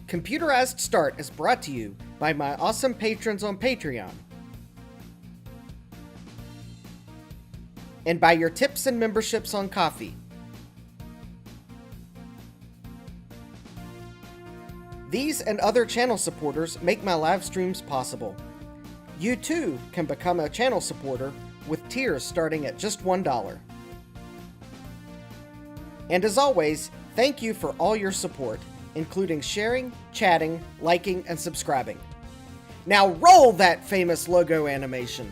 Computerized Start is brought to you by my awesome patrons on Patreon and by your tips and memberships on Coffee. These and other channel supporters make my live streams possible. You too can become a channel supporter with tiers starting at just $1. And as always, thank you for all your support, including sharing, chatting, liking, and subscribing. Now roll that famous logo animation.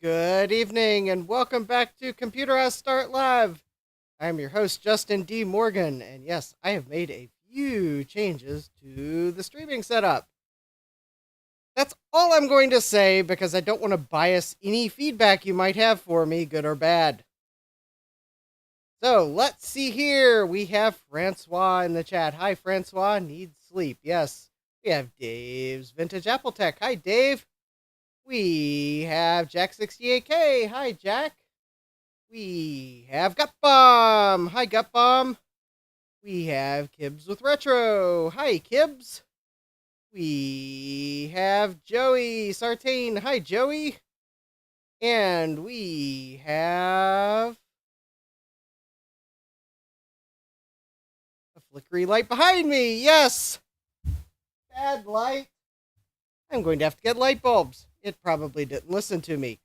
Good evening and welcome back to Computerized Start Live. I am your host, Justin D. Morgan, and yes, I have made a few changes to the streaming setup. That's all I'm going to say because I don't want to bias any feedback you might have for me, good or bad. So, let's see here. We have Francois in the chat. Hi, Francois. Needs sleep. Yes. We have Dave's Vintage Apple Tech. Hi, Dave. We have Jack68K. Hi, Jack. We have Gutbomb. Hi, Gutbomb. We have Kibbs with Retro. Hi, Kibbs. We have Joey Sartain. Hi, Joey. And we have a flickery light behind me. Yes. Bad light. I'm going to have to get light bulbs. It probably didn't listen to me.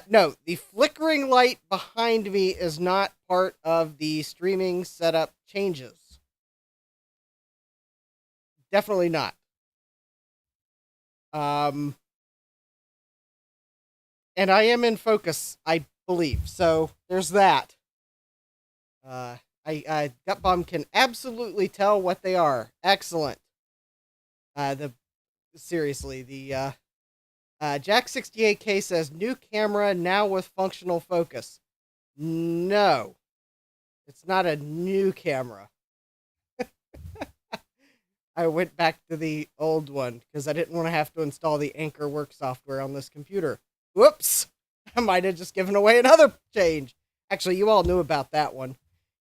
No, the flickering light behind me is not part of the streaming setup changes. Definitely not. And I am in focus, I believe. So there's that. Gutbomb can absolutely tell what they are. Excellent. Seriously, the Jack68K says, new camera now with functional focus. No. It's not a new camera. I went back to the old one because I didn't want to have to install the Anchor work software on this computer. Whoops! I might have just given away another change. Actually, you all knew about that one.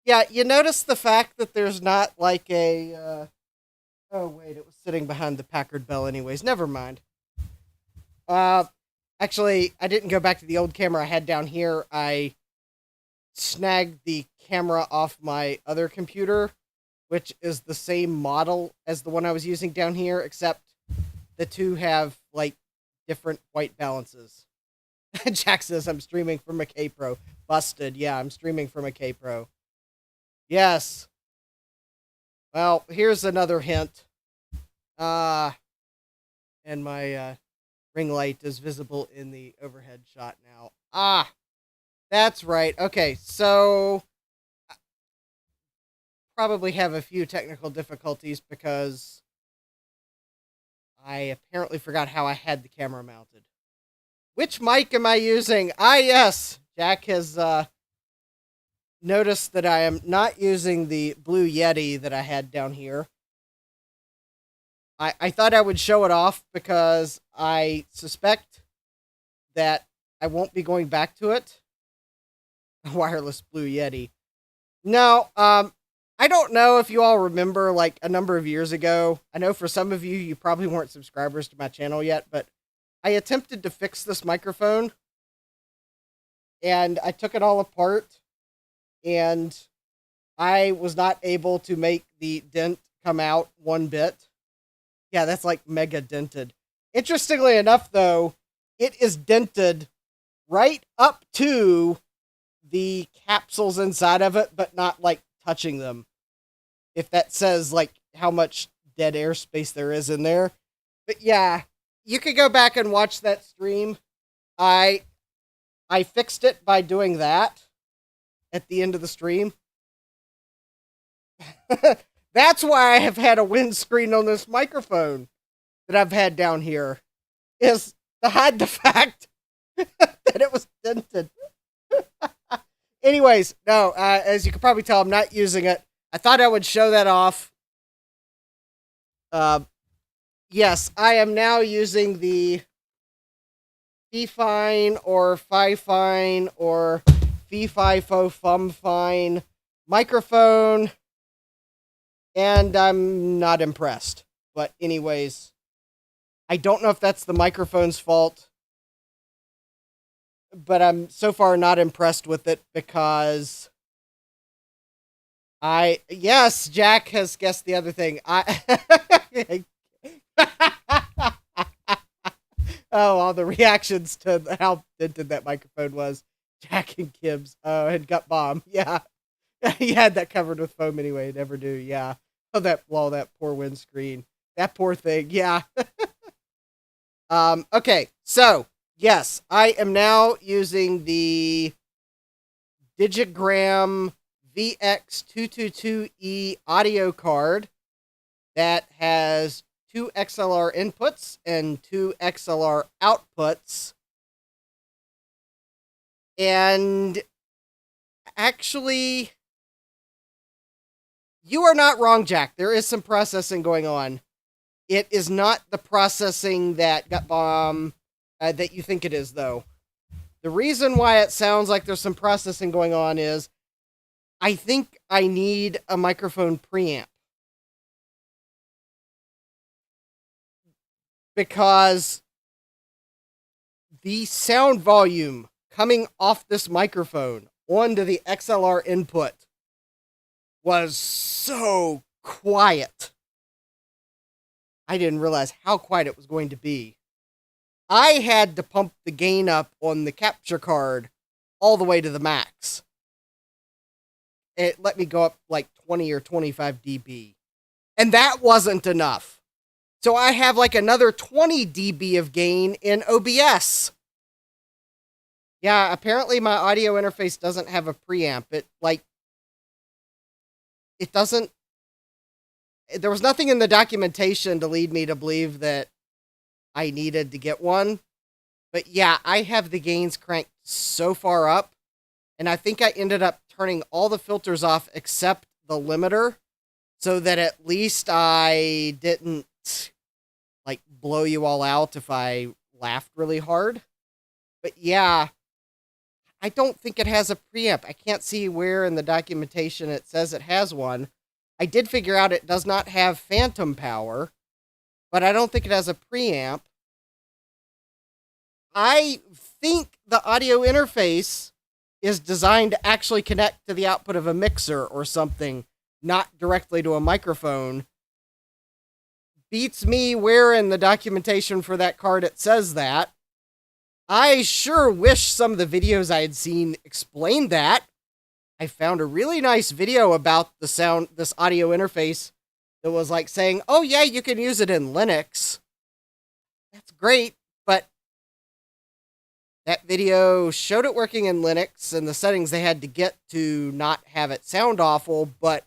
Yeah, you notice the fact that there's not like a... Oh, wait, it was sitting behind the Packard Bell anyways. Never mind. Actually, I didn't go back to the old camera I had down here. I snagged the camera off my other computer, which is the same model as the one I was using down here, except the two have, like, different white balances. Jack says, I'm streaming from a Kaypro. Busted. Yeah, I'm streaming from a Kaypro. Yes. Well, here's another hint. And my ring light is visible in the overhead shot now. That's right. Okay, so probably have a few technical difficulties because I apparently forgot how I had the camera mounted. Which mic am I using? Yes. Jack has noticed that I am not using the Blue Yeti that I had down here. I thought I would show it off because I suspect that I won't be going back to it. A wireless Blue Yeti. No, I don't know if you all remember, like, a number of years ago. I know for some of you, you probably weren't subscribers to my channel yet, but I attempted to fix this microphone. And I took it all apart. And I was not able to make the dent come out one bit. Yeah, that's like mega dented. Interestingly enough, though, it is dented right up to the capsules inside of it, but not, like, touching them. If that says, like, how much dead air space there is in there. But yeah, you could go back and watch that stream. I fixed it by doing that at the end of the stream. That's why I have had a windscreen on this microphone that I've had down here, is to hide the fact that it was dented. Anyways, no, as you can probably tell, I'm not using it. I thought I would show that off Uh, yes, I am now using the Fee-Fine or Fi-Fine or Fee-Fi-Fo-Fum-Fine microphone, and I'm not impressed. But anyways, I don't know if that's the microphone's fault, but I'm so far not impressed with it because yes, Jack has guessed the other thing. Oh, all the reactions to how dented that microphone was. Jack and Gibbs. Oh, and Gut Bomb. Yeah. He had that covered with foam anyway. Never do. Yeah. Oh, that poor windscreen. That poor thing. Yeah. Okay. So, yes, I am now using the Digigram VX222E audio card that has 2 XLR inputs and 2 XLR outputs. And actually, you are not wrong, Jack. There is some processing going on. It is not the processing that Gut Bomb that you think it is, though. The reason why it sounds like there's some processing going on is I think I need a microphone preamp. Because the sound volume coming off this microphone onto the XLR input was so quiet. I didn't realize how quiet it was going to be. I had to pump the gain up on the capture card all the way to the max. It let me go up like 20 or 25 dB. And that wasn't enough. So I have like another 20 dB of gain in OBS. Yeah, apparently my audio interface doesn't have a preamp. It doesn't. There was nothing in the documentation to lead me to believe that I needed to get one. But yeah, I have the gains cranked so far up. And I think I ended up turning all the filters off except the limiter. So that at least I didn't like blow you all out if I laughed really hard. But yeah, I don't think it has a preamp. I can't see where in the documentation it says it has one. I did figure out it does not have phantom power, but I don't think it has a preamp. I think the audio interface is designed to actually connect to the output of a mixer or something, not directly to a microphone. Beats me where in the documentation for that card it says that. I sure wish some of the videos I had seen explained that. I found a really nice video about this audio interface that was like saying, oh yeah, you can use it in Linux. That's great, but that video showed it working in Linux and the settings they had to get to not have it sound awful, but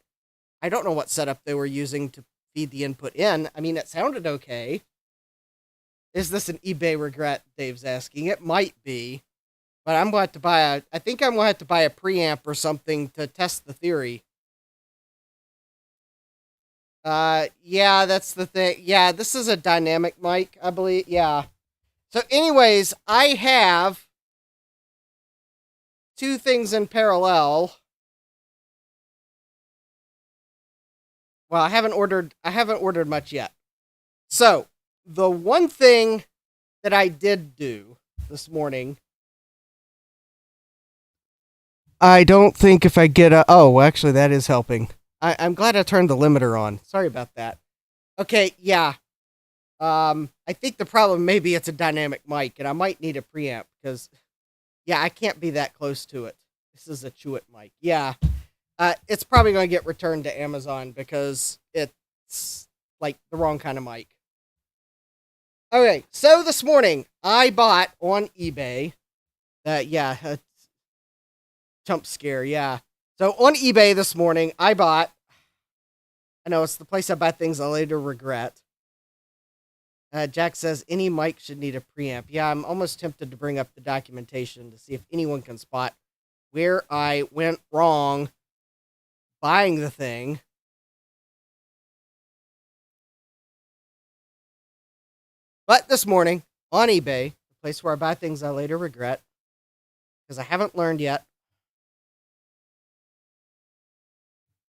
I don't know what setup they were using to feed the input in. I mean, it sounded okay. Is this an eBay regret? Dave's asking. It might be, but I'm going to have to buy I think I'm going to have to buy a preamp or something to test the theory. Yeah, that's the thing. Yeah, this is a dynamic mic, I believe. Yeah. So anyways, I have two things in parallel. Well, I haven't ordered much yet. So, the one thing that I did do this morning, I don't think if I get a... Oh, actually, that is helping. I'm glad I turned the limiter on. Sorry about that. Okay, yeah. I think the problem maybe it's a dynamic mic, and I might need a preamp, because, yeah, I can't be that close to it. This is a Chewit mic. Yeah. It's probably going to get returned to Amazon, because it's, like, the wrong kind of mic. Okay, so this morning, I bought on eBay, yeah, jump scare, yeah. So on eBay this morning, I bought, I know it's the place I buy things I later regret. Jack says, any mic should need a preamp. Yeah, I'm almost tempted to bring up the documentation to see if anyone can spot where I went wrong buying the thing. But this morning on eBay, the place where I buy things I later regret, because I haven't learned yet.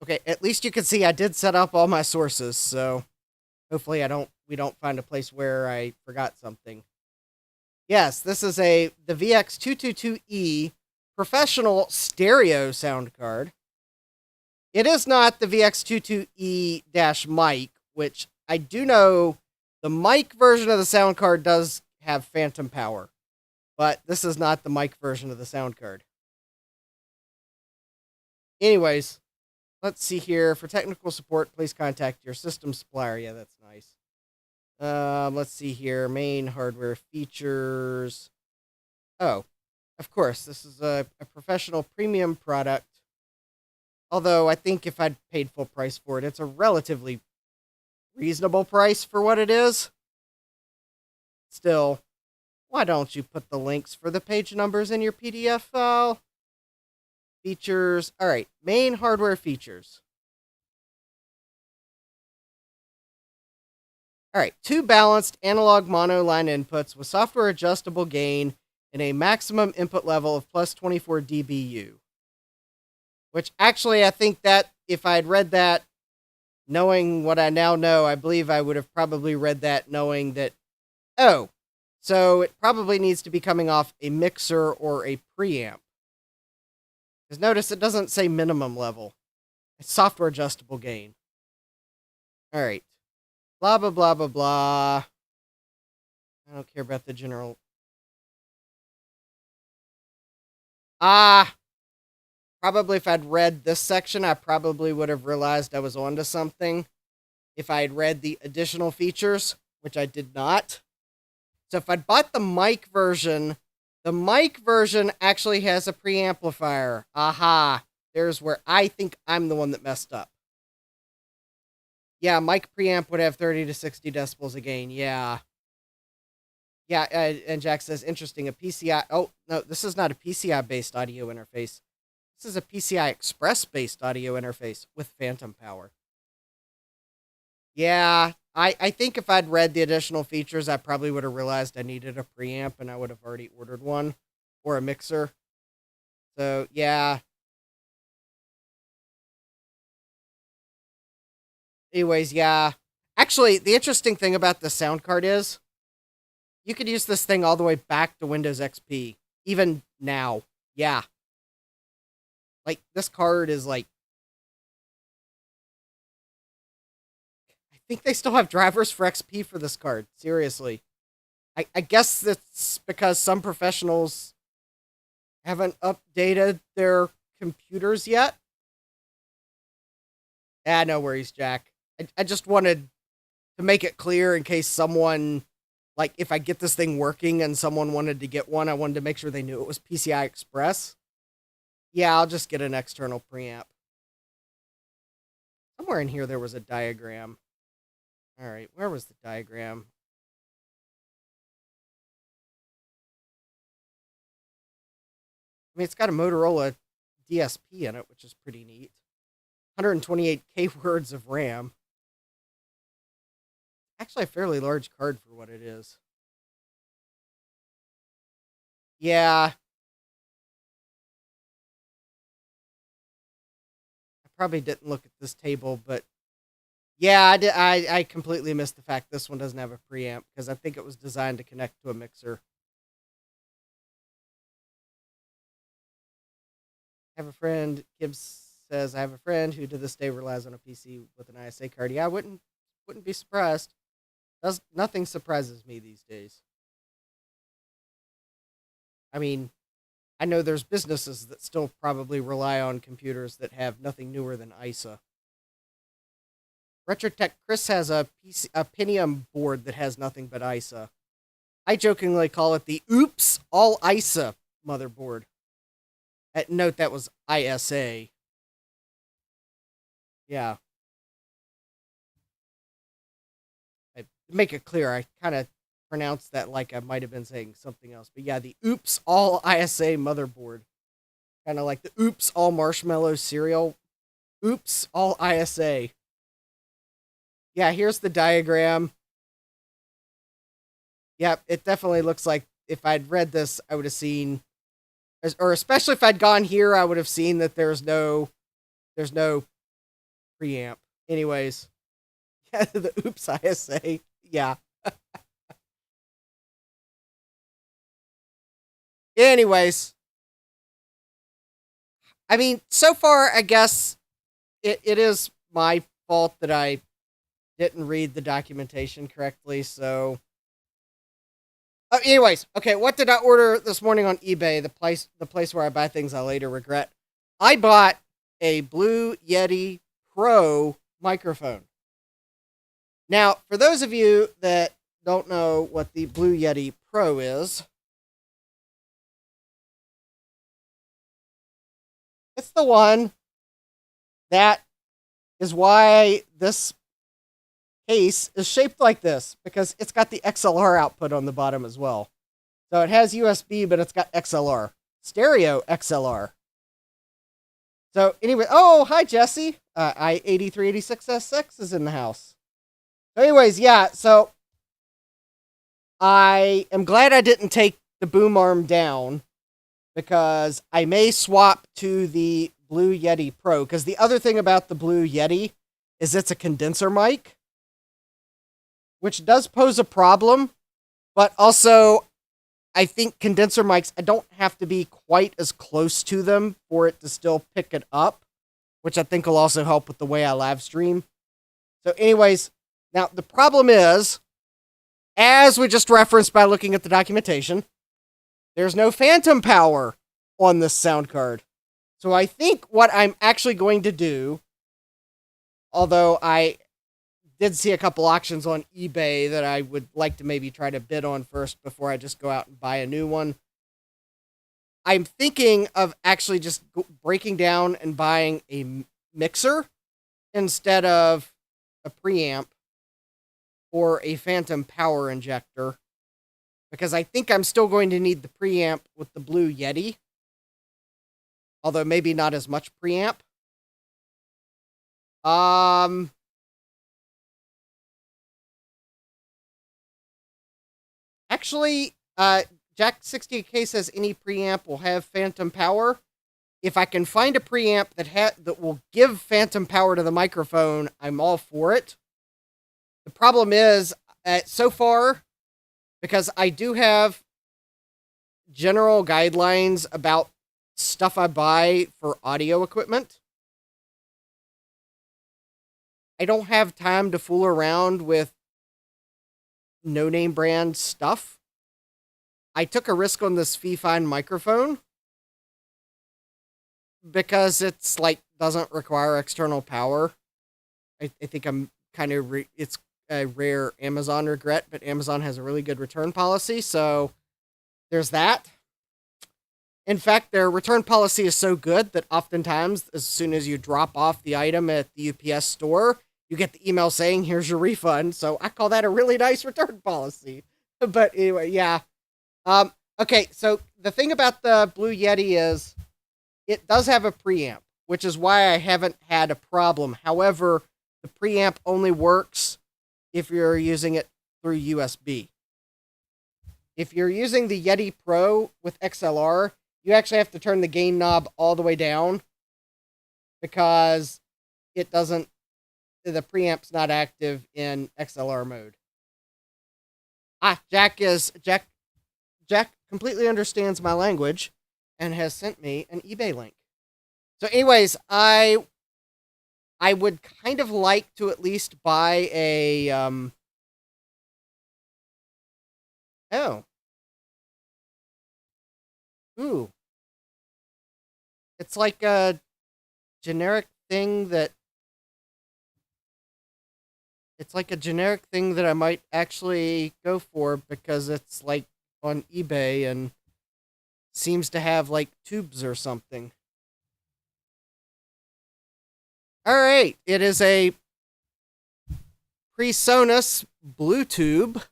Okay, at least you can see I did set up all my sources, so hopefully we don't find a place where I forgot something. Yes, this is the VX222E professional stereo sound card. It is not the VX22E-mic, which I do know the mic version of the sound card does have phantom power, but this is not the mic version of the sound card. Anyways, let's see here. For technical support, please contact your system supplier. Yeah, that's nice. Let's see here. Main hardware features. Oh, of course, this is a professional premium product. Although I think if I'd paid full price for it, it's a relatively reasonable price for what it is. Still, why don't you put the links for the page numbers in your PDF file? Features. All right, main hardware features. All right, 2 balanced analog monoline inputs with software adjustable gain and a maximum input level of plus 24 dBu. Which actually, I think that if I had read that, knowing what I now know, I believe I would have probably read that knowing that, oh, so it probably needs to be coming off a mixer or a preamp. Because notice it doesn't say minimum level. It's software adjustable gain. All right. Blah, blah, blah, blah, blah. I don't care about the general. Probably if I'd read this section, I probably would have realized I was onto something. If I had read the additional features, which I did not. So if I'd bought the mic version actually has a preamplifier. Aha. There's where I think I'm the one that messed up. Yeah, mic preamp would have 30 to 60 decibels of gain. Yeah. Yeah, and Jack says, interesting, a PCI... Oh, no, this is not a PCI-based audio interface. This is a PCI Express-based audio interface with phantom power. Yeah, I think if I'd read the additional features, I probably would have realized I needed a preamp, and I would have already ordered one. Or a mixer. So, yeah. Anyways, yeah. Actually, the interesting thing about the sound card is you could use this thing all the way back to Windows XP. Even now. Yeah. Like, this card is like... I think they still have drivers for XP for this card. Seriously. I guess it's because some professionals haven't updated their computers yet. No worries, Jack. I just wanted to make it clear in case someone... Like, if I get this thing working and someone wanted to get one, I wanted to make sure they knew it was PCI Express. Yeah, I'll just get an external preamp. Somewhere in here there was a diagram. All right, where was the diagram? I mean, it's got a Motorola DSP in it, which is pretty neat. 128K words of RAM. Actually, a fairly large card for what it is. Yeah. I probably didn't look at this table, but yeah, I completely missed the fact this one doesn't have a preamp because I think it was designed to connect to a mixer. I have a friend, Gibbs says, I have a friend who to this day relies on a PC with an ISA card. Yeah, I wouldn't be surprised. Nothing surprises me these days. I mean, I know there's businesses that still probably rely on computers that have nothing newer than ISA. Retrotech Chris has a Pentium board that has nothing but ISA. I jokingly call it the Oops All ISA motherboard. Note that was ISA. Yeah. I make it clear, I kind of pronounced that like I might have been saying something else. But yeah, the Oops All ISA motherboard. Kind of like the Oops All Marshmallow cereal. Oops All ISA. Yeah, here's the diagram. Yep, it definitely looks like if I'd read this, I would have seen, or especially if I'd gone here, I would have seen that there's no preamp. Anyways, the oops ISA, yeah. Anyways, I mean, so far, I guess it is my fault that I didn't read the documentation correctly. So, anyways, okay, what did I order this morning on eBay? The place where I buy things I later regret. I bought a Blue Yeti Pro microphone. Now, for those of you that don't know what the Blue Yeti Pro is, it's the one that is why this case is shaped like this, because it's got the XLR output on the bottom as well. So it has USB, but it's got XLR. Stereo XLR. So anyway, oh, hi, Jesse. I-8386S6 is in the house. So anyways, yeah, so I am glad I didn't take the boom arm down, because I may swap to the Blue Yeti Pro, because the other thing about the Blue Yeti is it's a condenser mic, which does pose a problem, but also I think condenser mics, I don't have to be quite as close to them for it to still pick it up, which I think will also help with the way I live stream. So anyways, now the problem is, as we just referenced by looking at the documentation, there's no phantom power on this sound card. So I think what I'm actually going to do, although I did see a couple auctions on eBay that I would like to maybe try to bid on first before I just go out and buy a new one. I'm thinking of actually just breaking down and buying a mixer instead of a preamp or a phantom power injector, because I think I'm still going to need the preamp with the Blue Yeti, although maybe not as much preamp. Actually, Jack68K says any preamp will have phantom power. If I can find a preamp that will give phantom power to the microphone, I'm all for it. The problem is, so far, because I do have general guidelines about stuff I buy for audio equipment, I don't have time to fool around with no-name brand stuff. I took a risk on this Fifine microphone because it's like doesn't require external power. I think I'm kind of it's a rare Amazon regret, but Amazon has a really good return policy, so there's that. In fact, their return policy is so good that oftentimes, as soon as you drop off the item at the UPS store, you get the email saying, here's your refund. So I call that a really nice return policy. But anyway, yeah. Okay, so the thing about the Blue Yeti is it does have a preamp, which is why I haven't had a problem. However, the preamp only works if you're using it through USB. If you're using the Yeti Pro with XLR, you actually have to turn the gain knob all the way down because it doesn't, the preamp's not active in XLR mode. Jack completely understands my language and has sent me an eBay link. So anyways, I would kind of like to at least buy a, it's like a generic thing that, I might actually go for because it's like on eBay and seems to have like tubes or something. All right, it is a PreSonus Bluetooth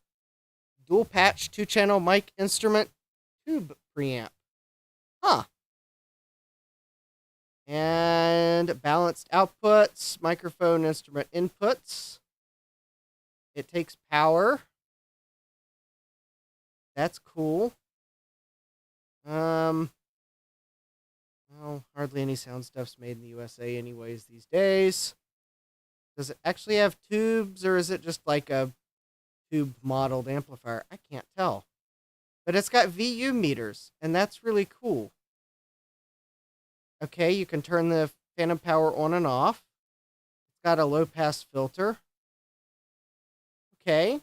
dual patch 2-channel mic instrument tube preamp. Huh. And balanced outputs, microphone instrument inputs. It takes power. That's cool. Well, hardly any sound stuff's made in the USA anyways these days. Does it actually have tubes, or is it just like a tube modeled amplifier? I can't tell. But it's got VU meters, and that's really cool. Okay, you can turn the phantom power on and off. It's got a low pass filter. Okay.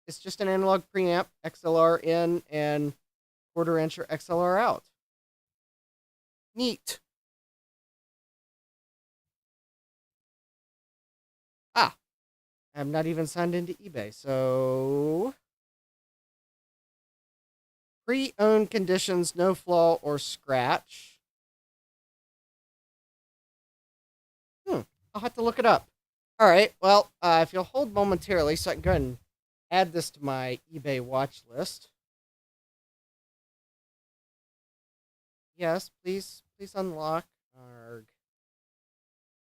It's just an analog preamp, XLR in and quarter-inch or XLR out. Neat. I'm not even signed into eBay, so pre-owned conditions, no flaw or scratch. I'll have to look it up. All right, well, if you'll hold momentarily so I can go ahead and add this to my eBay watch list. Yes, please unlock. Arg.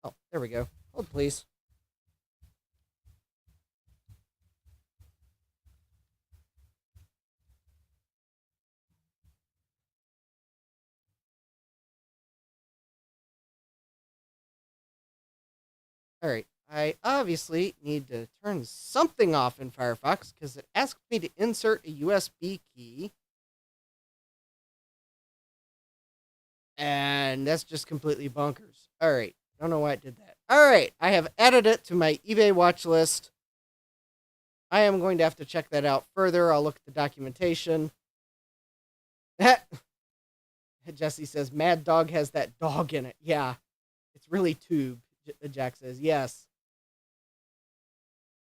Oh, there we go. Hold, please. All right, I obviously need to turn something off in Firefox because it asked me to insert a USB key. And that's just completely bonkers. All right, don't know why it did that. All right, I have added it to my eBay watch list. I am going to have to check that out further. I'll look at the documentation. Jesse says, Mad Dog has that dog in it. Yeah, it's really tube, Jack says. Yes.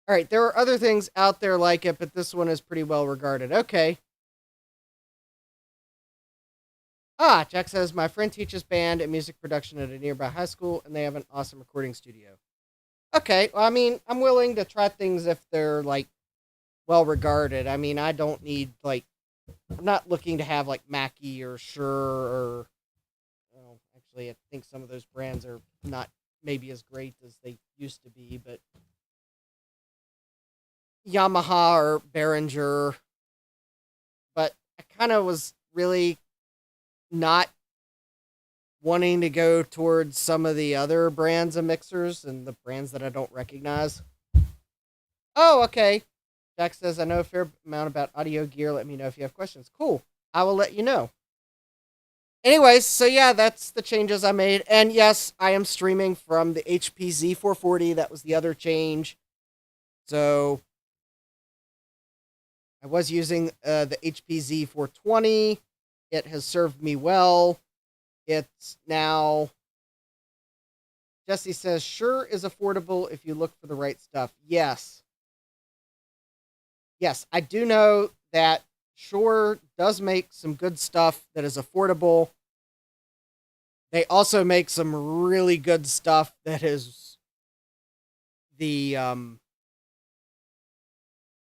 All right, there are other things out there like it, but this one is pretty well regarded. Okay. Jack says, my friend teaches band and music production at a nearby high school, and they have an awesome recording studio. Okay, well, I mean, I'm willing to try things if they're, like, well regarded. I mean, I don't need, like, I'm not looking to have, like, Mackie or Shure or, well, actually, I think some of those brands are not maybe as great as they used to be, but Yamaha or Behringer. But I kind of was really not wanting to go towards some of the other brands of mixers and the brands that I don't recognize. Oh, okay. Jack says, I know a fair amount about audio gear. Let me know if you have questions. Cool. I will let you know. Anyways, so yeah, that's the changes I made. And yes, I am streaming from the HP Z440. That was the other change. So I was using the HP Z420. It has served me well. It's now, Jesse says, Shure is affordable if you look for the right stuff. Yes. Yes, I do know that Shure does make some good stuff that is affordable. They also make some really good stuff that is the,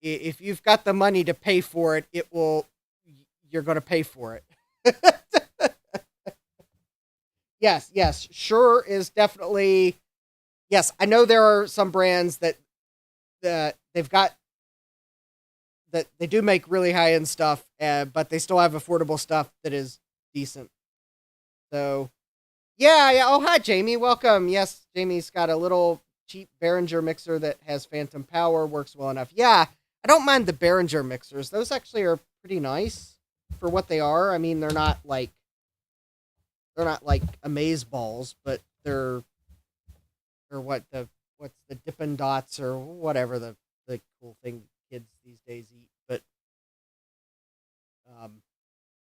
if you've got the money to pay for it, you're going to pay for it. Yes, Shure is definitely, yes, I know there are some brands that they've got, that they do make really high-end stuff, but they still have affordable stuff that is decent. So, yeah. Oh, hi, Jamie. Welcome. Yes, Jamie's got a little cheap Behringer mixer that has phantom power, works well enough. Yeah, I don't mind the Behringer mixers. Those actually are pretty nice for what they are. I mean, they're not like amaze balls, but they're what's the Dippin' Dots or whatever the cool thing kids these days eat. But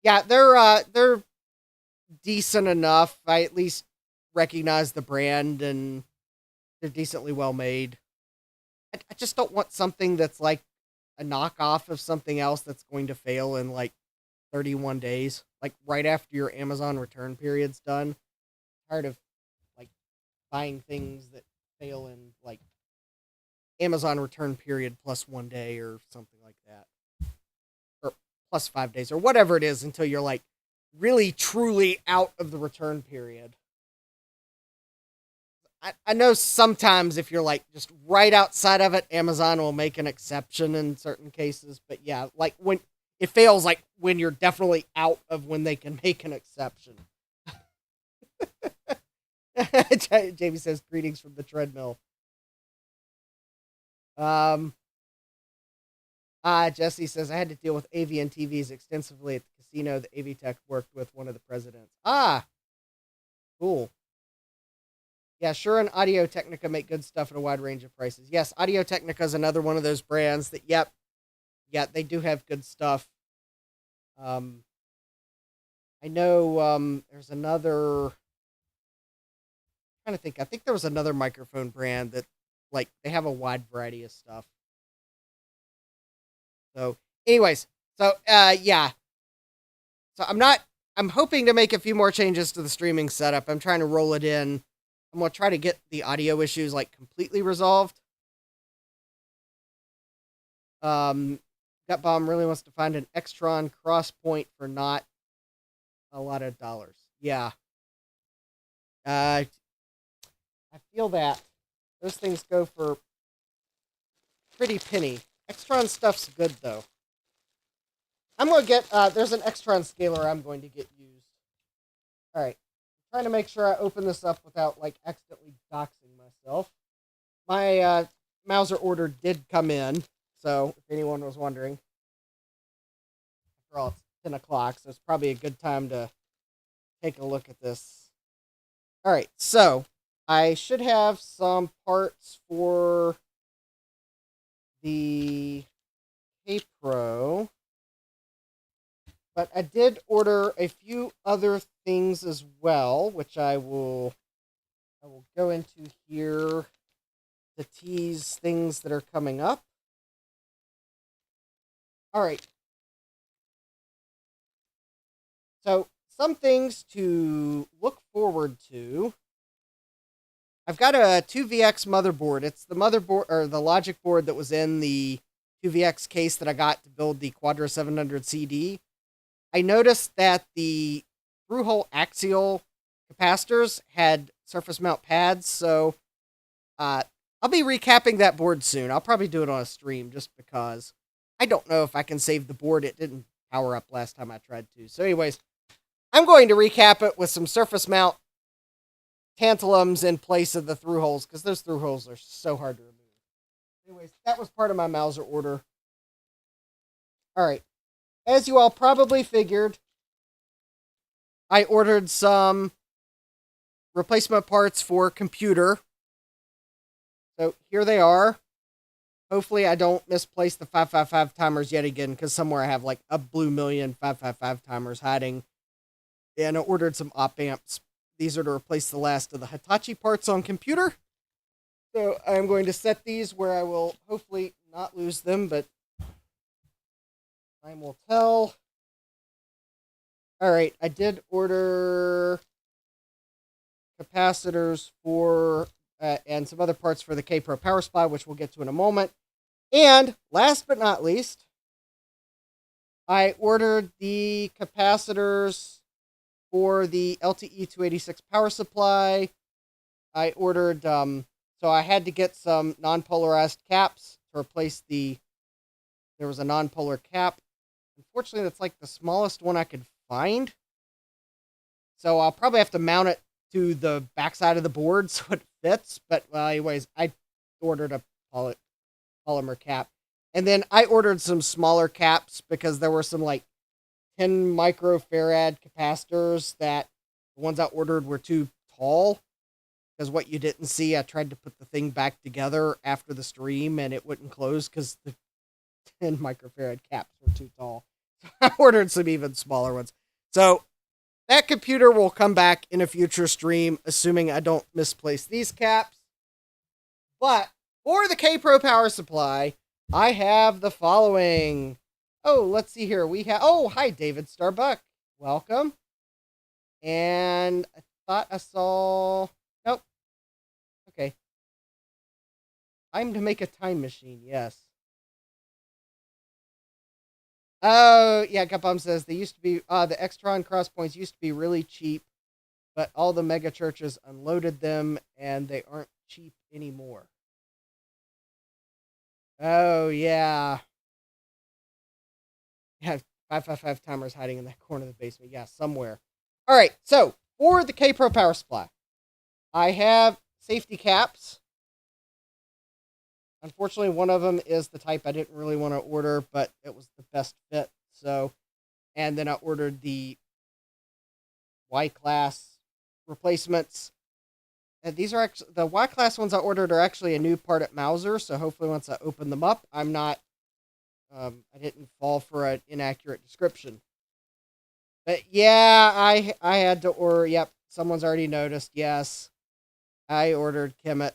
yeah, they're decent enough. I at least recognize the brand and they're decently well made. I just don't want something that's like a knockoff of something else that's going to fail in like 31 days, like right after your Amazon return period's done. Tired of like buying things that fail in like Amazon return period plus 1 day or something like that, or plus 5 days or whatever it is until you're like really truly out of the return period. I know sometimes if you're like just right outside of it, Amazon will make an exception in certain cases. But yeah, like when it fails, like when you're definitely out of when they can make an exception. Jamie says, greetings from the treadmill. Jesse says, I had to deal with AV and TVs extensively at the casino. The AV tech worked with one of the presidents. Cool. Yeah, Shure and Audio Technica make good stuff at a wide range of prices. Yes, Audio Technica is another one of those brands that, yep, yeah, they do have good stuff. I know there's another. I'm trying to think. I think there was another microphone brand that, like, they have a wide variety of stuff. So, anyways, yeah. So I'm hoping to make a few more changes to the streaming setup. I'm trying to roll it in. I'm gonna try to get the audio issues like completely resolved. Gut Bomb really wants to find an Extron cross point for not a lot of dollars. Yeah. I feel that those things go for pretty penny. Extron stuff's good though. I'm gonna get there's an Extron scaler I'm going to get used. Alright. Trying to make sure I open this up without like accidentally doxing myself. My Mauser order did come in, so if anyone was wondering. After all, it's 10 o'clock, so it's probably a good time to take a look at this. Alright, so I should have some parts for the Kaypro, but I did order a few other things as well, which I will go into here to tease things that are coming up. All right. So, some things to look forward to. I've got a 2VX motherboard. It's the motherboard or the logic board that was in the 2VX case that I got to build the Quadro 700 CD. I noticed that the through-hole axial capacitors had surface mount pads, so I'll be recapping that board soon. I'll probably do it on a stream just because I don't know if I can save the board. It didn't power up last time I tried to. So anyways, I'm going to recap it with some surface mount tantalums in place of the through holes because those through holes are so hard to remove. Anyways, that was part of my Mauser order. All right. As you all probably figured, I ordered some replacement parts for computer. So here they are. Hopefully I don't misplace the 555 timers yet again, because somewhere I have like a blue million 555 timers hiding. And I ordered some op amps. These are to replace the last of the Hitachi parts on computer. So I'm going to set these where I will hopefully not lose them, but time will tell. All right, I did order capacitors for and some other parts for the Kaypro power supply, which we'll get to in a moment. And last but not least, I ordered the capacitors for the LTE 286 power supply. I ordered, so I had to get some non-polarized caps to replace there was a non-polar cap. Unfortunately, that's like the smallest one I could find. So I'll probably have to mount it to the backside of the board so it fits. But well, anyways, I ordered a polymer cap. And then I ordered some smaller caps because there were some like 10 microfarad capacitors that the ones I ordered were too tall. Because what you didn't see, I tried to put the thing back together after the stream and it wouldn't close because the 10 microfarad caps were too tall. So I ordered some even smaller ones. So that computer will come back in a future stream, assuming I don't misplace these caps. But for the Kaypro power supply, I have the following. Oh, let's see here. We have. Oh, hi, David Starbuck. Welcome. And I thought I saw. Nope. Okay. Time to make a time machine. Yes. Oh, yeah, Gupbum says they used to be, the Extron crosspoints used to be really cheap, but all the mega churches unloaded them, and they aren't cheap anymore. Oh, yeah. Yeah, 555 timers hiding in that corner of the basement. Yeah, somewhere. All right, so for the Kaypro power supply, I have safety caps. Unfortunately, one of them is the type I didn't really want to order, but it was the best fit. So, and then I ordered the Y-class replacements. And these are actually, the Y-class ones I ordered are actually a new part at Mauser, so hopefully once I open them up, I'm not, I didn't fall for an inaccurate description. But yeah, I had to order, yep, someone's already noticed, yes. I ordered a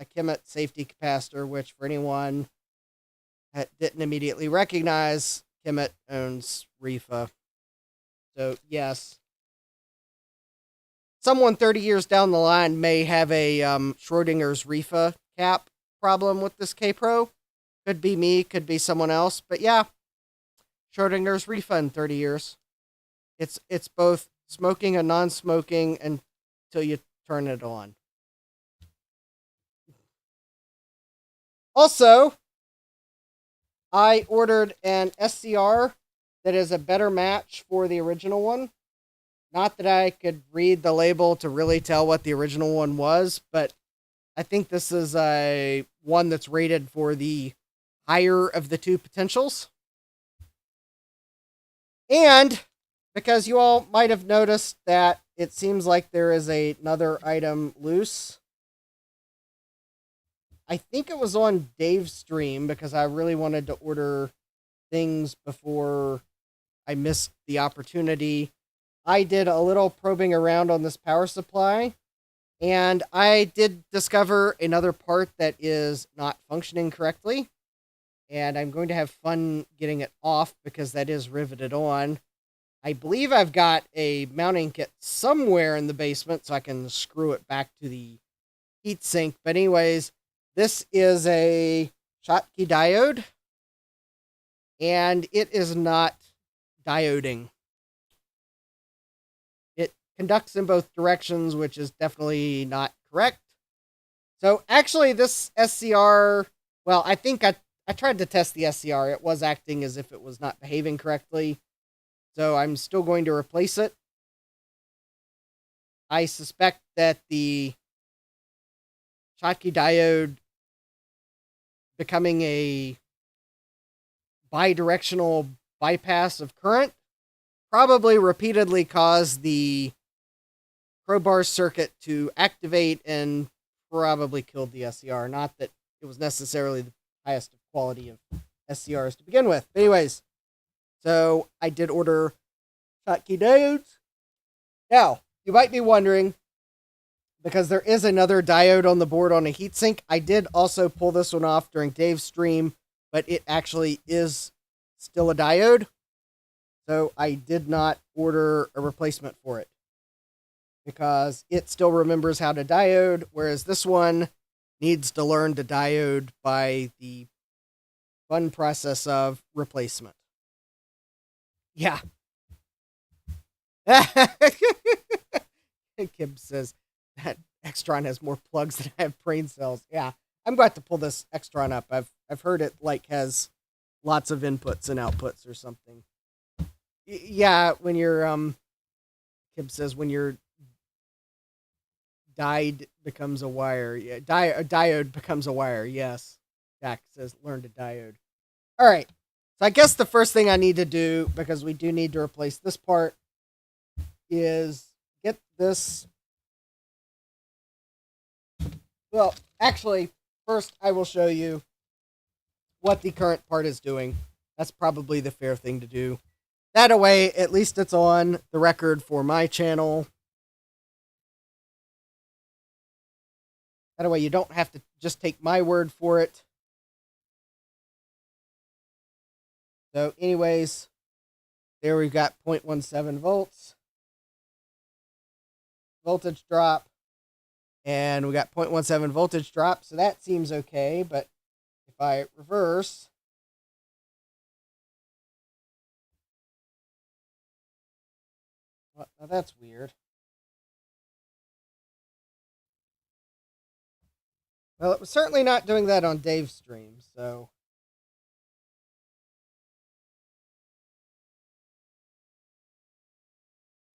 Kemet safety capacitor, which for anyone that didn't immediately recognize, Kemet owns Rifa. So yes, someone 30 years down the line may have a Schrodinger's Rifa cap problem with this Kaypro. Could be me, could be someone else, but yeah, Schrodinger's Rifa in 30 years. It's both smoking and non-smoking until you turn it on. Also, I ordered an SCR that is a better match for the original one. Not that I could read the label to really tell what the original one was, but I think this is a one that's rated for the higher of the two potentials. And because you all might have noticed that it seems like there is another item loose. I think it was on Dave's stream because I really wanted to order things before I missed the opportunity. I did a little probing around on this power supply, and I did discover another part that is not functioning correctly. And I'm going to have fun getting it off because that is riveted on. I believe I've got a mounting kit somewhere in the basement so I can screw it back to the heatsink. But anyways, this is a Schottky diode, and it is not dioding. It conducts in both directions, which is definitely not correct. So actually this SCR, well, I think I tried to test the SCR. It was acting as if it was not behaving correctly. So I'm still going to replace it. I suspect that the Schottky diode becoming a bidirectional bypass of current probably repeatedly caused the crowbar circuit to activate and probably killed the SCR. Not that it was necessarily the highest quality of SCRs to begin with. But anyways, so I did order Schottky diodes. Now, you might be wondering, because there is another diode on the board on a heatsink, I did also pull this one off during Dave's stream, but it actually is still a diode. So I did not order a replacement for it because it still remembers how to diode, whereas this one needs to learn to diode by the fun process of replacement. Yeah. Kim says that Extron has more plugs than I have brain cells. Yeah, I'm glad to pull this Extron up. I've heard it like has lots of inputs and outputs or something. Yeah, when you're Kim says when your diode becomes a wire. Yeah, a diode becomes a wire. Yes. Jack says learn to diode. All right. So I guess the first thing I need to do, because we do need to replace this part, is get this. Well, actually, first I will show you what the current part is doing. That's probably the fair thing to do. That way, at least it's on the record for my channel. That way you don't have to just take my word for it. So anyways, there we've got 0.17 volts. Voltage drop. And we got 0.17 voltage drop. So that seems okay. But if I reverse, well, now that's weird. Well, it was certainly not doing that on Dave's stream, so.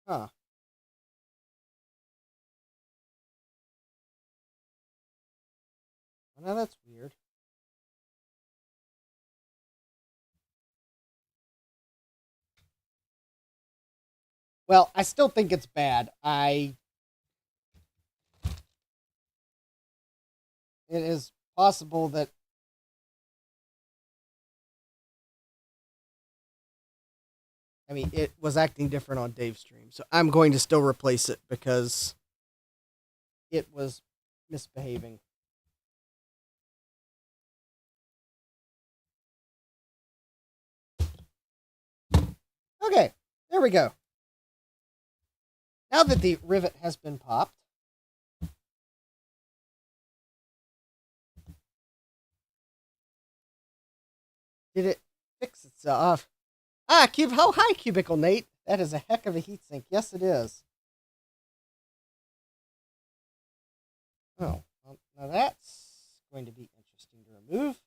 Huh. Well, now that's weird. Well, I still think it's bad. It is possible that it was acting different on Dave's stream. So I'm going to still replace it because it was misbehaving. Okay, there we go. Now that the rivet has been popped, did it fix itself? Hi, Cubicle Nate. That is a heck of a heatsink. Yes, it is. Oh, well, now that's going to be interesting to remove.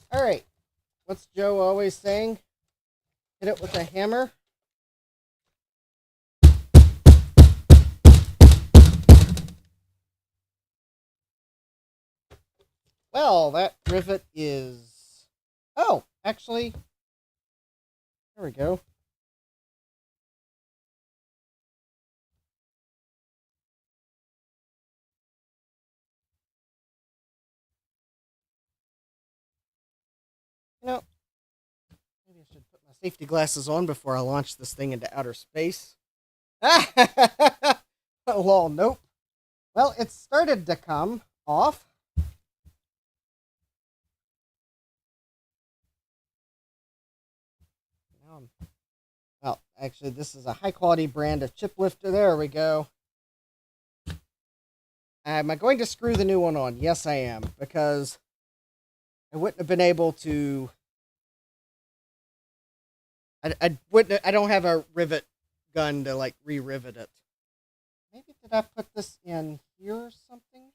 All right. What's Joe always saying? Hit it with a hammer. Well, that rivet is... Oh, actually... There we go. You know, maybe I should put my safety glasses on before I launch this thing into outer space. Lol, nope. Well, it started to come off. Well, actually, this is a high-quality brand of chip lifter. There we go. Am I going to screw the new one on? Yes, I am, because I wouldn't have been able to... I don't have a rivet gun to, like, re-rivet it. Maybe did I put this in here or something?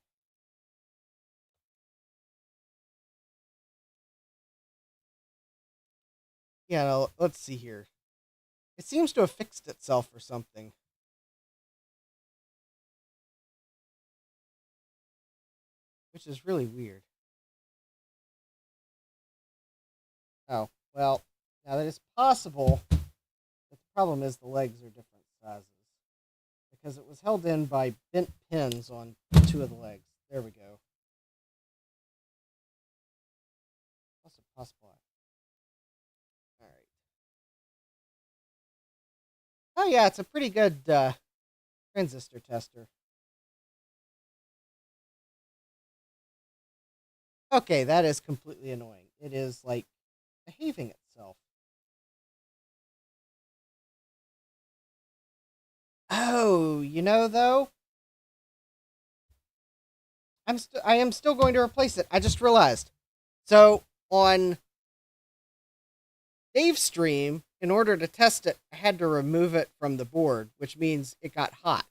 Yeah, no, let's see here. It seems to have fixed itself or something. Which is really weird. Oh, well, now that is possible, but the problem is the legs are different sizes. Because it was held in by bent pins on two of the legs. There we go. Also possible. Alright. Oh yeah, it's a pretty good transistor tester. Okay, that is completely annoying. It is, like, behaving itself. Oh, though, I am still going to replace it. I just realized. So on Dave's stream, in order to test it, I had to remove it from the board, which means it got hot.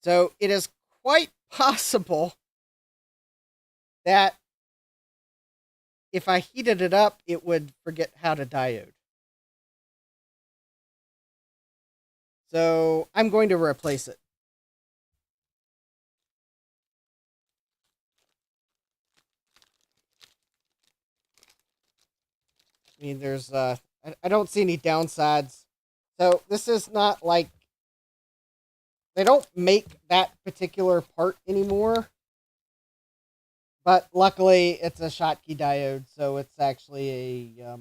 So it is quite possible that if I heated it up, it would forget how to diode. So I'm going to replace it. I mean, there's I don't see any downsides. So this is not like they don't make that particular part anymore. But luckily, it's a Schottky diode, so it's actually a.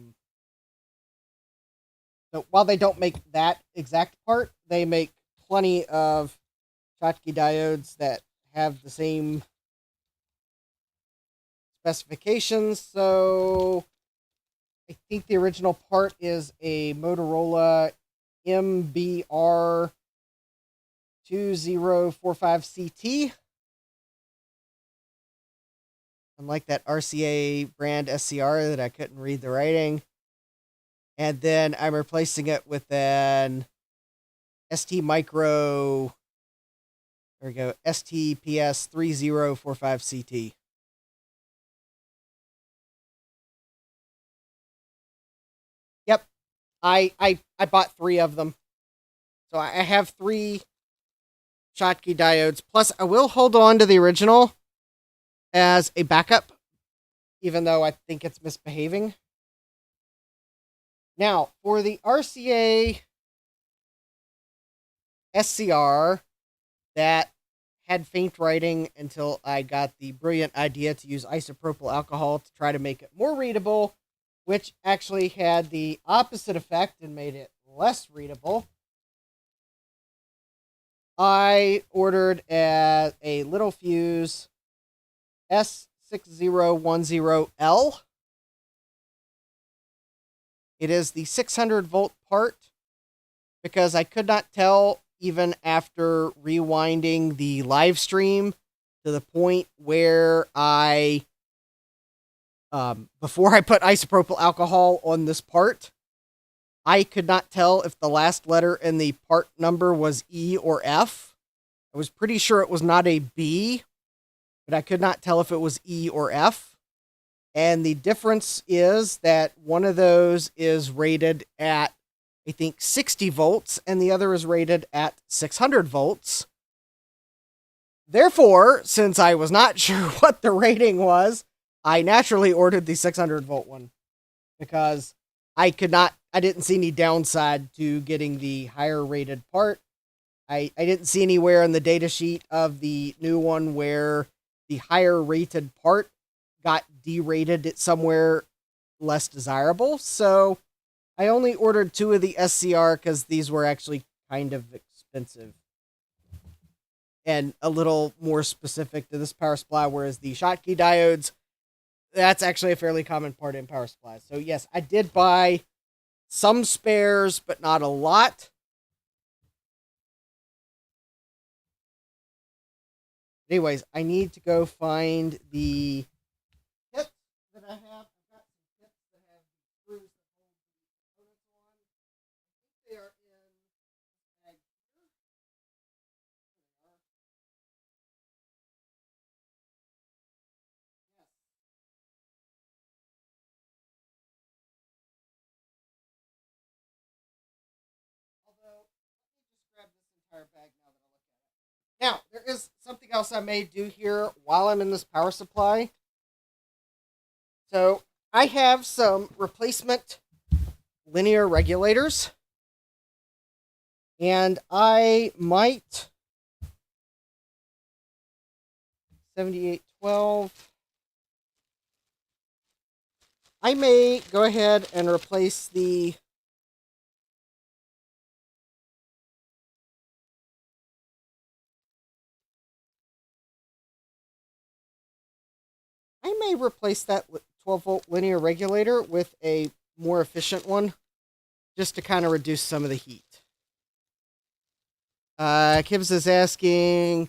So while they don't make that exact part, they make plenty of Schottky diodes that have the same specifications. So I think the original part is a Motorola MBR 2045CT. Unlike that RCA brand SCR that I couldn't read the writing. And then I'm replacing it with an ST Micro, there we go, STPS 3045CT. Yep, I bought 3 of them. So I have 3 Schottky diodes. Plus, I will hold on to the original as a backup, even though I think it's misbehaving. Now, for the RCA SCR that had faint writing until I got the brilliant idea to use isopropyl alcohol to try to make it more readable, which actually had the opposite effect and made it less readable. I ordered a little fuse S6010L. It is the 600 volt part because I could not tell even after rewinding the live stream to the point where I, before I put isopropyl alcohol on this part, I could not tell if the last letter in the part number was E or F. I was pretty sure it was not a B, but I could not tell if it was E or F. And the difference is that one of those is rated at, I think, 60 volts, and the other is rated at 600 volts. Therefore, since I was not sure what the rating was, I naturally ordered the 600 volt one because I didn't see any downside to getting the higher rated part. I didn't see anywhere in the datasheet of the new one where the higher rated part got derated at somewhere less desirable. So I only ordered 2 of the SCR because these were actually kind of expensive and a little more specific to this power supply, whereas the Schottky diodes, that's actually a fairly common part in power supplies. So yes, I did buy some spares, but not a lot. Anyways, I need to go find the kits that I have. I've got some kits that have the screws that hold the components on. I think they are in this bag here. There they are. Yes. Although, let me just grab this entire bag now that I look at it. Now, there is something else I may do here while I'm in this power supply. So, I have some replacement linear regulators. And I might 7812. I may go ahead and replace the that 12 volt linear regulator with a more efficient one just to kind of reduce some of the heat. Kibbs is asking,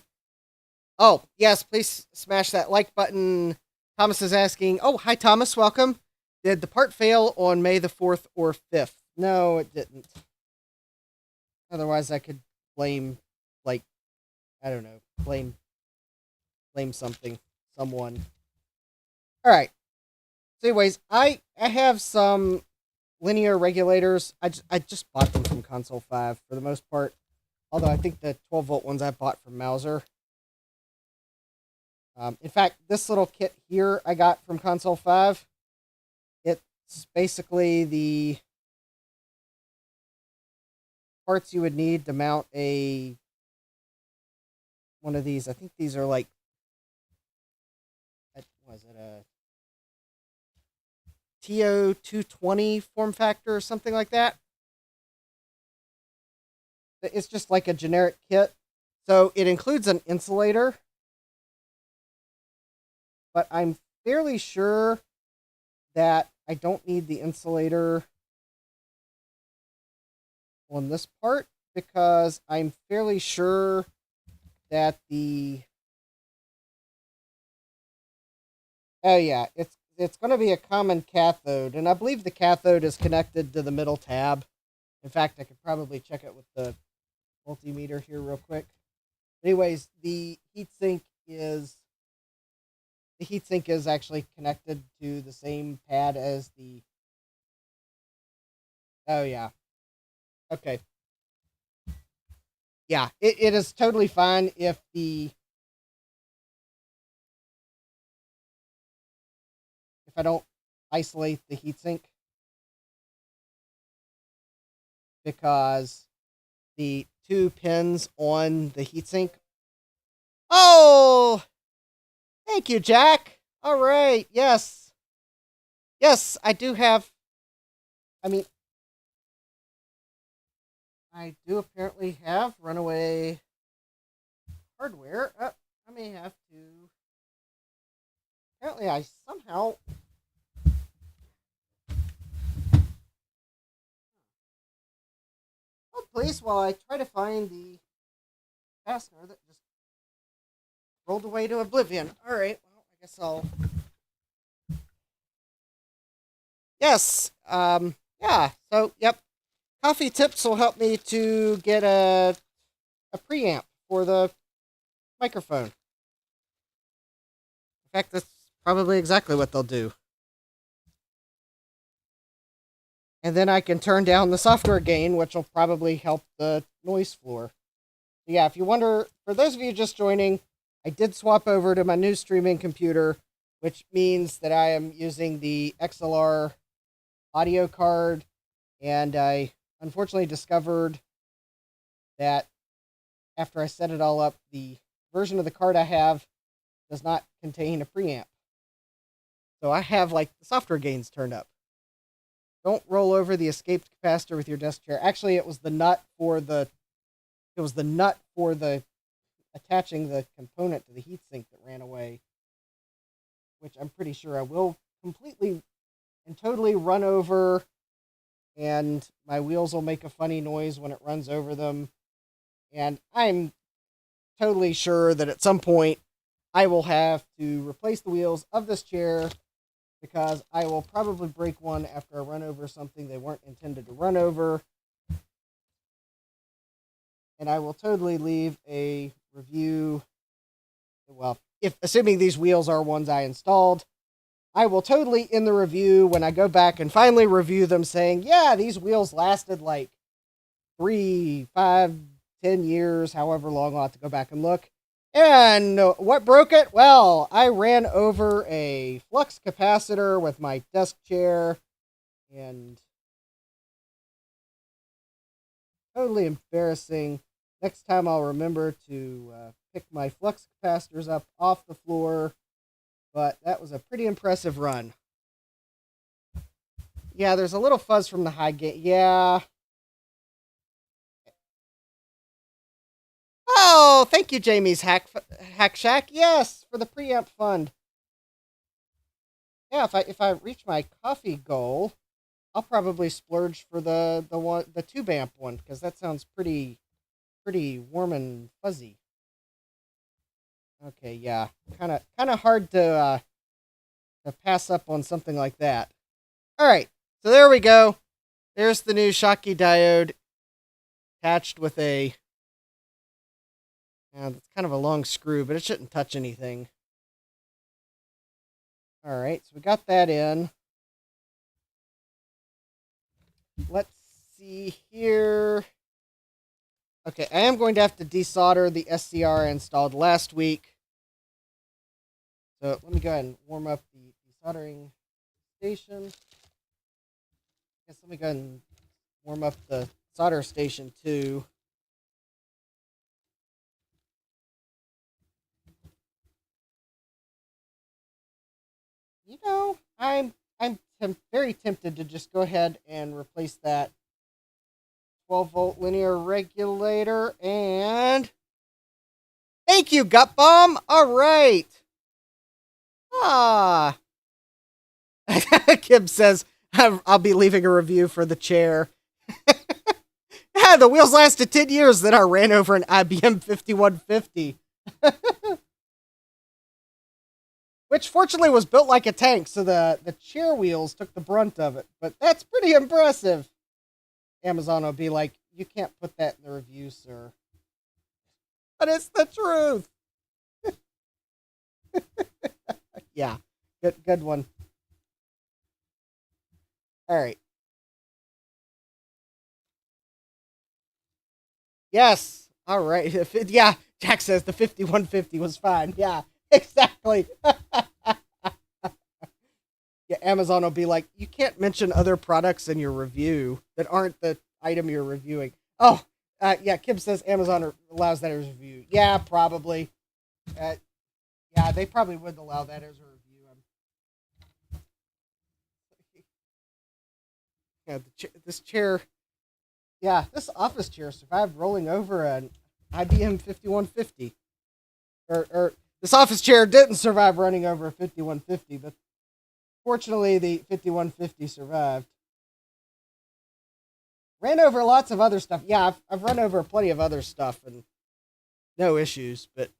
oh, yes, please smash that like button. Thomas is asking, oh, hi, Thomas, welcome. Did the part fail on May the 4th or 5th? No, it didn't. Otherwise, I could blame, like, I don't know, blame something, someone. All right. So anyways, I have some linear regulators. I just bought them from Console 5 for the most part. Although I think the 12 volt ones I bought from Mauser. In fact, this little kit here I got from Console 5. It's basically the parts you would need to mount one of these. I think these are like, was it a TO220 form factor or something like that? It's just like a generic kit. So it includes an insulator. But I'm fairly sure that I don't need the insulator on this part because I'm fairly sure that oh yeah, it's going to be a common cathode, and I believe the cathode is connected to the middle tab. In fact, I could probably check it with the multimeter here real quick. Anyways, the heatsink is actually connected to the same pad as the. Oh yeah. Okay. Yeah, it is totally fine if I don't isolate the heatsink, because the two pins on the heatsink. Oh, thank you, Jack. All right, yes, I do have. I mean, I do apparently have runaway hardware. I may have to. Apparently, I somehow. Oh, please, while I try to find the fastener that just rolled away to oblivion. All right, well, I guess I'll. Yes. Yeah. So, yep. Coffee tips will help me to get a preamp for the microphone. In fact, that's probably exactly what they'll do. And then I can turn down the software gain, which will probably help the noise floor. Yeah, if you wonder, for those of you just joining, I did swap over to my new streaming computer, which means that I am using the XLR audio card, and I unfortunately discovered that after I set it all up, the version of the card I have does not contain a preamp. So I have like the software gains turned up. Don't roll over the escaped capacitor with your desk chair. Actually, it was the nut for the attaching the component to the heatsink that ran away, which I'm pretty sure I will completely and totally run over, and my wheels will make a funny noise when it runs over them. And I'm totally sure that at some point I will have to replace the wheels of this chair, because I will probably break one after I run over something they weren't intended to run over. And I will totally leave a review. Well, if assuming these wheels are ones I installed, I will totally in the review, when I go back and finally review them, saying, yeah, these wheels lasted like 3, 5, 10 years, however long I'll have to go back and look. And what broke it? Well, I ran over a flux capacitor with my desk chair, and totally embarrassing. Next time I'll remember to pick my flux capacitors up off the floor, but that was a pretty impressive run. Yeah, there's a little fuzz from the high gain. Yeah. Oh, thank you, Jamie's Hack Shack. Yes, for the preamp fund. Yeah, if I reach my coffee goal, I'll probably splurge for the tube amp one, because that sounds pretty warm and fuzzy. Okay, yeah, kind of hard to pass up on something like that. All right, so there we go. There's the new Schottky diode attached with a. It's kind of a long screw, but it shouldn't touch anything. All right, so we got that in. Let's see here. Okay, I am going to have to desolder the SCR I installed last week. So let me go ahead and warm up the desoldering station. Let me go ahead and warm up the solder station too. You know, I'm very tempted to just go ahead and replace that 12-volt linear regulator, and thank you, Gut Bomb. All right. Kim says I'll be leaving a review for the chair. Yeah, the wheels lasted 10 years, then I ran over an IBM 5150. which fortunately was built like a tank, so the chair wheels took the brunt of it. But that's pretty impressive. Amazon will be like, you can't put that in the review, sir. But it's the truth. Yeah, good one. All right. Yes. All right. Yeah, Jack says the 5150 was fine. Yeah, exactly. Yeah, Amazon will be like, you can't mention other products in your review that aren't the item you're reviewing. Oh, yeah, Kim says Amazon allows that as a review. Yeah, probably. Uh, yeah, they probably would allow that as a review. Yeah, this chair, yeah, this office chair survived rolling over an IBM 5150. Or this office chair didn't survive running over a 5150, but fortunately the 5150 survived. Ran over lots of other stuff. Yeah, I've run over plenty of other stuff and no issues. But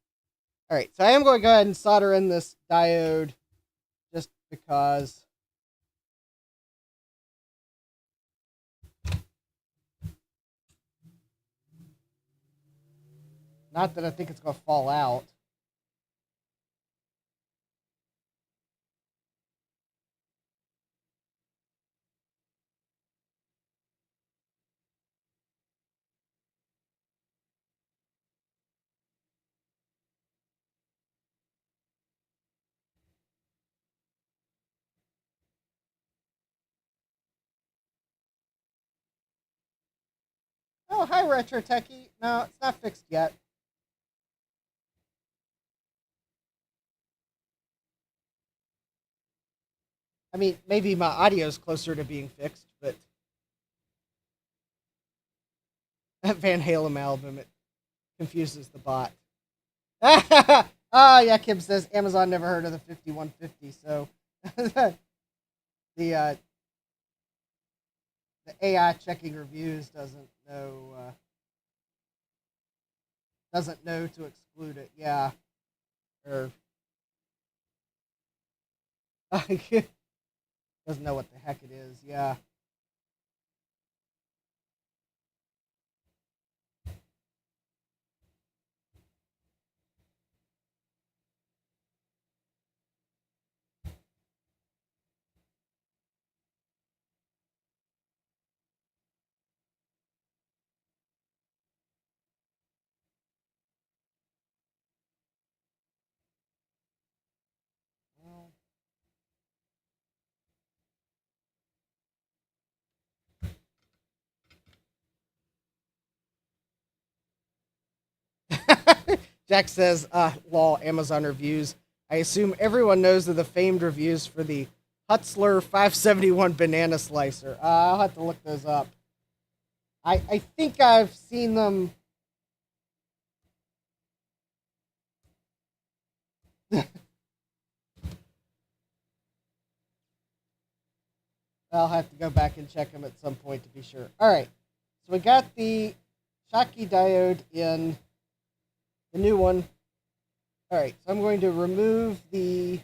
all right, so I am going to go ahead and solder in this diode just because. Not that I think it's going to fall out. Oh, hi, Retro Techie. No, it's not fixed yet. I mean, maybe my audio's closer to being fixed, but that Van Halen album, it confuses the bot. Oh, yeah, Kim says Amazon never heard of the 5150, so the uh, the AI checking reviews doesn't know to exclude it. Yeah, or doesn't know what the heck it is. Yeah. Jack says, "Law Amazon reviews. I assume everyone knows of the famed reviews for the Hutzler 571 banana slicer. I'll have to look those up. I think I've seen them." I'll have to go back and check them at some point to be sure. All right, so we got the Schottky diode in the new one. All right, so I'm going to remove the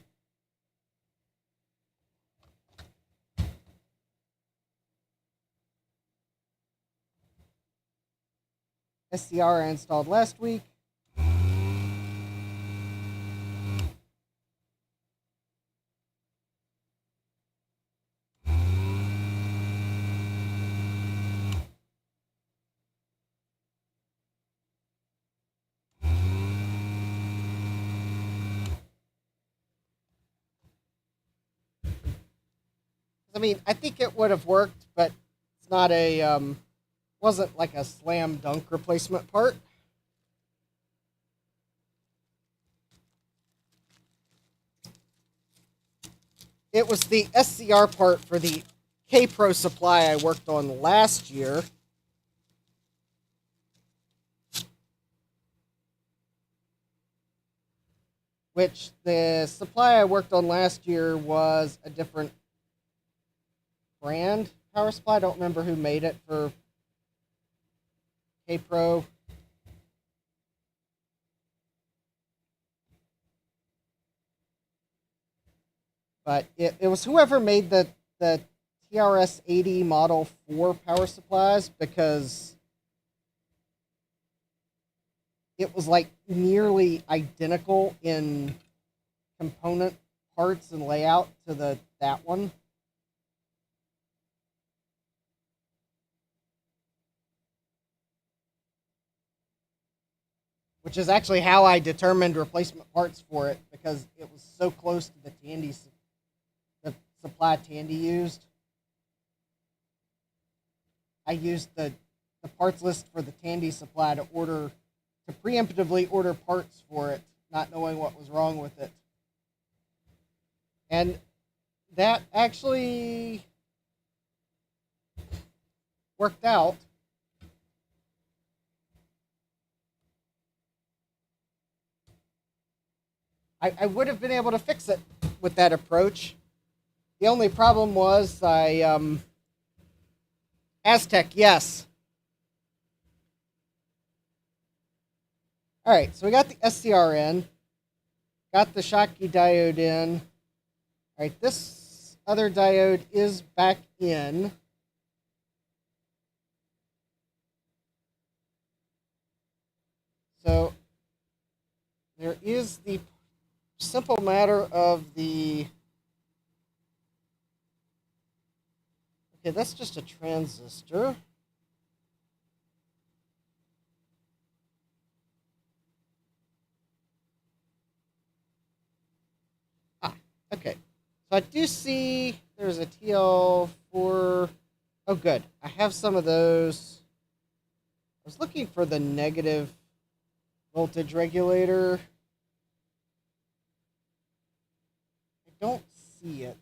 SCR I installed last week. I mean, I think it would have worked, but it's not a wasn't like a slam dunk replacement part. It was the SCR part for the Kaypro supply I worked on last year. Which the supply I worked on last year was a different brand power supply. I don't remember who made it for Kaypro. But it was whoever made the TRS-80 Model 4 power supplies, because it was like nearly identical in component parts and layout to that one. Which is actually how I determined replacement parts for it, because it was so close to the supply Tandy used. I used the parts list for the Tandy supply to preemptively order parts for it, not knowing what was wrong with it. And that actually worked out. I would have been able to fix it with that approach. The only problem was Aztec, yes. All right, so we got the SCR in, got the Schottky diode in. All right, this other diode is back in. So there is the simple matter of the... Okay, that's just a transistor. Okay, so I do see there's a TL4. Oh, good. I have some of those. I was looking for the negative voltage regulator. I don't see it.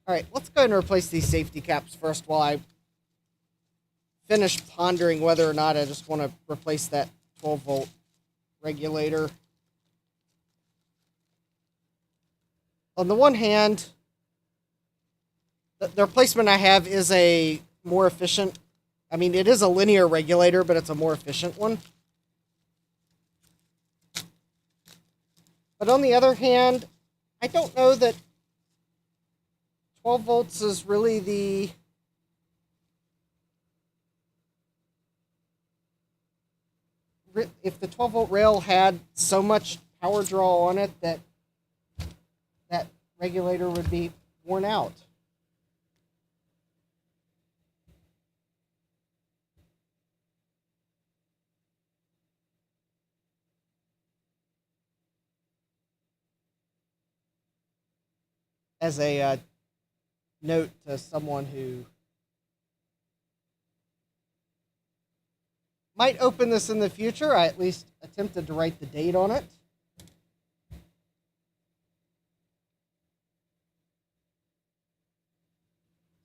All right, let's go ahead and replace these safety caps first while I finish pondering whether or not I just want to replace that 12-volt regulator. On the one hand, the replacement I have is a more efficient... I mean, it is a linear regulator, but it's a more efficient one. But on the other hand, I don't know that 12 volts is really the... If the 12-volt rail had so much power draw on it that that regulator would be worn out. As a note to someone who might open this in the future, I at least attempted to write the date on it.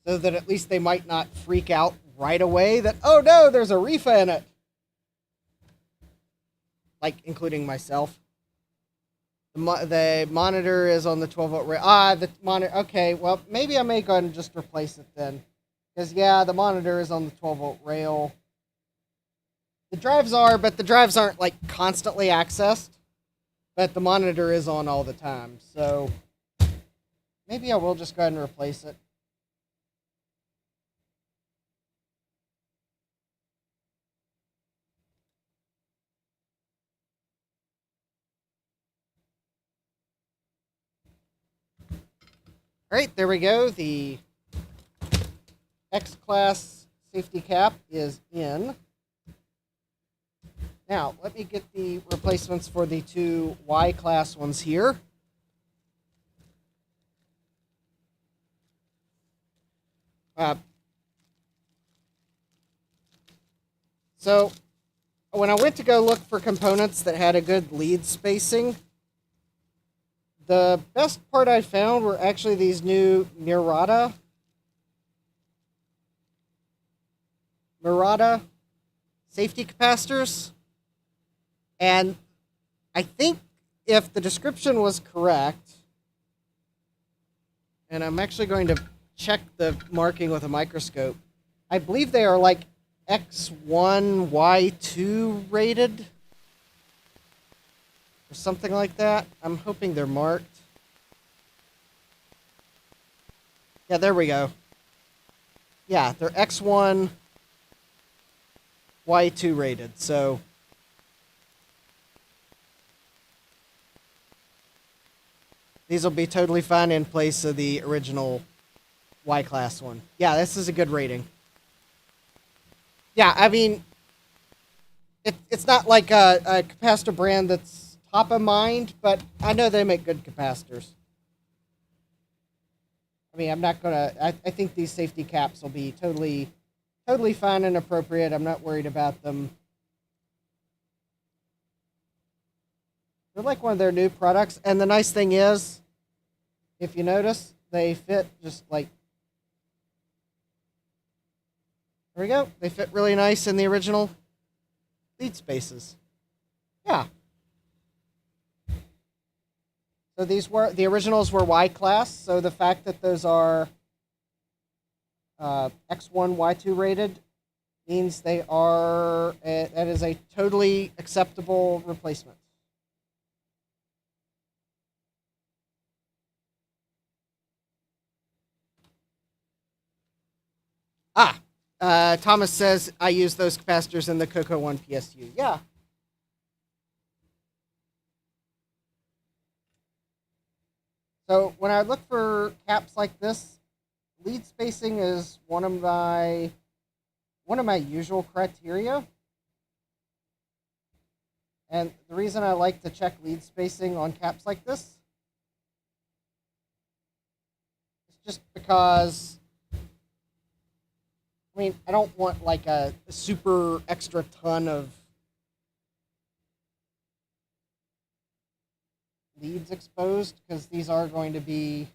So that at least they might not freak out right away that, oh no, there's a reefa in it. Like, including myself. The monitor is on the 12-volt rail. The monitor. Okay, well, maybe I may go ahead and just replace it then. Because, yeah, the monitor is on the 12-volt rail. The drives are, but the drives aren't, like, constantly accessed. But the monitor is on all the time. So, maybe I will just go ahead and replace it. All right, there we go. The X-Class safety cap is in. Now, let me get the replacements for the two Y-Class ones here. So, when I went to go look for components that had a good lead spacing, the best part I found were actually these new Murata safety capacitors. And I think if the description was correct, and I'm actually going to check the marking with a microscope, I believe they are like X1, Y2 rated, or something like that. I'm hoping they're marked. Yeah, there we go. Yeah, they're X1, Y2 rated, so these will be totally fine in place of the original Y-class one. Yeah, this is a good rating. Yeah, I mean, it's not like a capacitor brand that's top of mind, but I know they make good capacitors. I mean, I'm not gonna. I think these safety caps will be totally fine and appropriate. I'm not worried about them. They're like one of their new products, and the nice thing is, if you notice, they fit just like. There we go. They fit really nice in the original lead spaces. Yeah. So the originals were Y class. So the fact that those are X1, Y2 rated means they are that is a totally acceptable replacement. Thomas says I use those capacitors in the Coco 1 PSU. Yeah. So when I look for caps like this, lead spacing is one of my usual criteria. And the reason I like to check lead spacing on caps like this is just because, I mean, I don't want like a super extra ton of leads exposed, because these are going to be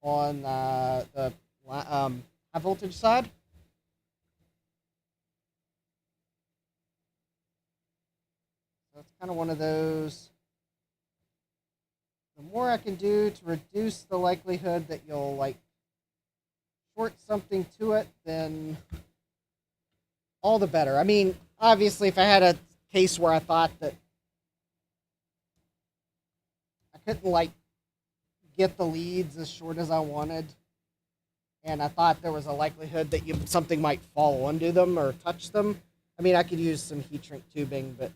on the high voltage side. So it's kind of one of those. The more I can do to reduce the likelihood that you'll like short something to it, then all the better. I mean, obviously, if I had a case where I thought that I couldn't like get the leads as short as I wanted, and I thought there was a likelihood that something might fall onto them or touch them, I mean, I could use some heat shrink tubing, but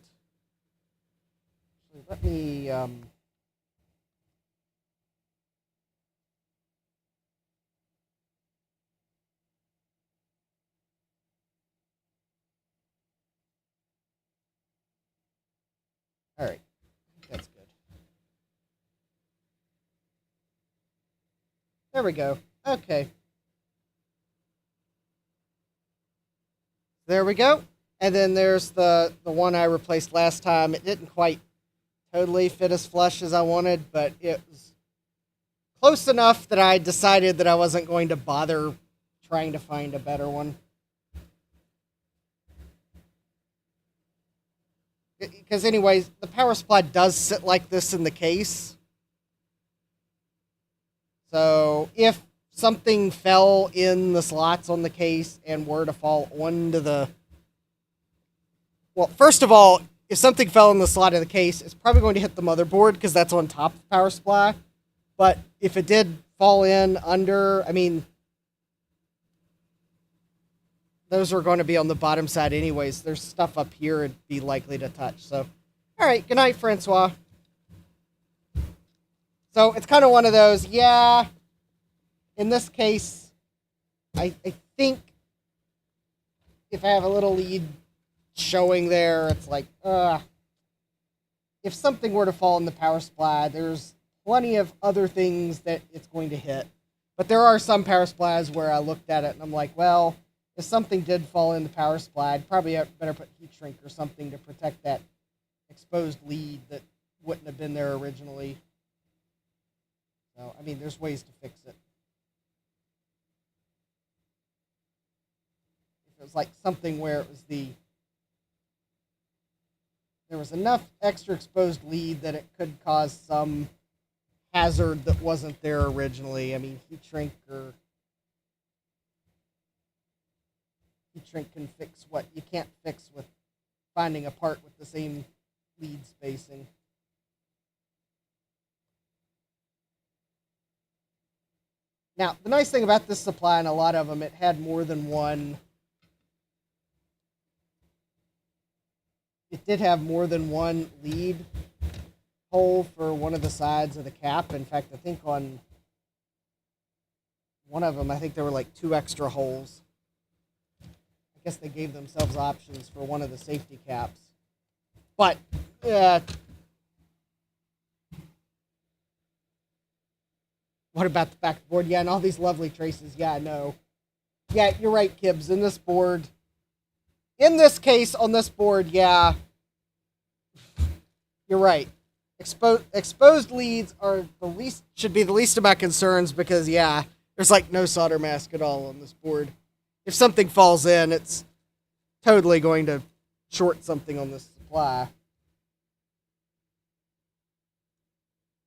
let me all right, that's good. There we go. Okay. There we go. And then there's the one I replaced last time. It didn't quite totally fit as flush as I wanted, but it was close enough that I decided that I wasn't going to bother trying to find a better one. Because anyways, the power supply does sit like this in the case. So if something fell in the slots on the case and were to fall onto the... Well, first of all, if something fell in the slot of the case, it's probably going to hit the motherboard because that's on top of the power supply. But if it did fall in under, I mean, those are going to be on the bottom side anyways. There's stuff up here it'd be likely to touch. So, all right, good night, Francois. So it's kind of one of those, yeah, in this case, I think if I have a little lead showing there, it's like, if something were to fall in the power supply, there's plenty of other things that it's going to hit. But there are some power supplies where I looked at it and I'm like, well, if something did fall in the power supply, I'd probably better put heat shrink or something to protect that exposed lead that wouldn't have been there originally. So, I mean, there's ways to fix it. If it was like something where it was there was enough extra exposed lead that it could cause some hazard that wasn't there originally. I mean, heat heat shrink can fix what you can't fix with finding a part with the same lead spacing. Now, the nice thing about this supply, and a lot of them, it had more than one. It did have more than one lead hole for one of the sides of the cap. In fact, I think on one of them, I think there were like 2 extra holes. I guess they gave themselves options for one of the safety caps. But, what about the back of the board? Yeah, and all these lovely traces. Yeah, I know. Yeah, you're right, Kibbs. In this board, in this case, on this board, yeah, you're right. Exposed leads are should be the least of my concerns because, yeah, there's like no solder mask at all on this board. If something falls in, it's totally going to short something on this supply.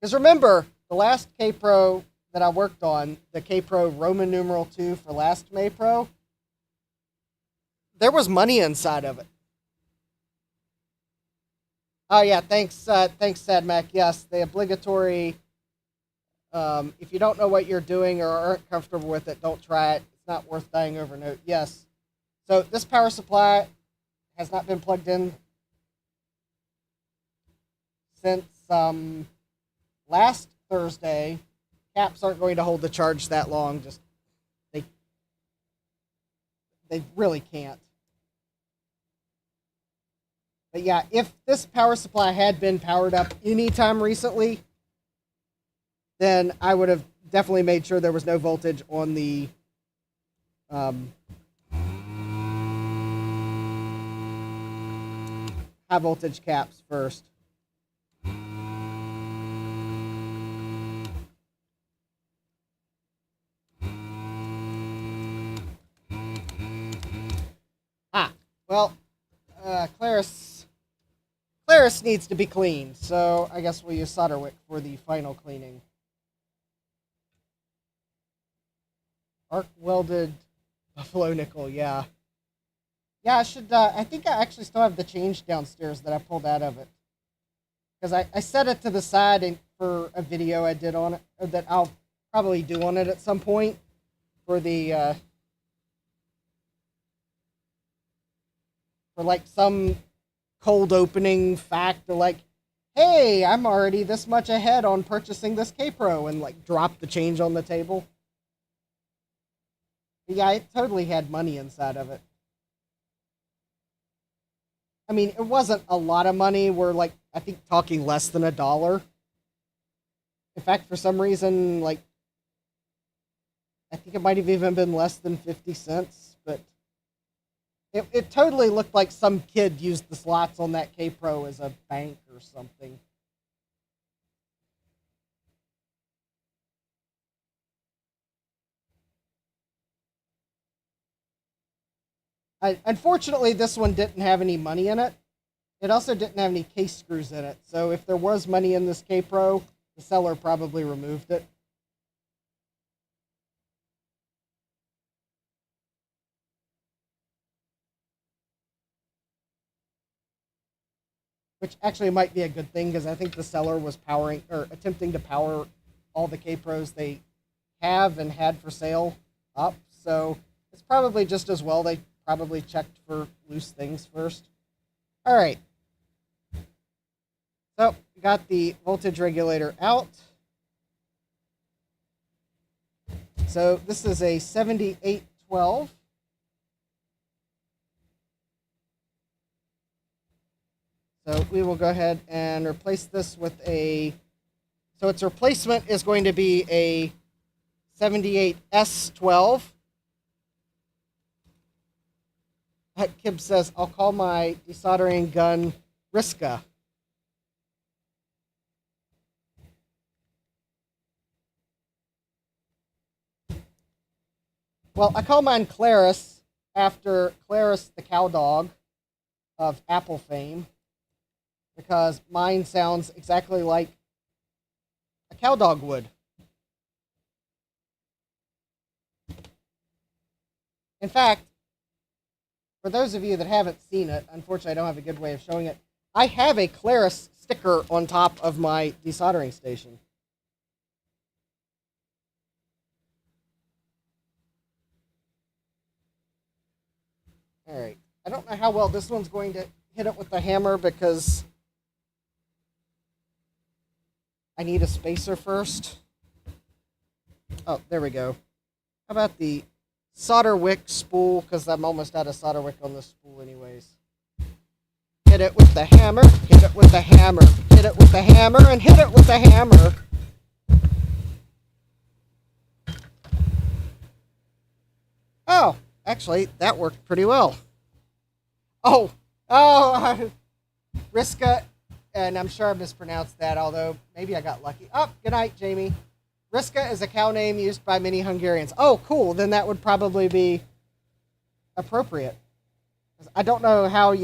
Because remember, the last Kaypro that I worked on, the Kaypro Roman numeral 2 for last Maypro, there was money inside of it. Oh yeah, thanks Sadmac. Yes, the obligatory, if you don't know what you're doing or aren't comfortable with it, don't try it. It's not worth dying over note. Yes. So this power supply has not been plugged in since last Thursday. Caps aren't going to hold the charge that long. Just they really can't. But yeah, if this power supply had been powered up anytime recently, then I would have definitely made sure there was no voltage on the high voltage caps first. Well, Claris needs to be cleaned, so I guess we'll use solder wick for the final cleaning. Arc welded buffalo nickel, yeah. Yeah, I should, I think I actually still have the change downstairs that I pulled out of it. Because I set it to the side for a video I did on it, or that I'll probably do on it at some point for the, for like some cold opening fact to like, hey, I'm already this much ahead on purchasing this Kaypro, and like drop the change on the table. But yeah, it totally had money inside of it. I mean, it wasn't a lot of money. We're like, I think talking less than $1. In fact, for some reason, like, I think it might have even been less than 50 cents, but it totally looked like some kid used the slots on that Kaypro as a bank or something. Unfortunately, this one didn't have any money in it. It also didn't have any case screws in it. So if there was money in this Kaypro, the seller probably removed it. Which actually might be a good thing because I think the seller was powering or attempting to power all the Kaypros they have and had for sale up. So it's probably just as well they probably checked for loose things first. All right. So we got the voltage regulator out. So this is a 7812. So we will go ahead and replace this with a, so its replacement is going to be a 78S12. Kib says, I'll call my desoldering gun Riska. Well, I call mine Claris after Claris the cow dog of Apple fame, because mine sounds exactly like a cow dog would. In fact, For those of you that haven't seen it, unfortunately I don't have a good way of showing it. I have a Claris sticker on top of my desoldering station. Alright. I don't know how well this one's going to hit it with the hammer because I need a spacer first. Oh, there we go. How about the solder wick spool? Because I'm almost out of solder wick on this spool anyways. Hit it with the hammer, hit it with the hammer, hit it with the hammer, and hit it with the hammer. Oh, actually, that worked pretty well. Oh, Riska, and I'm sure I mispronounced that, although maybe I got lucky. Oh, good night, Jamie. Riska is a cow name used by many Hungarians. Oh, cool. Then that would probably be appropriate. I don't know how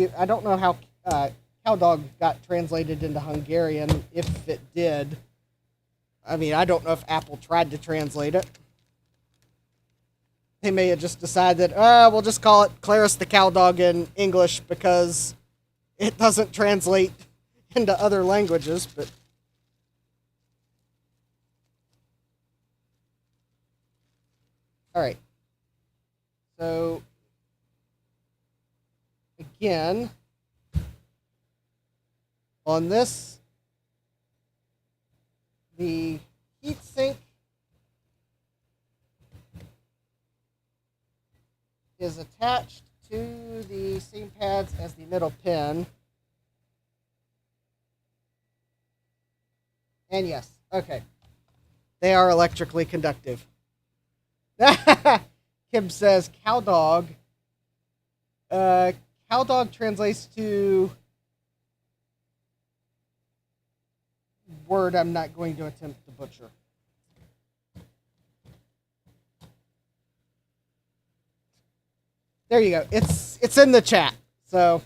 cow dog got translated into Hungarian, if it did. I mean, I don't know if Apple tried to translate it. They may have just decided that, we'll just call it Claris the cow dog in English because it doesn't translate into other languages, but all right. So again, on this, the heatsink is attached to the same pads as the middle pin. And yes, okay. They are electrically conductive. Kim says cow dog. Cow dog translates to word I'm not going to attempt to butcher. There you go. It's in the chat. So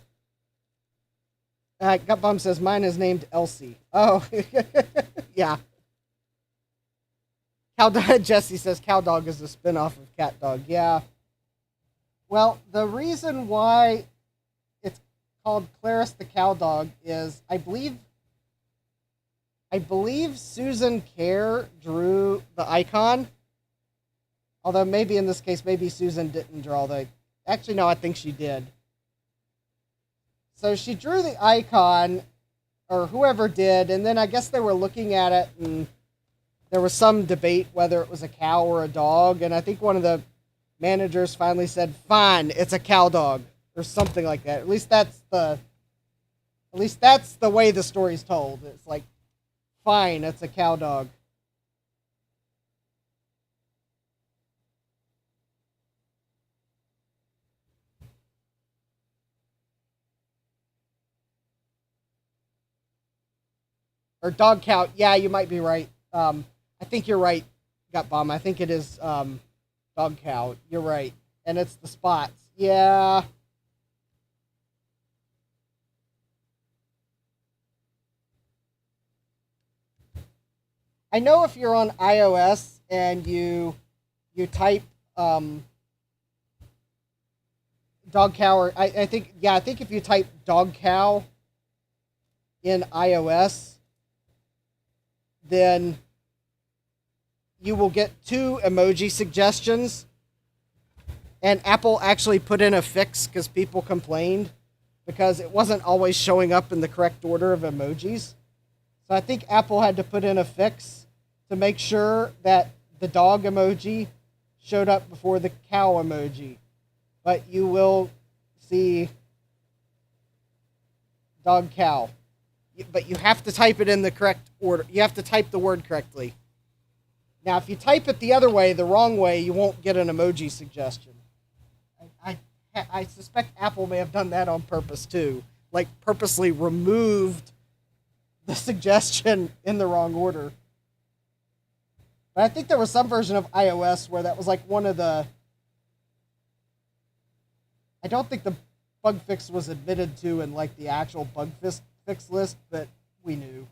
Gutbum says mine is named Elsie. Oh, yeah. Cow dog. Jesse says cow dog is a spinoff of cat dog. Yeah. Well, the reason why it's called Claris the cow dog is I believe Susan Kerr drew the icon. Although maybe in this case, maybe Susan didn't draw the. Actually, no, I think she did. So she drew the icon, or whoever did, and then I guess they were looking at it, and there was some debate whether it was a cow or a dog, and I think one of the managers finally said, "Fine, it's a cow dog," or something like that. At least that's the way the story's told. It's like, fine, it's a cow dog. Or dog cow. Yeah, you might be right. I think you're right, Gutbomb. I think it is dog cow. You're right. And it's the spots. Yeah. I know if you're on iOS and you type dog cow, or I think if you type dog cow in iOS, then you will get 2 emoji suggestions. And Apple actually put in a fix because people complained because it wasn't always showing up in the correct order of emojis. So I think Apple had to put in a fix to make sure that the dog emoji showed up before the cow emoji. But you will see dog cow. But you have to type it in the correct order. You have to type the word correctly. Now, if you type it the other way, the wrong way, you won't get an emoji suggestion. I suspect Apple may have done that on purpose, too. Like, purposely removed the suggestion in the wrong order. But I think there was some version of iOS where that was like one of the... I don't think the bug fix was admitted to in like the actual bug fix list, but we knew.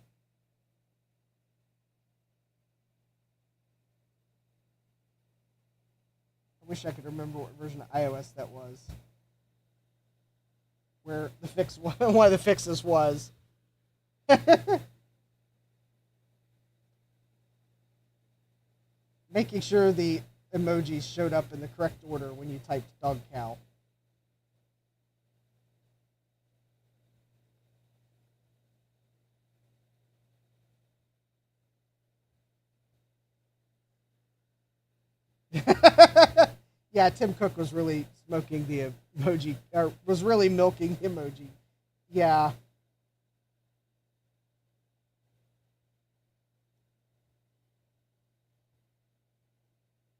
I wish I could remember what version of iOS that was. where the fix one of the fixes was. Making sure the emojis showed up in the correct order when you typed dog cow. Yeah, Tim Cook was really smoking the emoji, or was really milking the emoji. Yeah.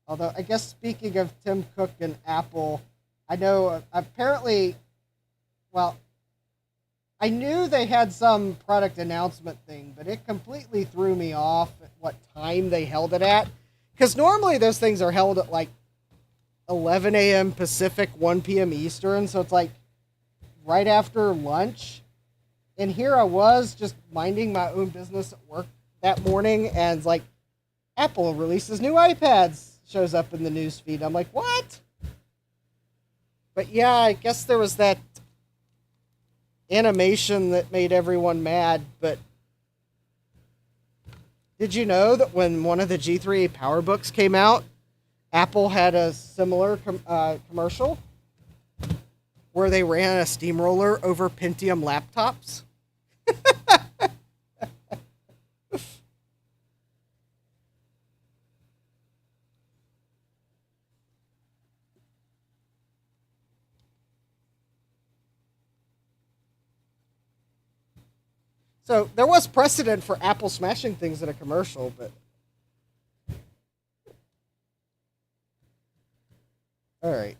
Although, I guess speaking of Tim Cook and Apple, I know apparently, well, I knew they had some product announcement thing, but it completely threw me off at what time they held it at. Because normally those things are held at like 11 a.m. Pacific, 1 p.m. Eastern, so it's like right after lunch. And here I was just minding my own business at work that morning, and it's like, Apple releases new iPads, shows up in the news feed. I'm like, what? But yeah, I guess there was that animation that made everyone mad. But did you know that when one of the G3 PowerBooks came out, Apple had a similar commercial where they ran a steamroller over Pentium laptops? So there was precedent for Apple smashing things in a commercial, but all right.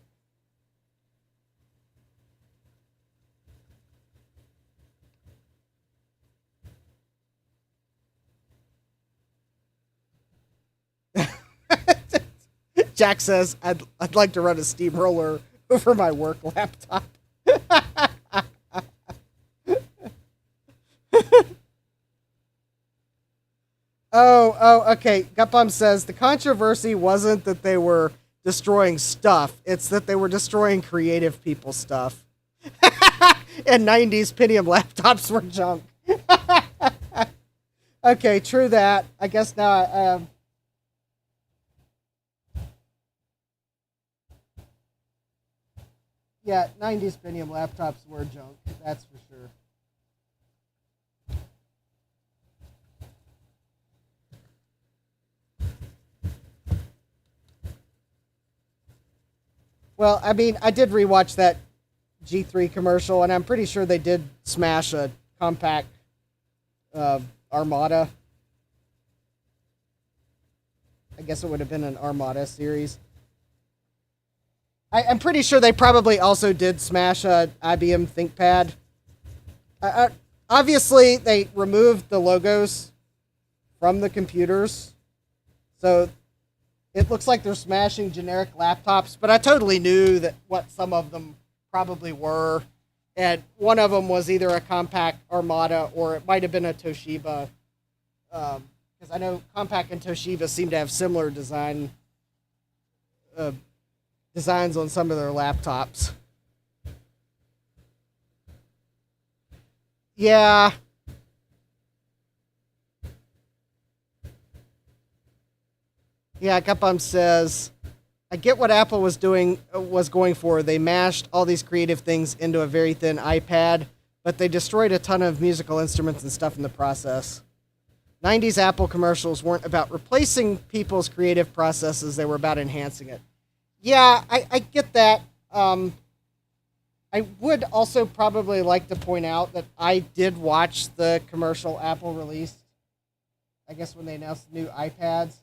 Jack says, I'd like to run a steamroller over my work laptop. Okay. Gupum says the controversy wasn't that they were destroying stuff; it's that they were destroying creative people stuff. And 90s Pentium laptops were junk. Okay, true that. I guess now yeah, 90s Pentium laptops were junk. That's for sure. Well, I mean, I did rewatch that G3 commercial, and I'm pretty sure they did smash a compact Armada. I guess it would have been an Armada series. I'm pretty sure they probably also did smash a IBM ThinkPad. Obviously, they removed the logos from the computers, so it looks like they're smashing generic laptops. But I totally knew that what some of them probably were, and one of them was either a compact Armada or it might have been a Toshiba, because I know Compaq and Toshiba seem to have similar designs on some of their laptops. Yeah. Yeah, Gupum says, I get what Apple was going for. They mashed all these creative things into a very thin iPad, but they destroyed a ton of musical instruments and stuff in the process. 90s Apple commercials weren't about replacing people's creative processes, they were about enhancing it. Yeah, I get that. I would also probably like to point out that I did watch the commercial Apple released, I guess when they announced the new iPads.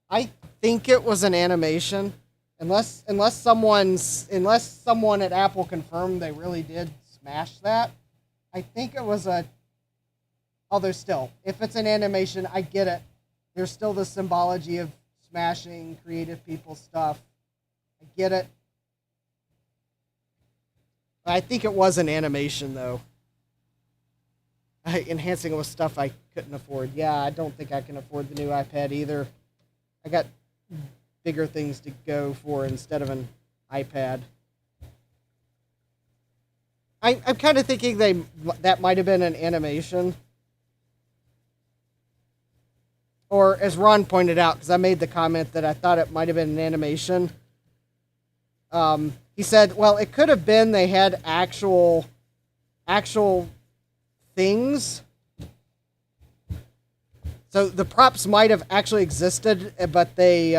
I think it was an animation, unless someone at Apple confirmed they really did smash that. I think it was a. Although still, if it's an animation, I get it. There's still the symbology of smashing creative people stuff. I get it. I think it was an animation though. Enhancing it with stuff I couldn't afford. Yeah, I don't think I can afford the new iPad either. I got bigger things to go for instead of an iPad. I'm kind of thinking that might have been an animation. Or as Ron pointed out, because I made the comment that I thought it might have been an animation. He said, well, it could have been they had actual things. So the props might have actually existed, but they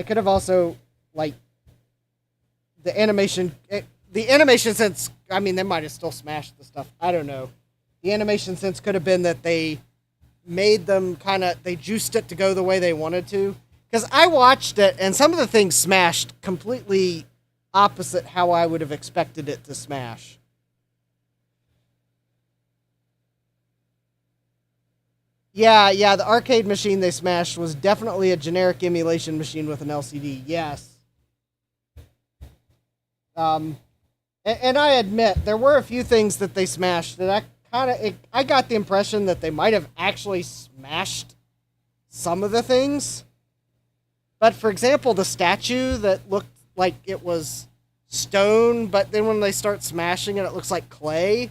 could have also, like, the animation sense, I mean, they might have still smashed the stuff. I don't know. The animation sense could have been that they made them they juiced it to go the way they wanted to. Because I watched it, and some of the things smashed completely opposite how I would have expected it to smash. Yeah, the arcade machine they smashed was definitely a generic emulation machine with an LCD, yes. And I admit, there were a few things that they smashed that I got the impression that they might have actually smashed some of the things. But for example, the statue that looked like it was stone, but then when they start smashing it, it looks like clay.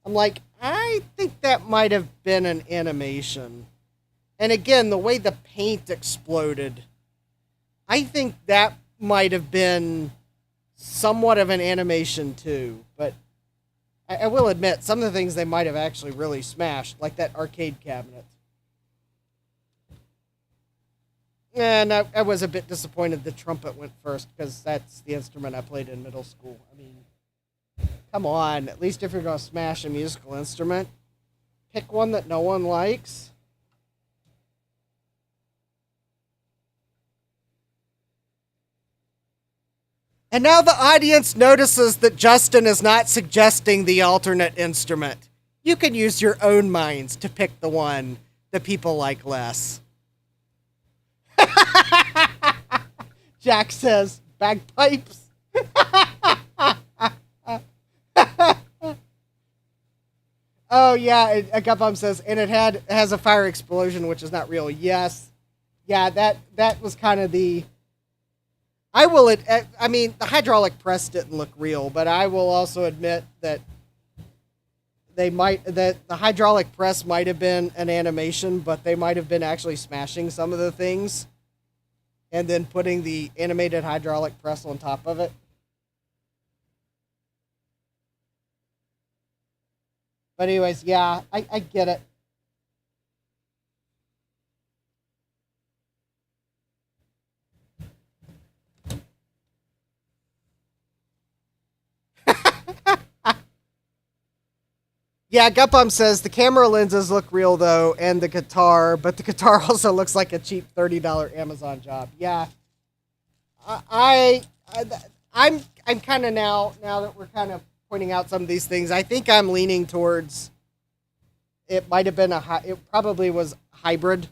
I'm like, I think that might have been an animation. And again, the way the paint exploded, I think that might have been somewhat of an animation too. But I will admit, some of the things they might have actually really smashed, like that arcade cabinet. And I was a bit disappointed the trumpet went first, because that's the instrument I played in middle school. I mean, come on. At least if you're going to smash a musical instrument, pick one that no one likes. And now the audience notices that Justin is not suggesting the alternate instrument. You can use your own minds to pick the one that people like less. Jack says, bagpipes. Oh yeah, Gupbum says, and it has a fire explosion, which is not real. Yes, yeah, that was kind of the. I mean, the hydraulic press didn't look real, but I will also admit that the hydraulic press might have been an animation, but they might have been actually smashing some of the things, and then putting the animated hydraulic press on top of it. But anyways, yeah, I get it. Yeah, Gupum says the camera lenses look real though, and the guitar, but the guitar also looks like a cheap $30 Amazon job. Yeah, I, I'm kind of now that we're kind of pointing out some of these things, I think I'm leaning towards it might have been it probably was hybrid.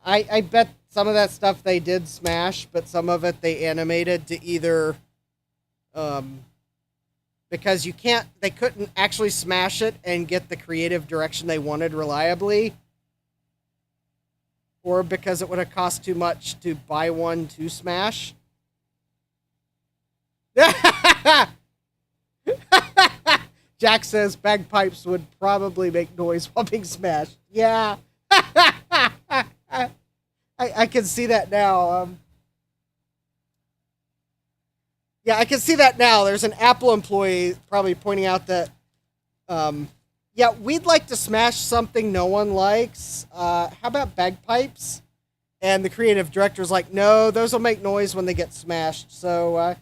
I bet some of that stuff they did smash, but some of it they animated to either, because they couldn't actually smash it and get the creative direction they wanted reliably, or because it would have cost too much to buy one to smash. Jack says bagpipes would probably make noise while being smashed. Yeah. I can see that now. Yeah, I can see that now. There's an Apple employee probably pointing out that, yeah, we'd like to smash something no one likes. How about bagpipes? And the creative director's like, no, those will make noise when they get smashed. So,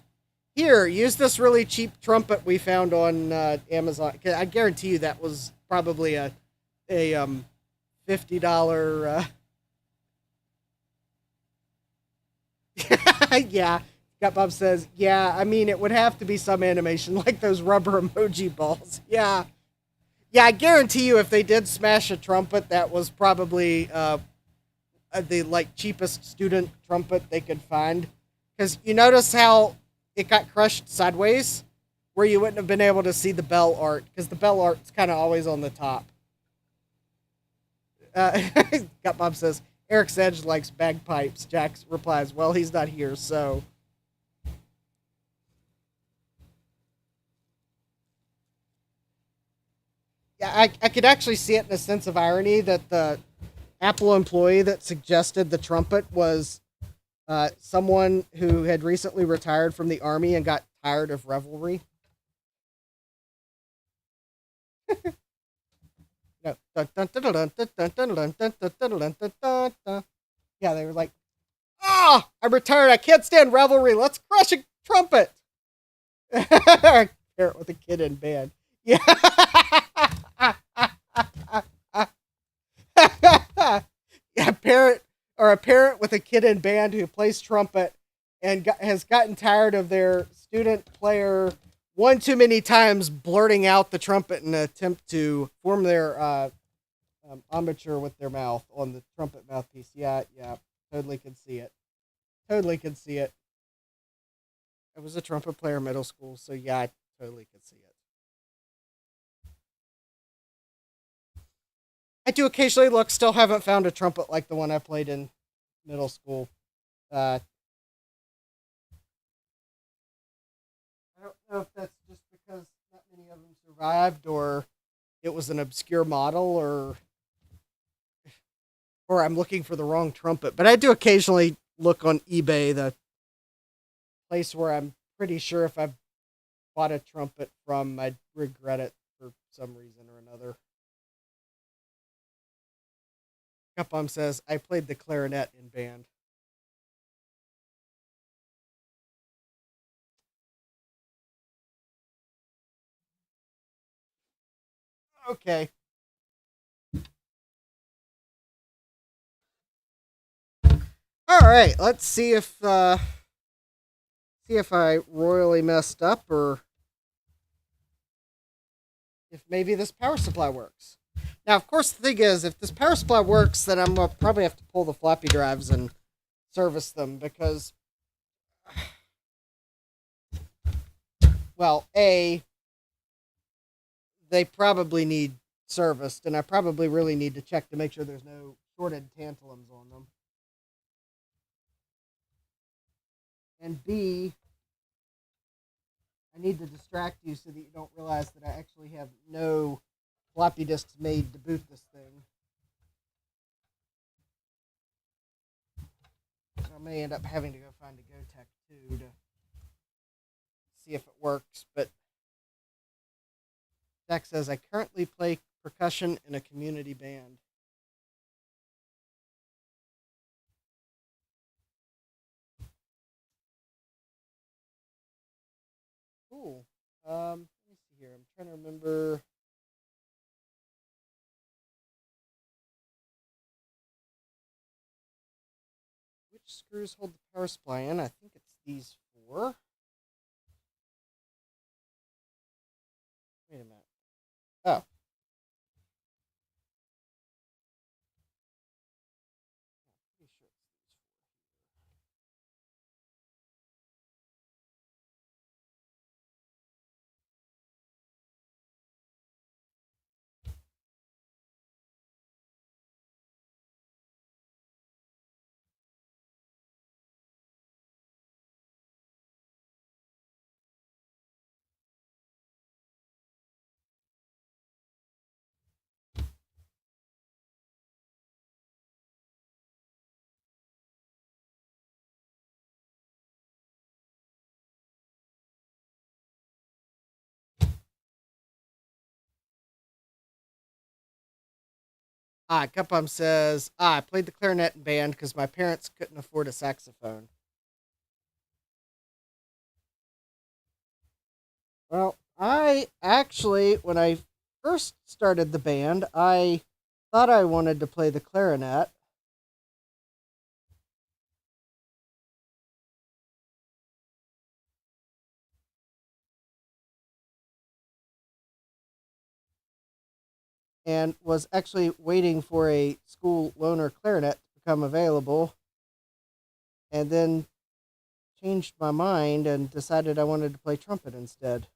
here, use this really cheap trumpet we found on Amazon. I guarantee you that was probably a $50. Yeah. Got Bob says, yeah, I mean, it would have to be some animation like those rubber emoji balls. Yeah. Yeah, I guarantee you if they did smash a trumpet, that was probably the like cheapest student trumpet they could find. Because you notice how it got crushed sideways, where you wouldn't have been able to see the bell art, because the bell art's kind of always on the top. Got Bob says, Eric's Edge likes bagpipes. Jack replies, well, he's not here, so... Yeah, I could actually see it in a sense of irony that the Apple employee that suggested the trumpet was someone who had recently retired from the army and got tired of revelry. No. Yeah, they were like, "Ah, I'm retired. I can't stand revelry. Let's crush a trumpet." Parent with a kid in band. Yeah. Yeah, parent or a parent with a kid in band who plays trumpet and has gotten tired of their student player one too many times blurting out the trumpet in an attempt to form their embouchure with their mouth on the trumpet mouthpiece. Yeah, yeah, totally can see it. Totally can see it. I was a trumpet player in middle school, so yeah, I totally can see it. I do occasionally look. Still haven't found a trumpet like the one I played in middle school. Uh, I don't know if that's just because not many of them survived, or it was an obscure model, or I'm looking for the wrong trumpet. But I do occasionally look on eBay, the place where I'm pretty sure if I've bought a trumpet from, I'd regret it for some reason or another. Capom says I played the clarinet in band. Okay. All right. Let's see if I royally messed up or if maybe this power supply works. Now, of course, the thing is, if this power supply works, then I'm gonna probably have to pull the floppy drives and service them because, well, a they probably need serviced, and I probably really need to check to make sure there's no shorted tantalums on them. And B, I need to distract you so that you don't realize that I actually have no floppy disks made to boot this thing. I may end up having to go find a GoTech too to see if it works. But Zach says I currently play percussion in a community band. Cool. Let me see here. I'm trying to remember. Which screws hold the power supply in? I think it's these four. Wait a minute. Oh. Pretty sure it's these Cupum says, I played the clarinet in band because my parents couldn't afford a saxophone. Well, I actually, when I first started the band, I thought I wanted to play the clarinet. And was actually waiting for a school loaner clarinet to become available, and then changed my mind and decided I wanted to play trumpet instead.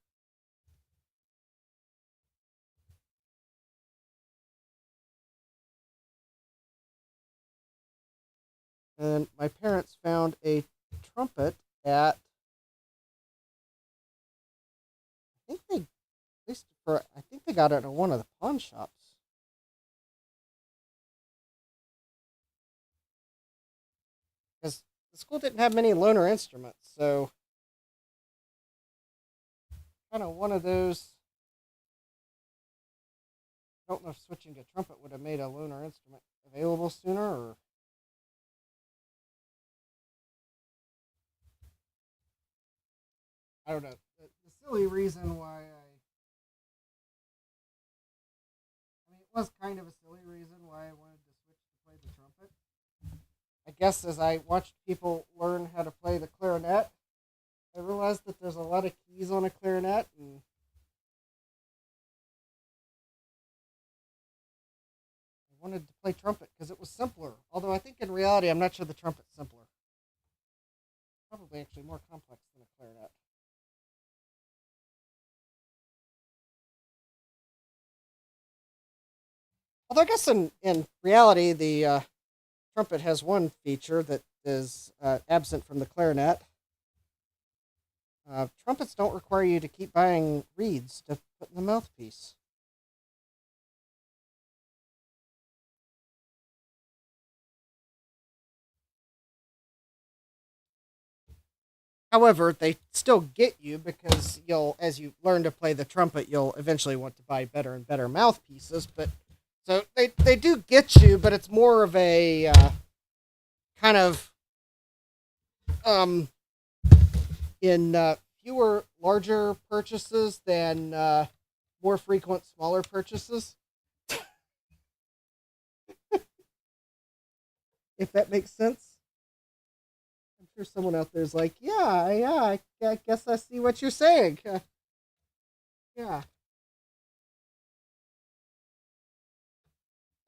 And my parents found a trumpet at, I think they, at least for, I think think they got it at one of the pawn shops. Because the school didn't have many loaner instruments, so kind of one of those. I don't know if switching to trumpet would have made a loaner instrument available sooner, or I don't know. The silly reason why I mean, it was kind of a silly reason why I wanted to switch to play the trumpet. I guess as I watched people learn how to play the clarinet, I realized that there's a lot of keys on a clarinet, and I wanted to play trumpet because it was simpler. Although I think in reality, I'm not sure the trumpet's simpler. Probably actually more complex than a clarinet. Although I guess in reality, the trumpet has one feature that is absent from the clarinet. Trumpets don't require you to keep buying reeds to put in the mouthpiece. However, they still get you because as you learn to play the trumpet, you'll eventually want to buy better and better mouthpieces. But so they do get you, but it's more of a kind of um, in fewer larger purchases than more frequent smaller purchases. If that makes sense. I'm sure someone out there is like, yeah, I guess I see what you're saying. Yeah.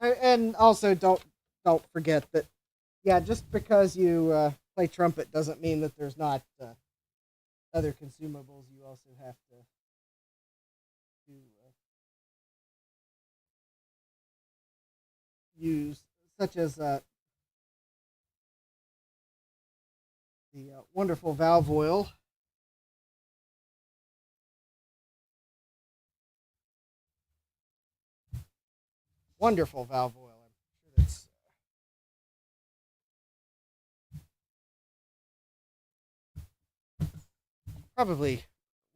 And also don't forget that, yeah, just because you play trumpet doesn't mean that there's not other consumables you also have to use, such as the wonderful valve oil. Wonderful valve oil. I'm sure that's probably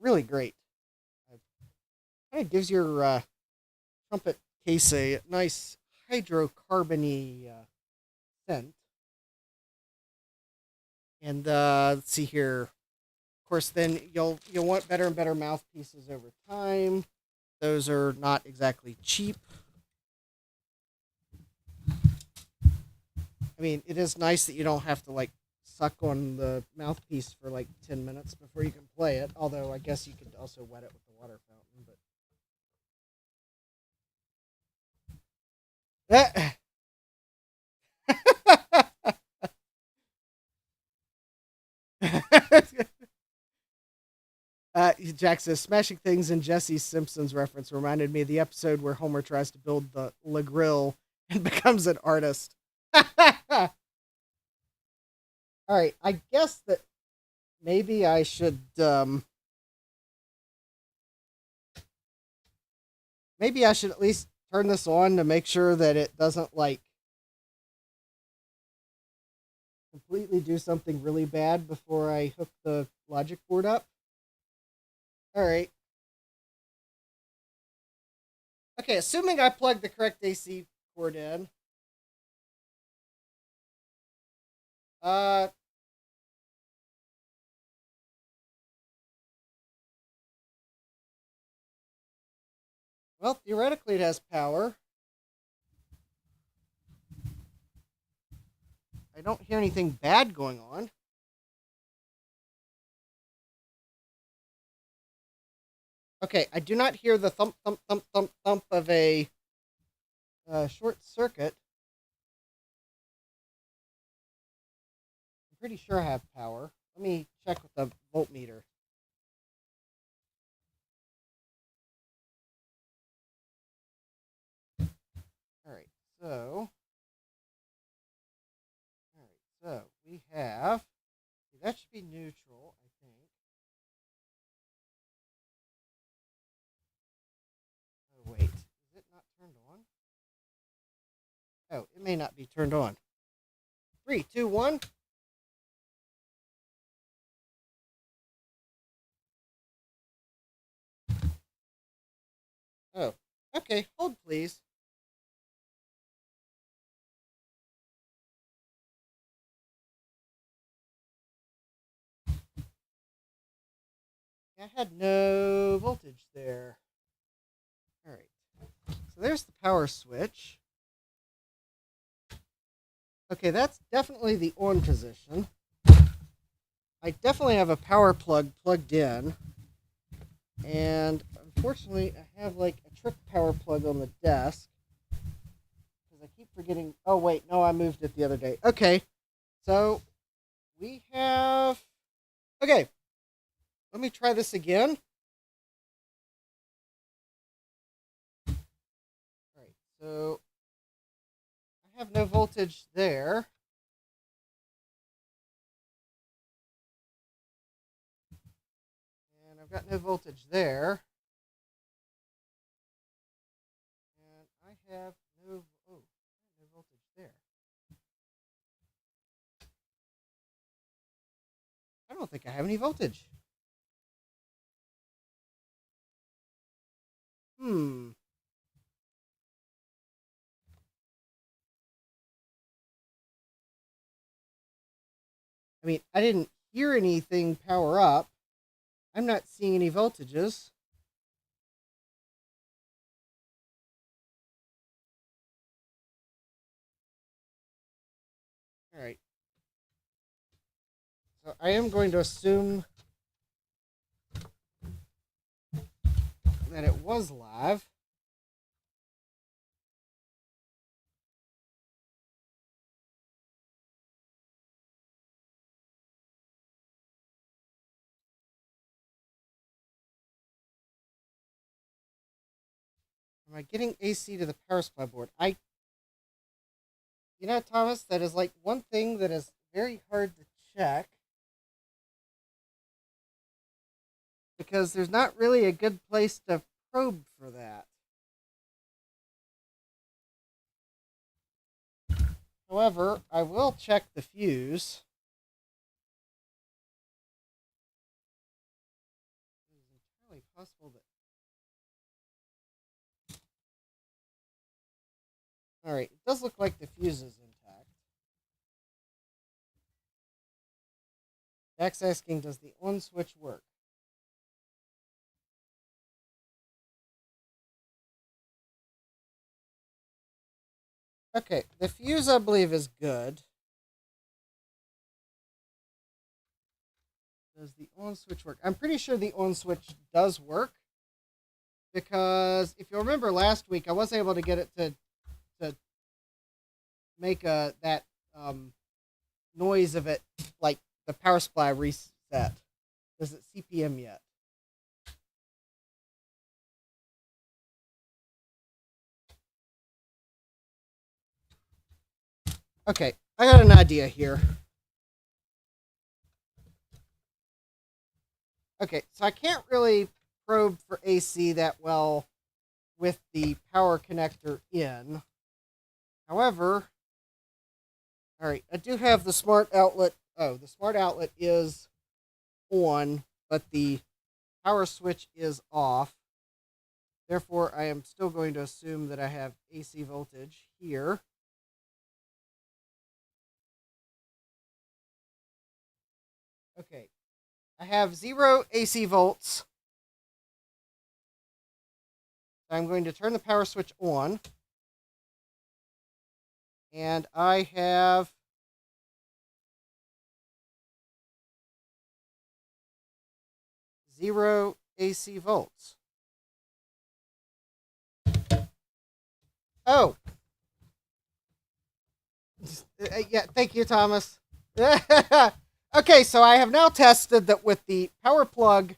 really great. It kind of gives your trumpet case a nice hydrocarbony scent. And let's see here. Of course, then you'll want better and better mouthpieces over time. Those are not exactly cheap. I mean, it is nice that you don't have to like suck on the mouthpiece for like 10 minutes before you can play it. Although I guess you could also wet it with the water fountain. But Jack says, smashing things in Jesse Simpson's reference reminded me of the episode where Homer tries to build the La Grill and becomes an artist. All right, I guess that maybe I should at least turn this on to make sure that it doesn't like completely do something really bad before I hook the logic board up. All right. Okay, assuming I plug the correct AC cord in. Uh well, theoretically it has power. I don't hear anything bad going on. Okay, I do not hear the thump, thump, thump, thump, thump of a short circuit. I'm pretty sure I have power. Let me check with the voltmeter. All right, so we have that should be neutral, I think. Oh, it may not be turned on. 3, 2, 1. Oh, okay. Hold, please. I had no voltage there. All right. So there's the power switch. Okay, that's definitely the on position. I definitely have a power plug plugged in. And unfortunately, I have like a trick power plug on the desk. Because I keep forgetting. Oh, wait. No, I moved it the other day. Okay. So we have. Okay. Let me try this again. All right. So I have no voltage there. And I've got no voltage there. And I have no, no voltage there. I don't think I have any voltage. Hmm. I mean, I didn't hear anything power up. I'm not seeing any voltages. All right. So I am going to assume that it was live. Am I getting AC to the power supply board? You know, Thomas, that is like one thing that is very hard to check because there's not really a good place to probe for that. However, I will check the fuse. It is entirely possible that. All right, it does look like the fuse is intact. Jack's asking, does the on switch work? Okay, the fuse I believe is good. Does the on switch work? I'm pretty sure the on switch does work because if you remember last week, I was able to get it to make that noise of it like the power supply reset. Does it CPM yet? Okay, I got an idea here. Okay, so I can't really probe for AC that well with the power connector in. However, all right, I do have the smart outlet. Oh, the smart outlet is on, but the power switch is off. Therefore, I am still going to assume that I have AC voltage here. Okay, I have 0 AC volts. I'm going to turn the power switch on. And I have 0 AC volts. Oh. Yeah, thank you, Thomas. Okay, so I have now tested that with the power plug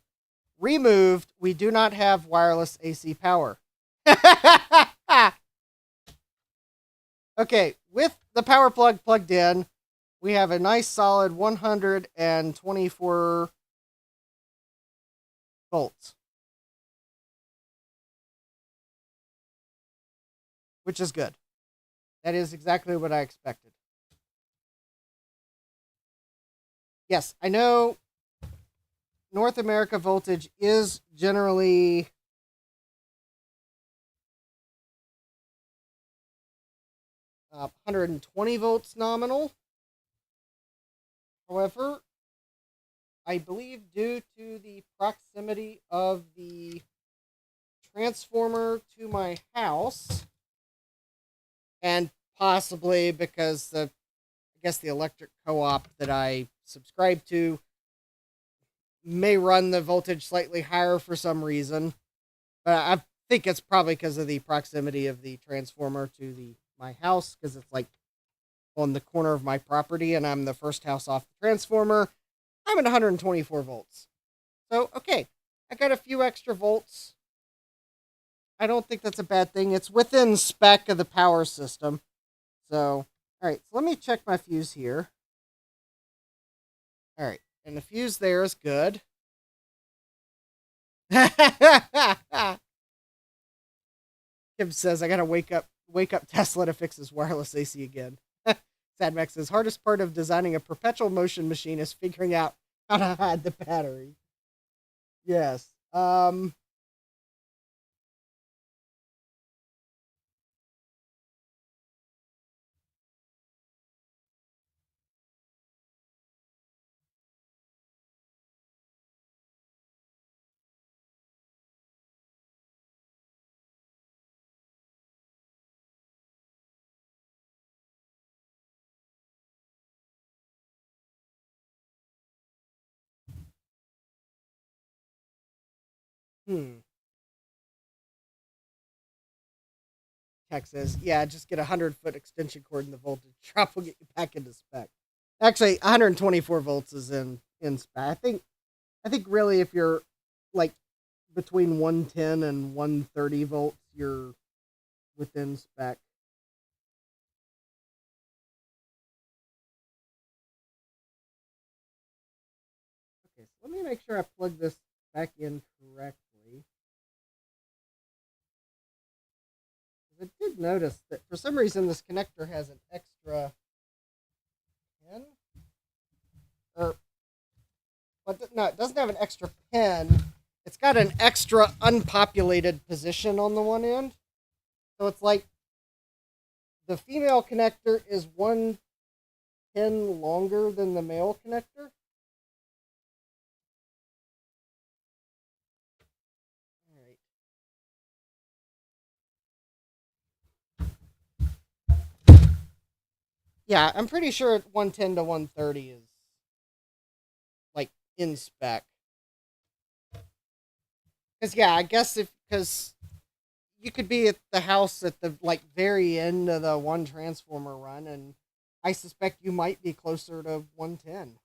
removed, we do not have wireless AC power. Okay, with the power plug plugged in, we have a nice solid 124 volts, which is good. That is exactly what I expected. Yes, I know North America voltage is generally 120 volts nominal. However, I believe due to the proximity of the transformer to my house, and possibly because I guess the electric co-op that I subscribe to may run the voltage slightly higher for some reason, but I think it's probably because of the proximity of the transformer to my house, because it's like on the corner of my property and I'm the first house off the transformer. I'm at 124 volts. So, okay, I got a few extra volts. I don't think that's a bad thing. It's within spec of the power system. So, all right, so let me check my fuse here. All right, and the fuse there is good. Kim says I gotta wake up Tesla to fix his wireless AC again. Sadmax says hardest part of designing a perpetual motion machine is figuring out how to hide the battery. Yes. Tech says, yeah, just get a 100-foot extension cord and the voltage drop will get you back into spec. Actually, 124 volts is in spec. I think really if you're like between 110 and 130 volts, you're within spec. Okay, so let me make sure I plug this back in correctly. I did notice that for some reason this connector has an extra pin. Or, but no, it doesn't have an extra pin. It's got an extra unpopulated position on the one end. So it's like the female connector is one pin longer than the male connector. All right. Yeah, I'm pretty sure 110 to 130 is like in spec. Because yeah, I guess because you could be at the house at the like very end of the one transformer run, and I suspect you might be closer to 110.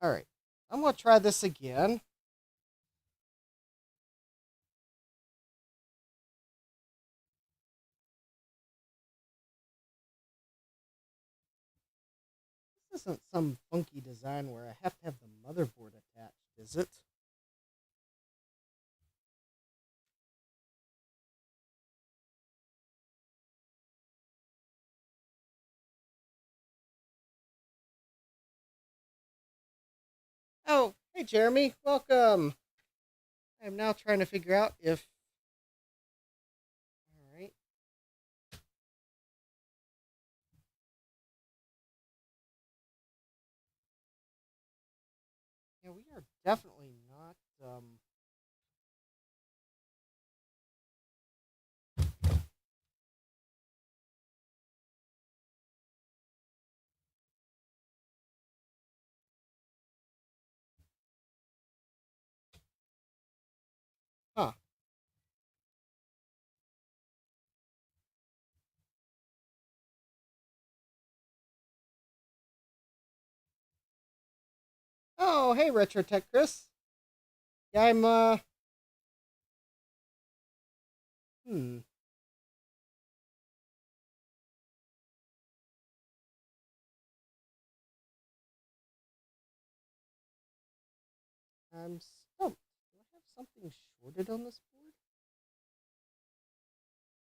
All right, I'm gonna try this again. This isn't some funky design where I have to have the motherboard attached, is it? Oh, hey Jeremy, welcome. I'm now trying to figure out if. All right. Yeah, we are definitely not. Huh. Oh, hey Retro Tech Chris. Yeah, I'm. Hmm. I'm stumped. Do I have something shorted on this board?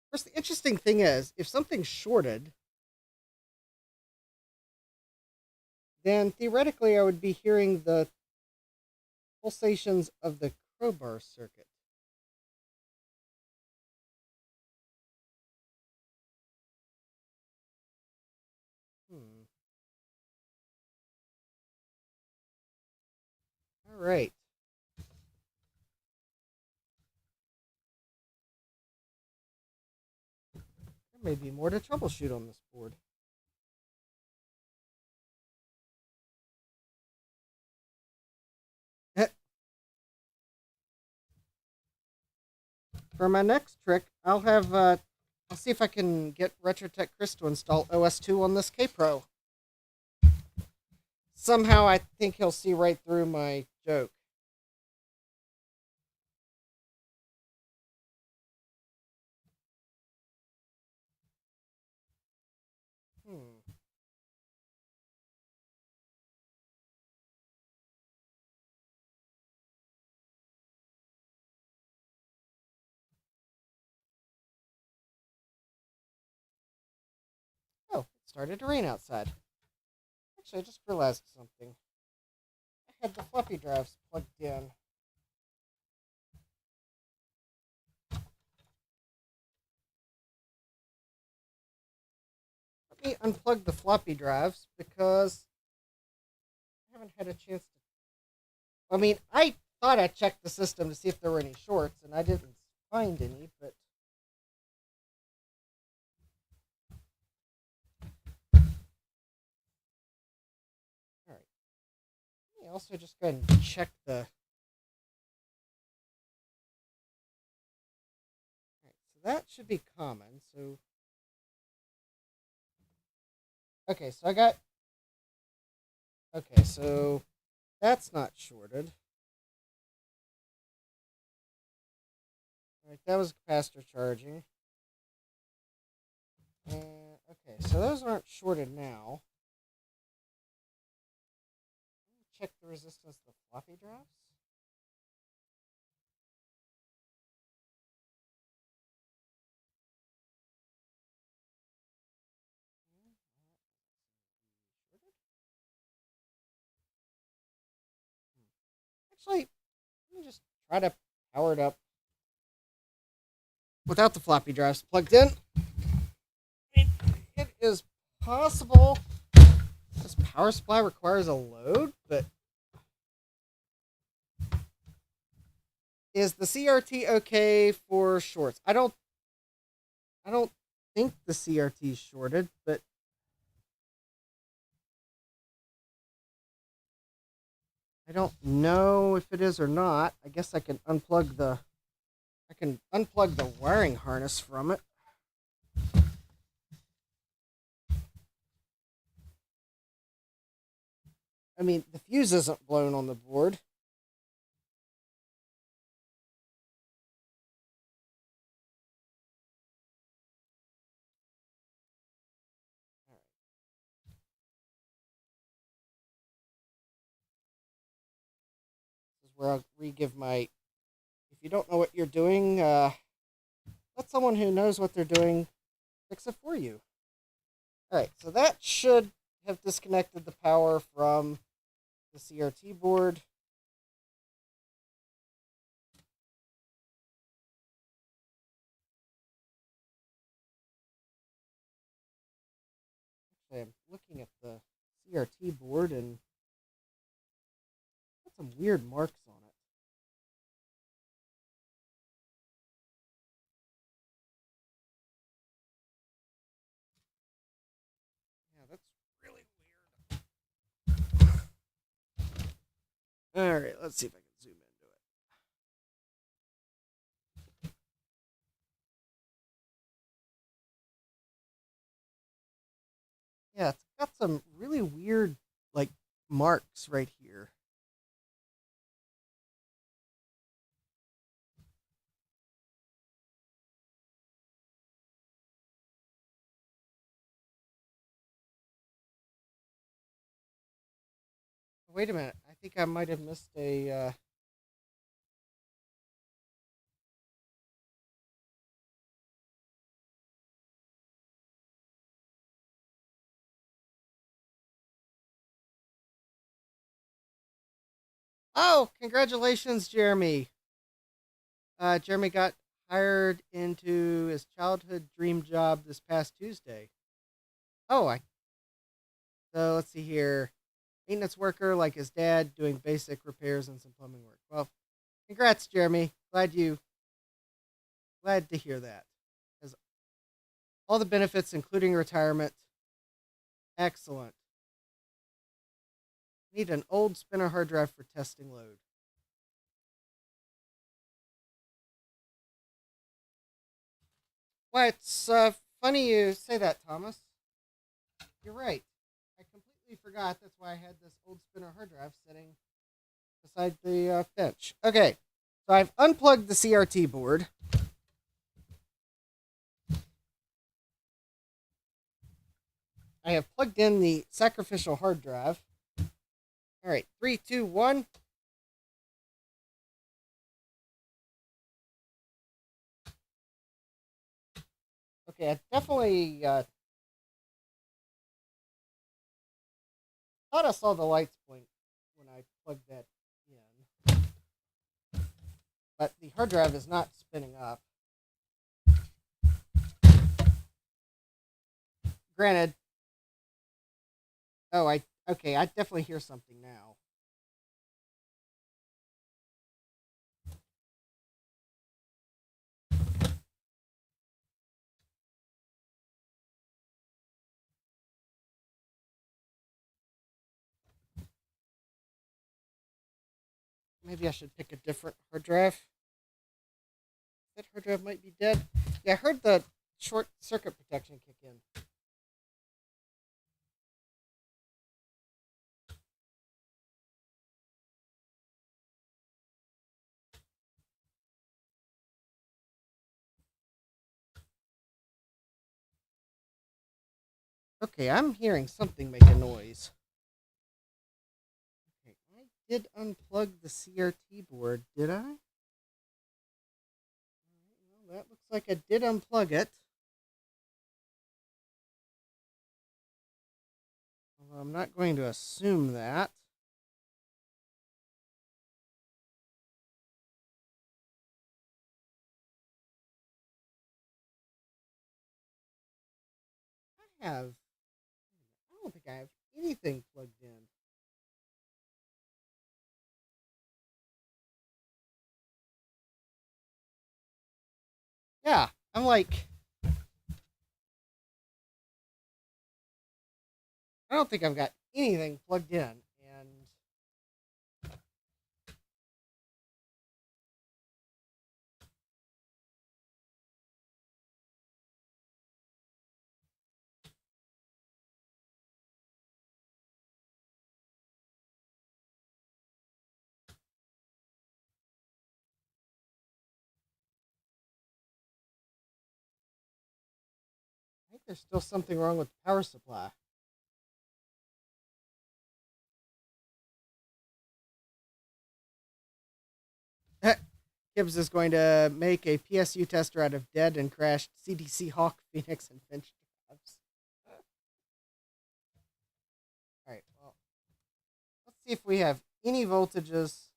Of course, the interesting thing is, if something's shorted, then theoretically I would be hearing the pulsations of the crowbar circuit. All right. There may be more to troubleshoot on this board. For my next trick, I'll see if I can get Retrotech Chris to install OS2 on this Kaypro. Somehow I think he'll see right through my joke. Oh, it started to rain outside. Actually, I just realized something. I had the floppy drives plugged in. Let me unplug the floppy drives because I haven't had a chance to. I mean, I thought I checked the system to see if there were any shorts, and I didn't find any, but. Alright. Let me also just go ahead and check the. Alright, so that should be common, so. Okay, so I got. Okay, so that's not shorted. Alright, that was capacitor charging. Okay, so those aren't shorted now. Check the resistance of the floppy drives. Actually, let me just try to power it up without the floppy drives plugged in. It is possible this power supply requires a load, but is the CRT okay for shorts? I don't think the CRT is shorted, but I don't know if it is or not. I guess I can unplug the wiring harness from it. I mean, the fuse isn't blown on the board. This is where I'll re-give my. If you don't know what you're doing, let someone who knows what they're doing fix it for you. All right, so that should have disconnected the power from the CRT board. Actually, I'm looking at the CRT board and got some weird marks on it. Yeah, that's really weird. All right, let's see if I can zoom into it. Yeah, it's got some really weird, like, marks right here. Wait a minute. I think I might have missed a Oh, congratulations, Jeremy. Jeremy got hired into his childhood dream job this past Tuesday. Oh, so let's see here. Maintenance worker like his dad, doing basic repairs and some plumbing work. Well, congrats, Jeremy. Glad to hear that. Has all the benefits, including retirement. Excellent. Need an old spinner hard drive for testing load. Why, it's funny you say that, Thomas. You're right. I completely forgot. That's why I had this old spinner hard drive sitting beside the bench. Okay, so I've unplugged the CRT board. I have plugged in the sacrificial hard drive. All right, 3, 2, 1. Okay, I definitely thought I saw the lights blink when I plugged that in. But the hard drive is not spinning up. Granted, okay, I definitely hear something now. Maybe I should pick a different hard drive. That hard drive might be dead. Yeah, I heard the short circuit protection kick in. Okay, I'm hearing something make a noise. Okay, I did unplug the CRT board, did I? Well, that looks like I did unplug it. Although I'm not going to assume that. I don't think I have anything plugged in. Yeah, I'm like, I don't think I've got anything plugged in. And I think there's still something wrong with the power supply. Gibbs is going to make a PSU tester out of dead and crashed CDC Hawk, Phoenix, and Finch drives. All right, well, let's see if we have any voltages.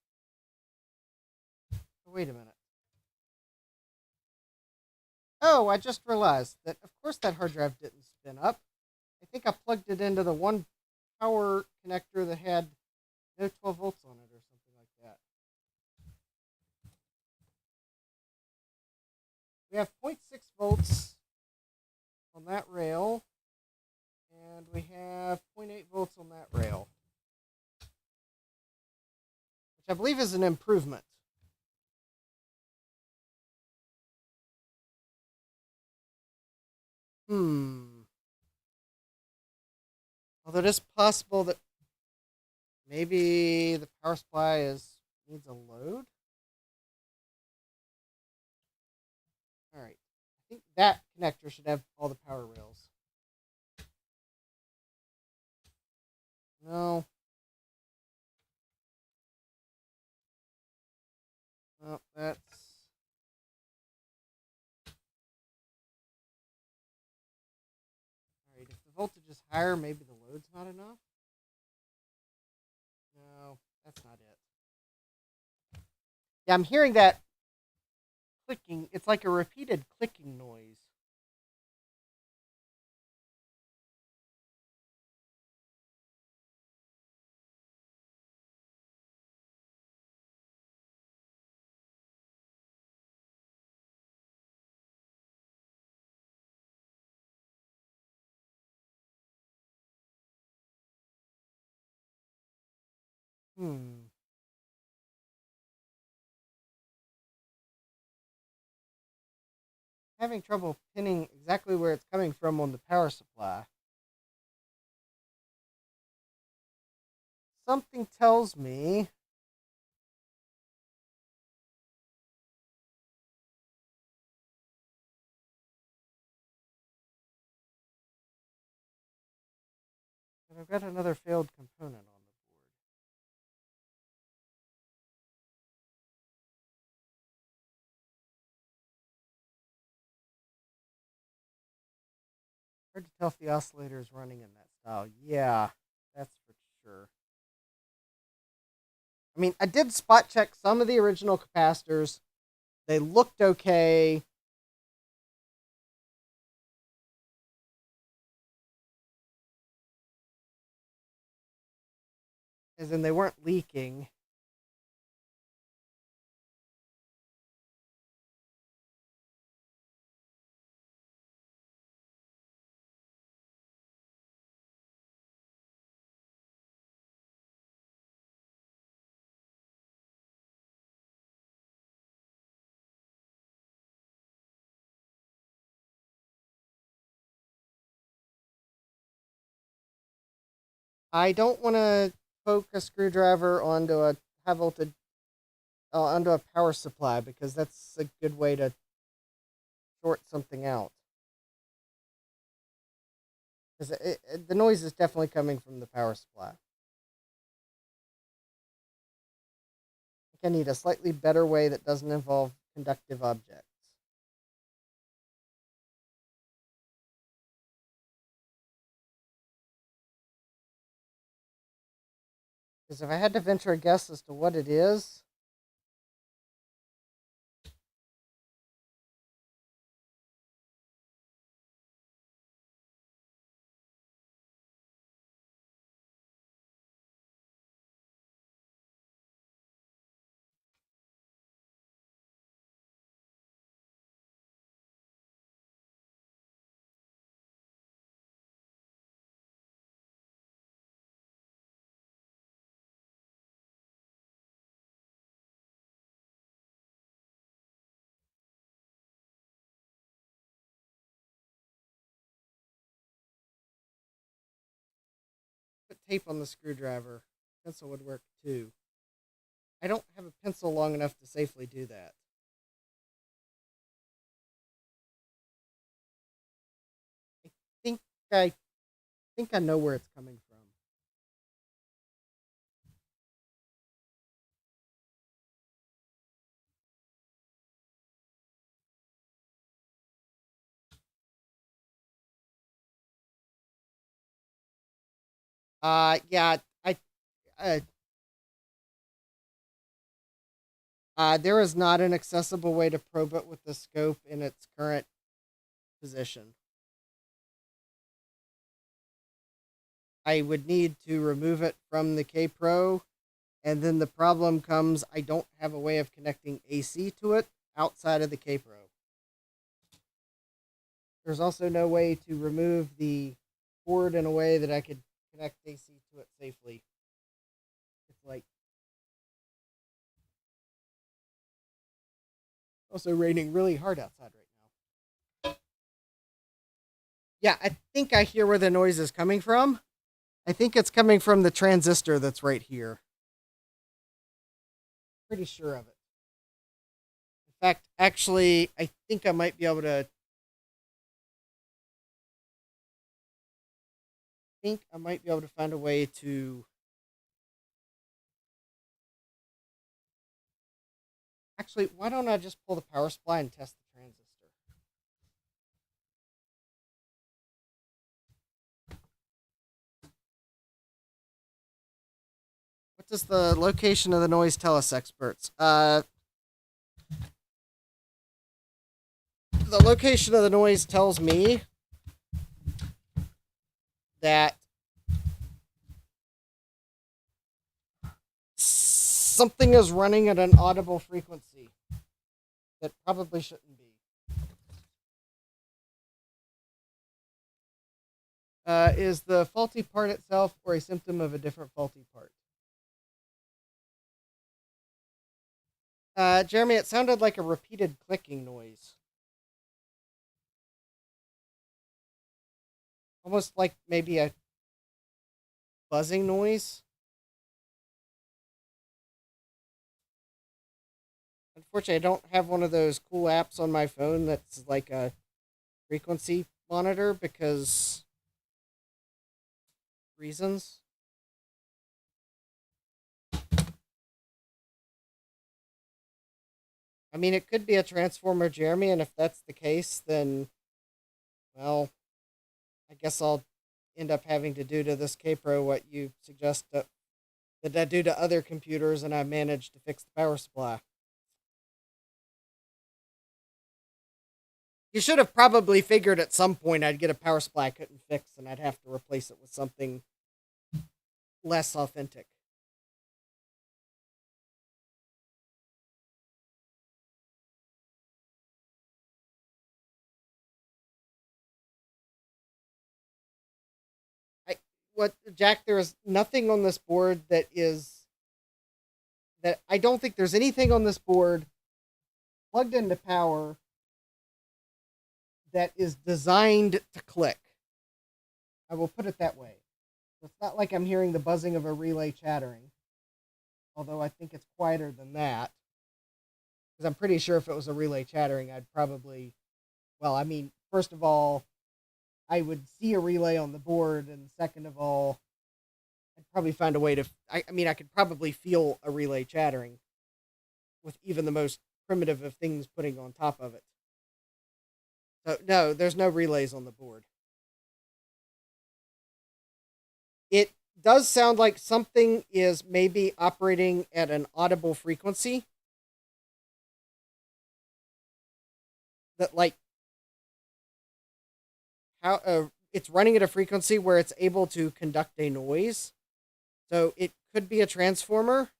Oh, wait a minute. Oh, I just realized that, of course, that hard drive didn't spin up. I think I plugged it into the one power connector that had no 12 volts on it or something like that. We have 0.6 volts on that rail, and we have 0.8 volts on that rail, which I believe is an improvement. Although it is possible that maybe the power supply needs a load. All right. I think that connector should have all the power rails. No. No, that's... All right, if the voltage is higher, maybe the load's not enough. No, that's not it. Yeah, I'm hearing that clicking. It's like a repeated clicking noise. Hmm. Having trouble pinning exactly where it's coming from on the power supply. Something tells me that I've got another failed component on the board. Hard to tell if the oscillator is running in that style. Yeah, that's for sure. I mean, I did spot check some of the original capacitors. They looked okay. As in, they weren't leaking. I don't want to poke a screwdriver onto a high voltage onto a power supply because that's a good way to short something out. Because the noise is definitely coming from the power supply. I think I need a slightly better way that doesn't involve conductive objects. Because if I had to venture a guess as to what it is, put tape on the screwdriver. Pencil would work too. I don't have a pencil long enough to safely do that. I think I think I know where it's coming from. Yeah, uh, there is not an accessible way to probe it with the scope in its current position. I would need to remove it from the Kaypro, and then the problem comes I don't have a way of connecting AC to it outside of the Kaypro. There's also no way to remove the cord in a way that I could connect AC to it safely. It's like also raining really hard outside right now. Yeah, I think I hear where the noise is coming from. I think it's coming from the transistor that's right here. Pretty sure of it. In fact, actually, I think I might be able to. Think I might be able to find a way to. Actually, why don't I just pull the power supply and test the transistor? What does the location of the noise tell us, experts? the location of the noise tells me that something is running at an audible frequency that probably shouldn't be. Is the faulty part itself or a symptom of a different faulty part? Jeremy, it sounded like a repeated clicking noise. Almost like maybe a buzzing noise. Unfortunately, I don't have one of those cool apps on my phone that's like a frequency monitor because reasons. I mean, it could be a transformer, Jeremy, and if that's the case, then, well, I guess I'll end up having to do to this Kaypro what you suggest that I do to other computers, and I managed to fix the power supply. You should have probably figured at some point I'd get a power supply I couldn't fix, and I'd have to replace it with something less authentic. Jack? There is nothing on this board that I don't think there's anything on this board plugged into power that is designed to click. I will put it that way. It's not like I'm hearing the buzzing of a relay chattering, although I think it's quieter than that. Because I'm pretty sure if it was a relay chattering, I'd probably, well, I mean, first of all, I would see a relay on the board, and second of all, I'd probably find a way to, I mean, I could probably feel a relay chattering with even the most primitive of things putting on top of it. So, no, there's no relays on the board. It does sound like something is maybe operating at an audible frequency. That, like, how it's running at a frequency where it's able to conduct a noise. So it could be a transformer.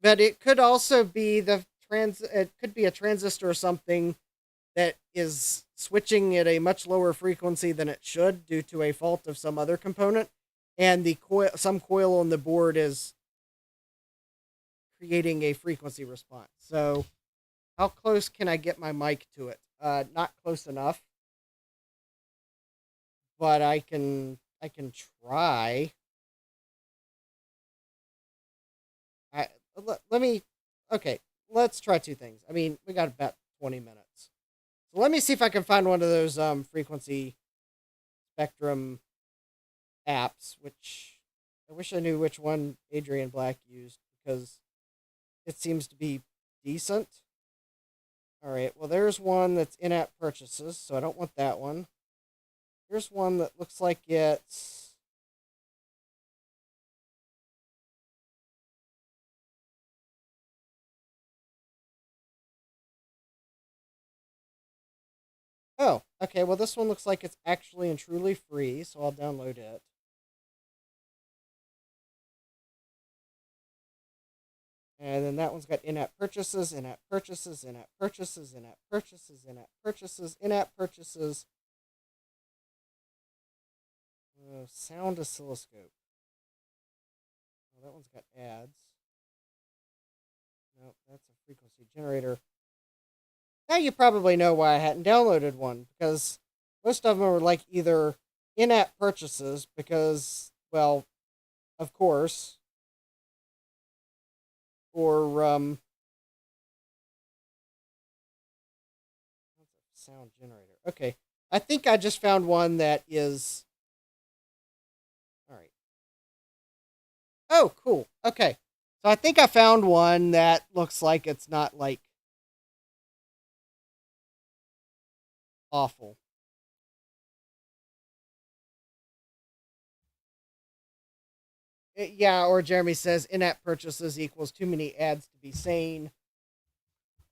But it could also be it could be a transistor or something that is switching at a much lower frequency than it should due to a fault of some other component, and some coil on the board is creating a frequency response. So how close can I get my mic to it? Not close enough, but I can try. Let me. Okay, let's try two things. I mean, we got about 20 minutes. So let me see if I can find one of those frequency spectrum apps, which I wish I knew which one Adrian Black used because it seems to be decent. All right, well, there's one that's in-app purchases, so I don't want that one. Here's one that looks like it's... Oh, okay, well, this one looks like it's actually and truly free, so I'll download it. And then that one's got in-app purchases, in-app purchases, in-app purchases, in-app purchases, in-app purchases, in-app purchases. Sound oscilloscope. Oh, that one's got ads. Nope, that's a frequency generator. Now you probably know why I hadn't downloaded one, because most of them are like either in-app purchases, because, well, of course, or sound generator. Okay, I think I just found one that is. All right. Oh, cool. Okay, so I think I found one that looks like it's not like awful. Yeah, or Jeremy says in-app purchases equals too many ads to be sane.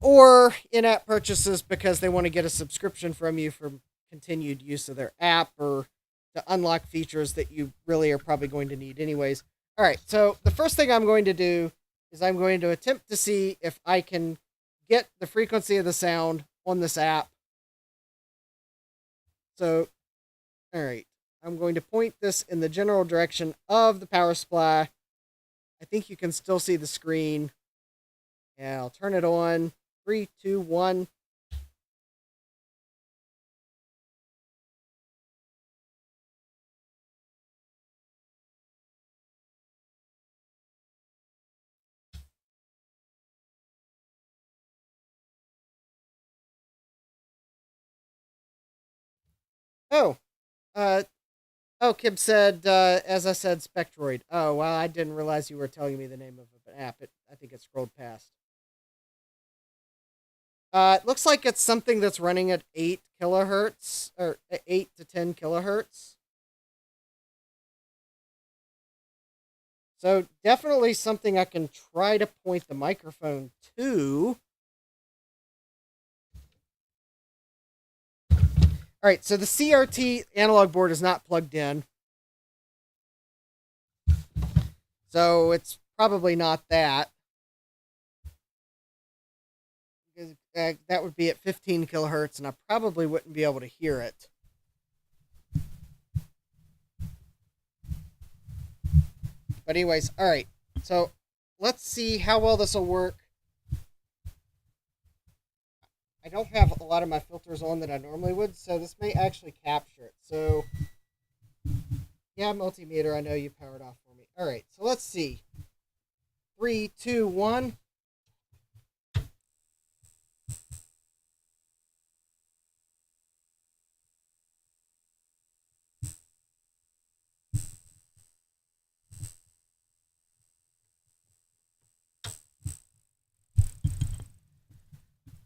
or in-app purchases because they want to get a subscription from you for continued use of their app or to unlock features that you really are probably going to need anyways. All right, so the first thing I'm going to do is I'm going to attempt to see if I can get the frequency of the sound on this app. So, all right, I'm going to point this in the general direction of the power supply. I think you can still see the screen. And I'll turn it on. 3, 2, 1. Oh, uh, Kib said, as I said, Spectroid. Oh, well, I didn't realize you were telling me the name of an app. I think it scrolled past. It looks like it's something that's running at 8 kilohertz, or 8 to 10 kilohertz. So definitely something I can try to point the microphone to. All right, so the CRT analog board is not plugged in. So it's probably not that. That would be at 15 kilohertz, and I probably wouldn't be able to hear it. But anyways, all right. So let's see how well this will work. I don't have a lot of my filters on that I normally would, so this may actually capture it. So, yeah, multimeter, I know you powered off for me. All right, so let's see. 3, 2, 1.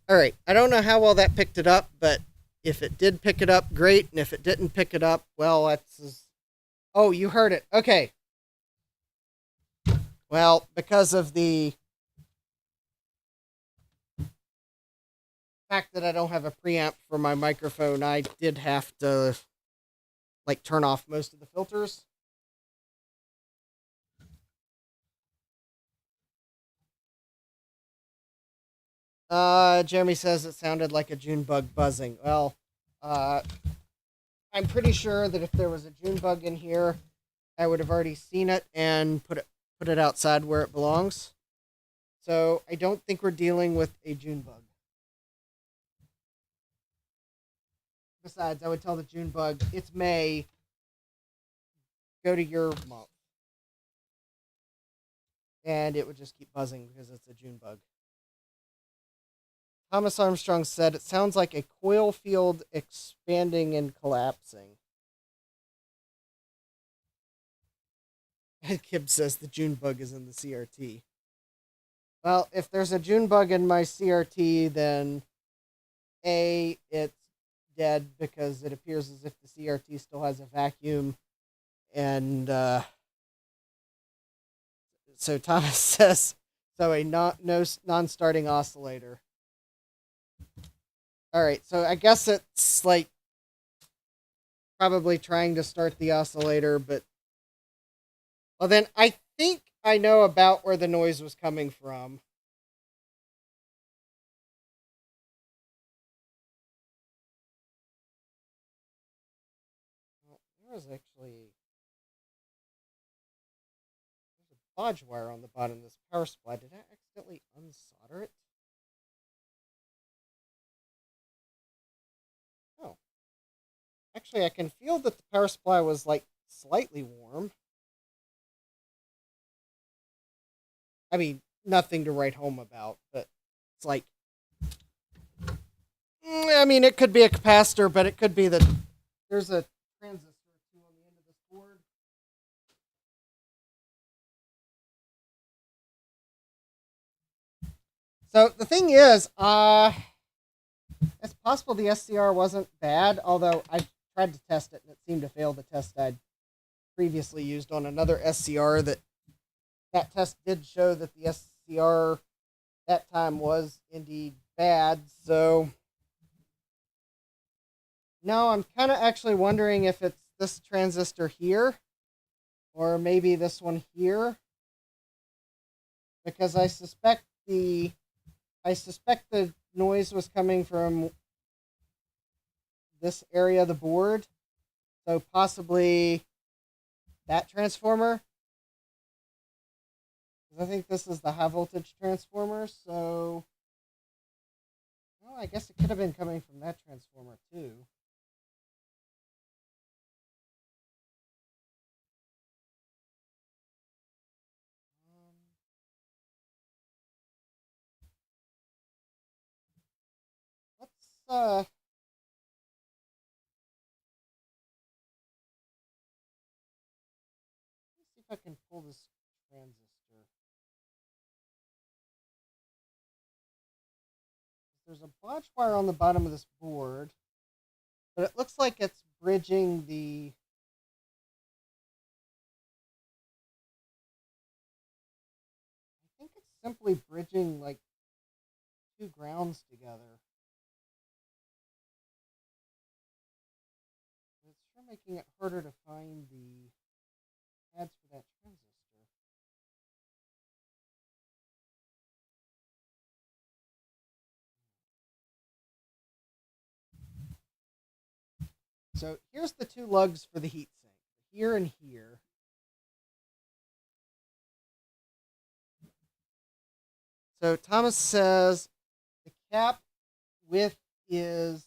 All right, I don't know how well that picked it up, but if it did pick it up, great. And if it didn't pick it up, well, that's... Oh, you heard it. Okay. Well, because of the fact that I don't have a preamp for my microphone, I did have to, like, turn off most of the filters. Jeremy says it sounded like a June bug buzzing. Well, I'm pretty sure that if there was a June bug in here, I would have already seen it and put it outside where it belongs. So I don't think we're dealing with a June bug. Besides, I would tell the June bug, it's May, go to your month. And it would just keep buzzing because it's a June bug. Thomas Armstrong said, it sounds like a coil field expanding and collapsing. And Kib says the June bug is in the CRT. Well, if there's a June bug in my CRT, then A, it's dead because it appears as if the CRT still has a vacuum. And so Thomas says, so a non-starting oscillator. All right, so I guess it's like probably trying to start the oscillator, but well, then I think I know about where the noise was coming from. Well, there was actually there's a bodge wire on the bottom of this power supply. Did I accidentally unsolder it? Oh. Actually, I can feel that the power supply was, like, slightly warm. I mean, nothing to write home about, but it's like... I mean, it could be a capacitor, but it could be that there's a transistor or two on the end of this board. So, the thing is, it's possible the SCR wasn't bad, although I tried to test it and it seemed to fail the test I'd previously used on another SCR. That test did show that the SCR, that time was indeed bad. So now I'm kind of actually wondering if it's this transistor here or maybe this one here, because I suspect the noise was coming from this area of the board, so possibly that transformer. I think this is the high voltage transformer, so well, I guess it could have been coming from that transformer too. Let's see if I can pull this transistor. There's a botch wire on the bottom of this board, but it looks like it's bridging the. I think it's simply bridging like two grounds together. It's sure making it harder to find the pads for that transistor. So here's the two lugs for the heatsink, here and here. So Thomas says the cap width is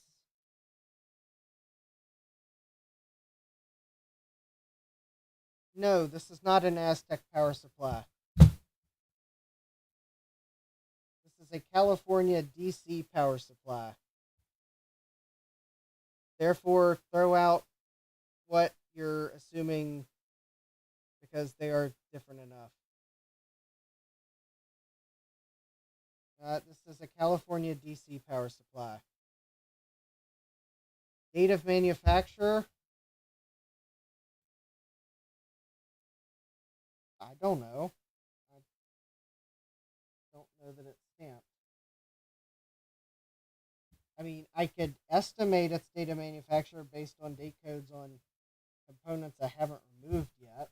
no, this is not an Aztec power supply. This is a California DC power supply. Therefore, throw out what you're assuming because they are different enough. This is a California DC power supply. Date of manufacturer? I don't know. I don't know that it's stamped. I mean, I could estimate its date of manufacture based on date codes on components I haven't removed yet.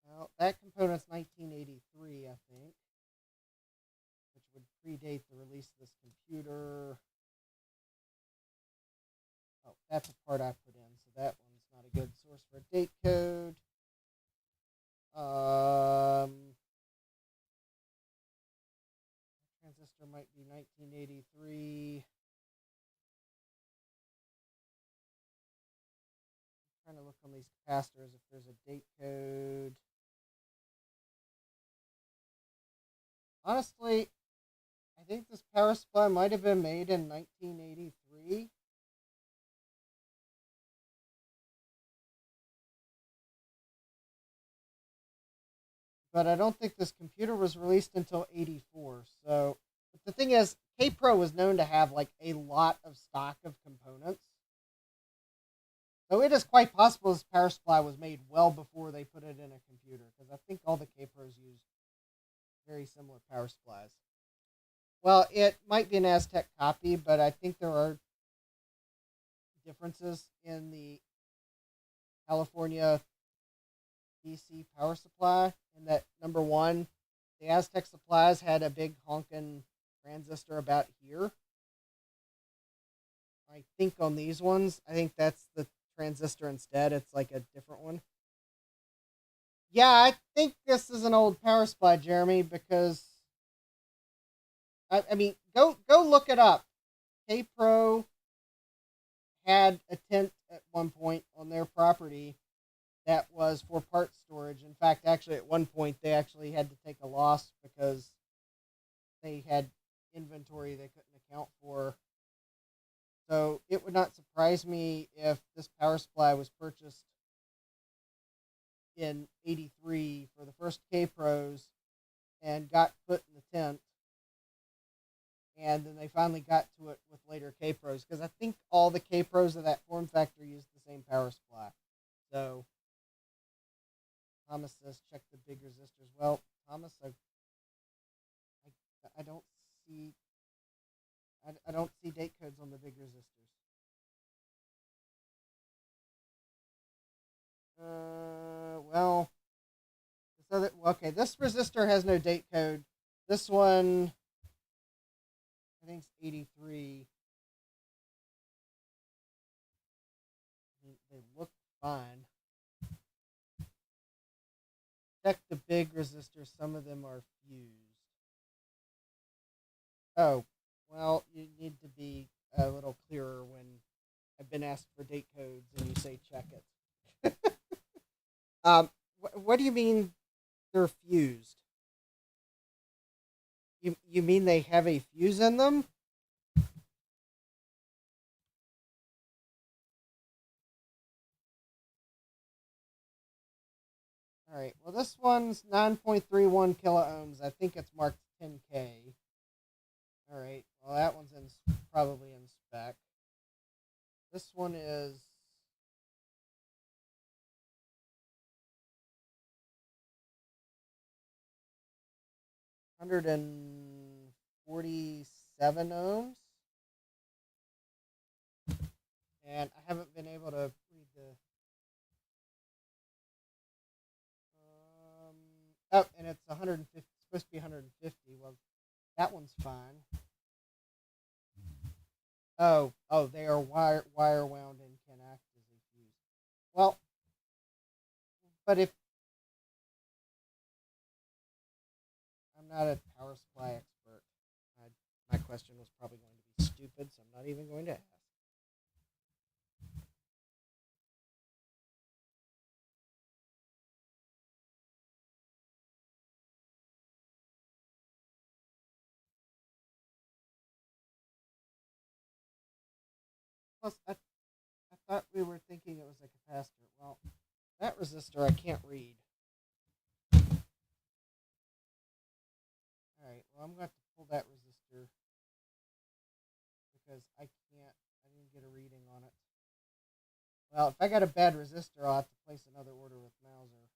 Well, that component's 1983, I think, which would predate the release of this computer. Oh, that's a part I put in, so that one's not a good source for a date code. Transistor might be 1983. I'm trying to look on these capacitors if there's a date code. Honestly, I think this power supply might have been made in 1983. But I don't think this computer was released until 84. So, but the thing is, Kaypro was known to have like a lot of stock of components. So it is quite possible this power supply was made well before they put it in a computer, because I think all the Kaypros use very similar power supplies. Well, it might be an Aztec copy, but I think there are differences in the California DC power supply, in that number one, the Aztec supplies had a big honking transistor about here. I think on these ones, I think that's the transistor instead. It's like a different one. Yeah, I think this is an old power supply, Jeremy, because I mean, go look it up. Kaypro had a tent at one point on their property that was for part storage. In fact, actually, at one point, they actually had to take a loss because they had inventory they couldn't account for. So it would not surprise me if this power supply was purchased in 83 for the first Kaypros and got put in the tent and then they finally got to it with later Kaypros, because I think all the Kaypros of that form factor used the same power supply. So Thomas says check the big resistors. Well, Thomas, I don't see I don't see date codes on the big resistors. Well, okay, this resistor has no date code. This one, I think, it's 83. They look fine. Check the big resistors. Some of them are fused. Oh, well, you need to be a little clearer when I've been asked for date codes and you say check it. What do you mean they're fused? You mean they have a fuse in them? All right. Well, this one's 9.31 kiloohms. I think it's marked 10K. All right. Well, that one's probably in spec. This one is 147 ohms. And I haven't been able to read the. Oh, and it's 150. It's supposed to be 150. Well, that one's fine. Oh, they are wire wound and can act as a fuse. Well, but if I'm not a power supply expert, my question was probably going to be stupid, so I'm not even going to ask. Plus, I thought we were thinking it was a capacitor. Well, that resistor I can't read. All right, well, I'm going to have to pull that resistor because I didn't get a reading on it. Well, if I got a bad resistor, I'll have to place another order with Mauser.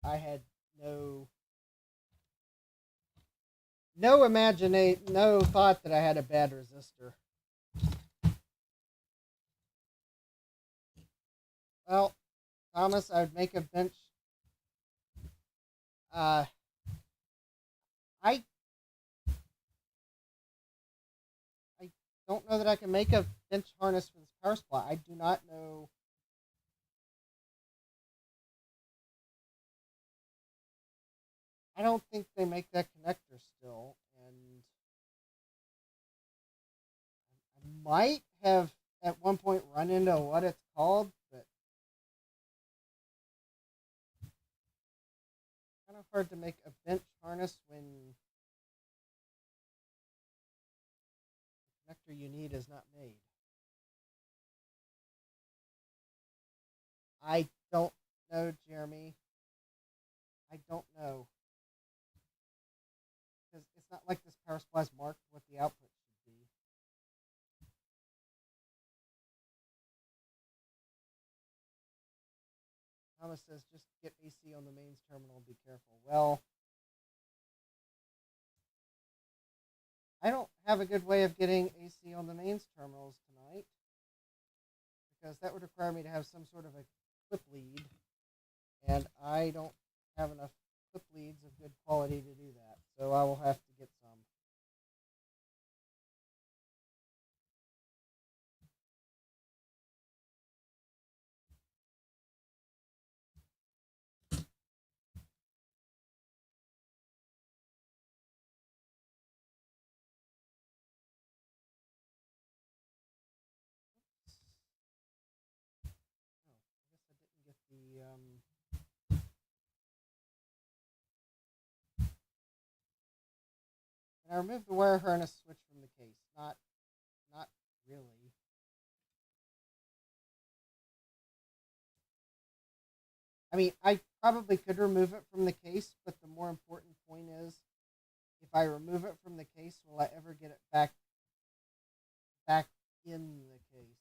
I had no thought that I had a bad resistor. Well, Thomas, I would make a bench. I don't know that I can make a bench harness for this power supply. I do not know. I don't think they make that connector still, and I might have at one point run into what it's called, but it's kind of hard to make a bench harness when the connector you need is not made. I don't know, Jeremy. I don't know. Because it's not like this power supply is marked what the output should be. Thomas says just get AC on the mains terminal, be careful. Well, I don't have a good way of getting AC on the mains terminals tonight, because that would require me to have some sort of a clip lead, and I don't have enough clip leads of good quality to do that, so I will have to get some. And I removed the wire harness switch from the case. Not really. I mean, I probably could remove it from the case, but the more important point is if I remove it from the case, will I ever get it back in the case?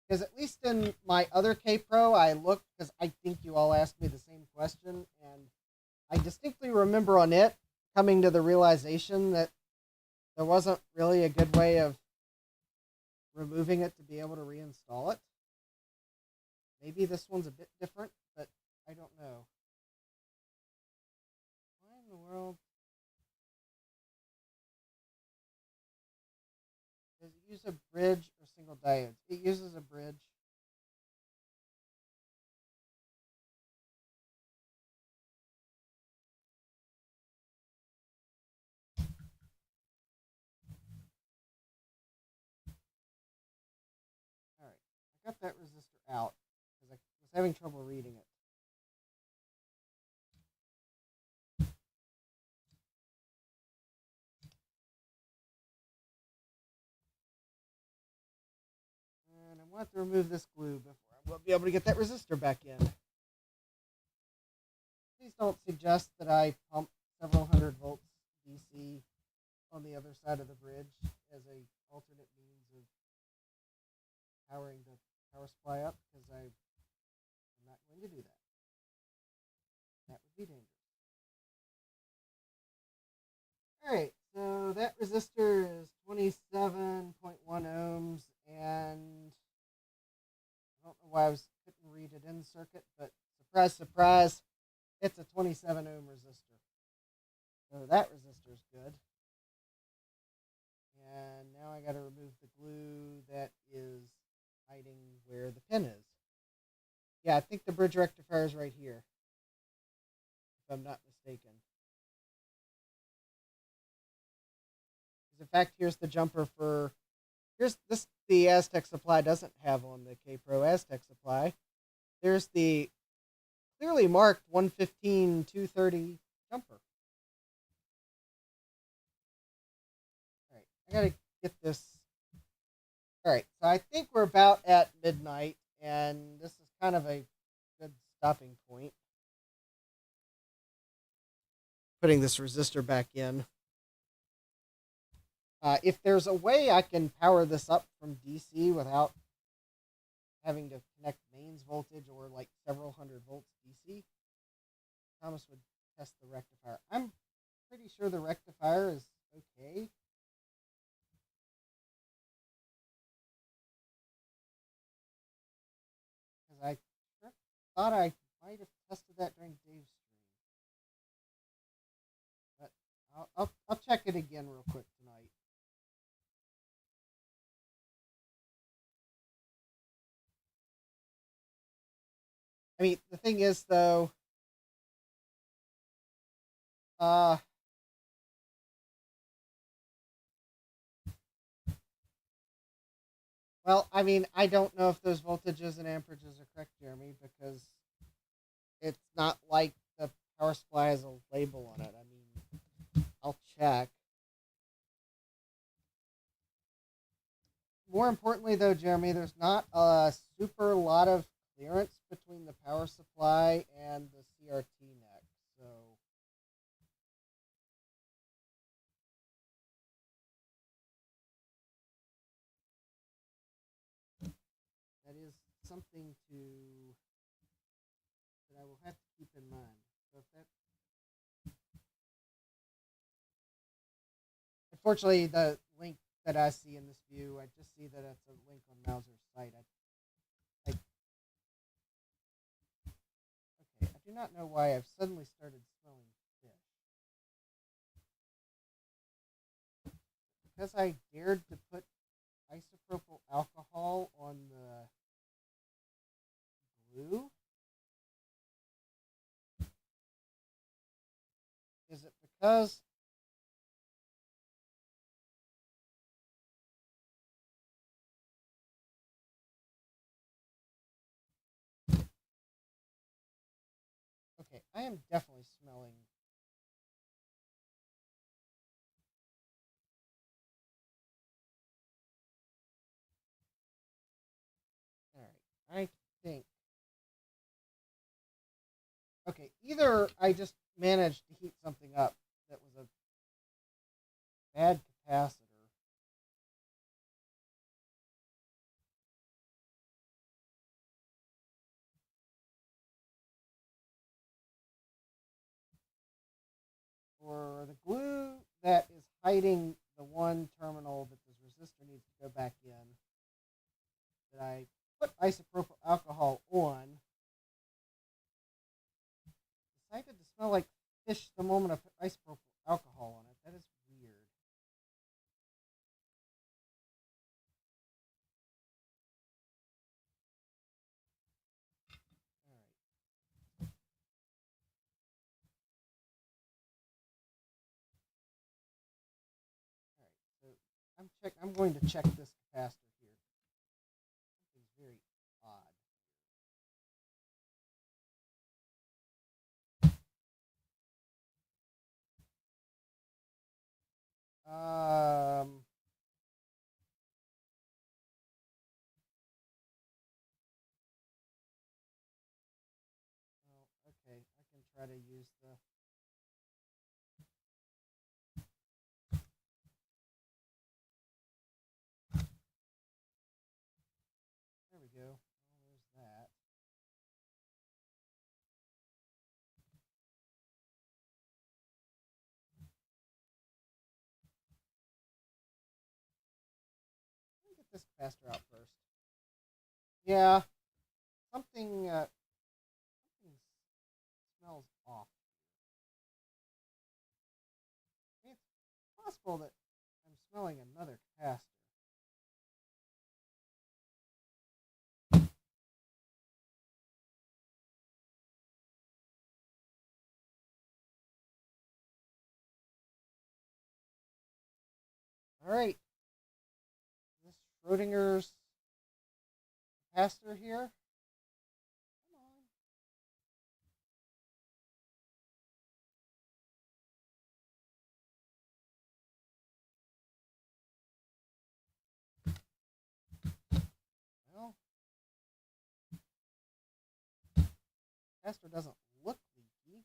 Because at least in my other Kaypro, I looked because I think you all asked me the same question, and I distinctly remember on it coming to the realization that there wasn't really a good way of removing it to be able to reinstall it. Maybe this one's a bit different, but I don't know. Why in the world does it use a bridge or single diodes? It uses a bridge. All right, I got that resistor out because I was having trouble reading it. And I want to remove this glue before I will be able to get that resistor back in. Please don't suggest that I pump several hundred volts DC on the other side of the bridge as a alternate means of powering the power supply up, because I'm not going to do that. That would be dangerous. Alright, so that resistor is 27.1 ohms, and I don't know why I couldn't read it in the circuit, but surprise, surprise, it's a 27 ohm resistor. So that resistor is good. And now I got to remove the glue that is hiding where the pin is. Yeah, I think the bridge rectifier is right here, if I'm not mistaken. In fact, here's the jumper for, here's this, the Aztec supply doesn't have on the Kaypro Aztec supply. There's the clearly marked 115 230 jumper. All right, I gotta get this. All right, so I think we're about at midnight, and this is kind of a good stopping point. Putting this resistor back in. If there's a way I can power this up from DC without having to connect mains voltage or like several hundred volts DC, Thomas would test the rectifier. I'm pretty sure the rectifier is okay. Because I thought I might have tested that during Dave's stream. But I'll check it again real quick tonight. I mean, the thing is, though, well, I mean, I don't know if those voltages and amperages are correct, Jeremy, because it's not like the power supply has a label on it. I mean, I'll check. More importantly, though, Jeremy, there's not a super lot of clearance between the power supply and the CRT neck. So that is something that I will have to keep in mind. So if that, unfortunately, the link that I see in this view, I just see that it's a link on Mauser's site. Okay, I do not know why I've suddenly started smelling fish. Because I dared to put isopropyl alcohol on the glue? Is it because okay, I am definitely smelling. All right, I think either I just managed to heat something up that was a bad capacitor, or the glue that is hiding the one terminal that this resistor needs to go back in, that I put isopropyl alcohol on, decided to smell like fish the moment I put isopropyl alcohol on it. That is weird. All right. All right. So I'm going to check this capacitor here. Something's very odd. Um. Oh, okay. I can try to use the. There we go. Oh, there's that. Let me get this capacitor out first. Yeah, something something smells off. I mean, it's possible that I'm smelling another capacitor. All right, this Schrodinger's capacitor here. Come on. Well, capacitor doesn't look leaky.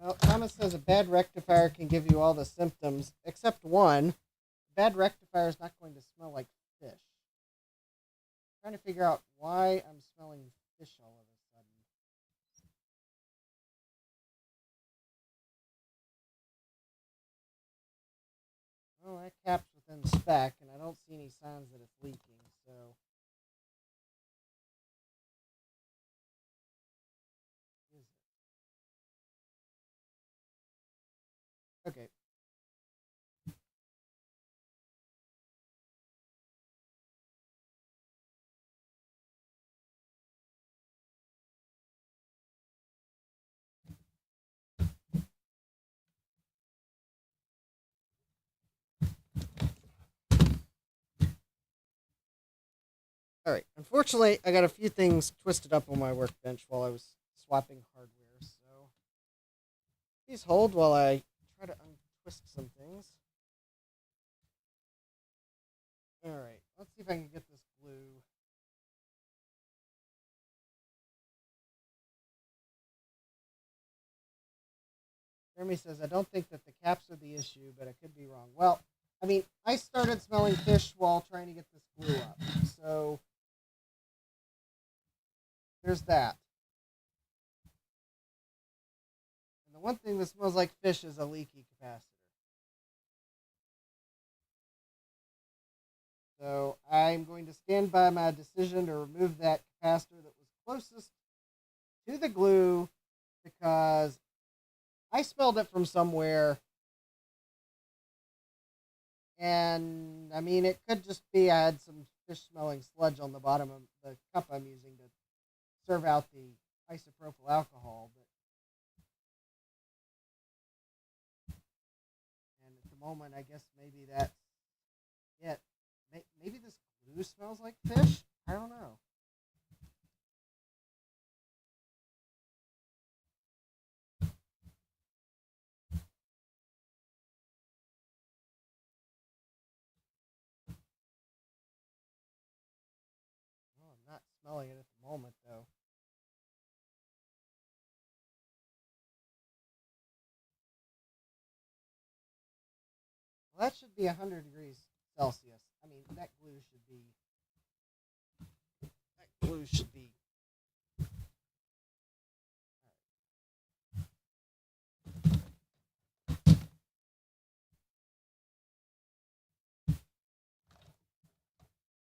Well, Thomas says a bad rectifier can give you all the symptoms except one. A bad rectifier is not going to smell like fish. I'm trying to figure out why I'm smelling fish all of a sudden. Oh, that cap's within spec, and I don't see any signs that it's leaking, so. Is it? Okay. All right. Unfortunately, I got a few things twisted up on my workbench while I was swapping hardware, so please hold while I try to untwist some things. All right. Let's see if I can get this glue. Jeremy says, I don't think that the caps are the issue, but I could be wrong. Well, I mean, I started smelling fish while trying to get this glue up. So there's that. And the one thing that smells like fish is a leaky capacitor. So I'm going to stand by my decision to remove that capacitor that was closest to the glue because I smelled it from somewhere. And I mean, it could just be I had some fish smelling sludge on the bottom of the cup I'm using to serve out the isopropyl alcohol. And at the moment, I guess maybe that's it. Maybe this glue smells like fish? I don't know. not smelling it at the moment, though. Well, that should be 100 degrees Celsius. I mean, that glue should be.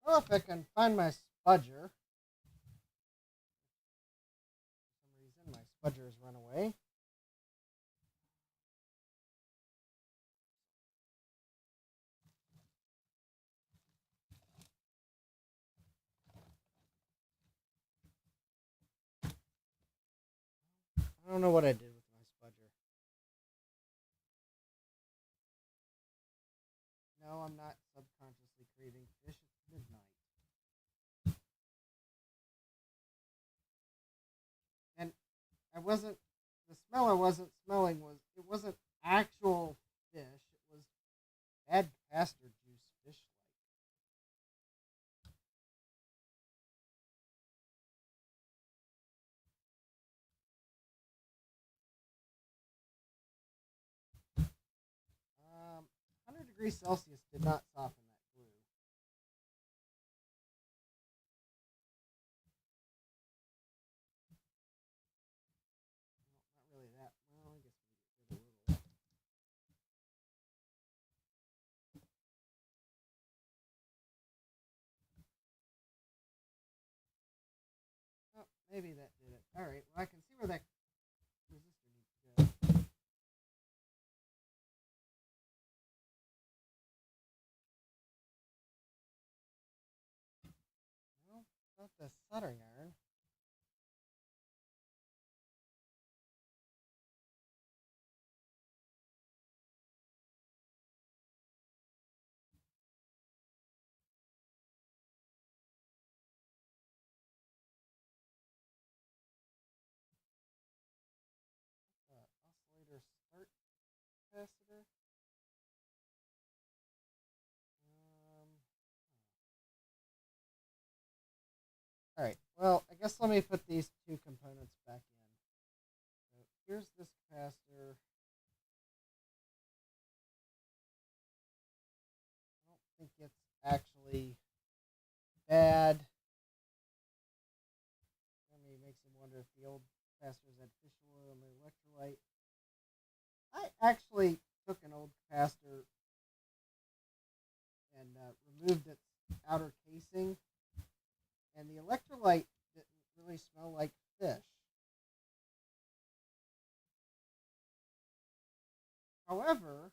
Well, if I can find my spudger. For some reason, my spudger has run away. I don't know what I did with my spudger. No, I'm not subconsciously craving fish at midnight. And the smell I wasn't smelling it wasn't actual fish. It was bad capacitor juice fish like. 100 degrees Celsius did not soften that glue. Well, not really that. Well, I guess we get rid of a little. Oh, maybe that did it. All right. Well, I can see where that resistor needs to go. Well, not the soldering iron. Oscillator start capacitor. All right. Well, I guess let me put these two components back in. So here's this capacitor. I don't think it's actually bad. I mean, it makes me wonder if the old capacitors had fish oil and the electrolyte. I actually took an old capacitor and removed its outer casing, and the electrolyte didn't really smell like fish. However,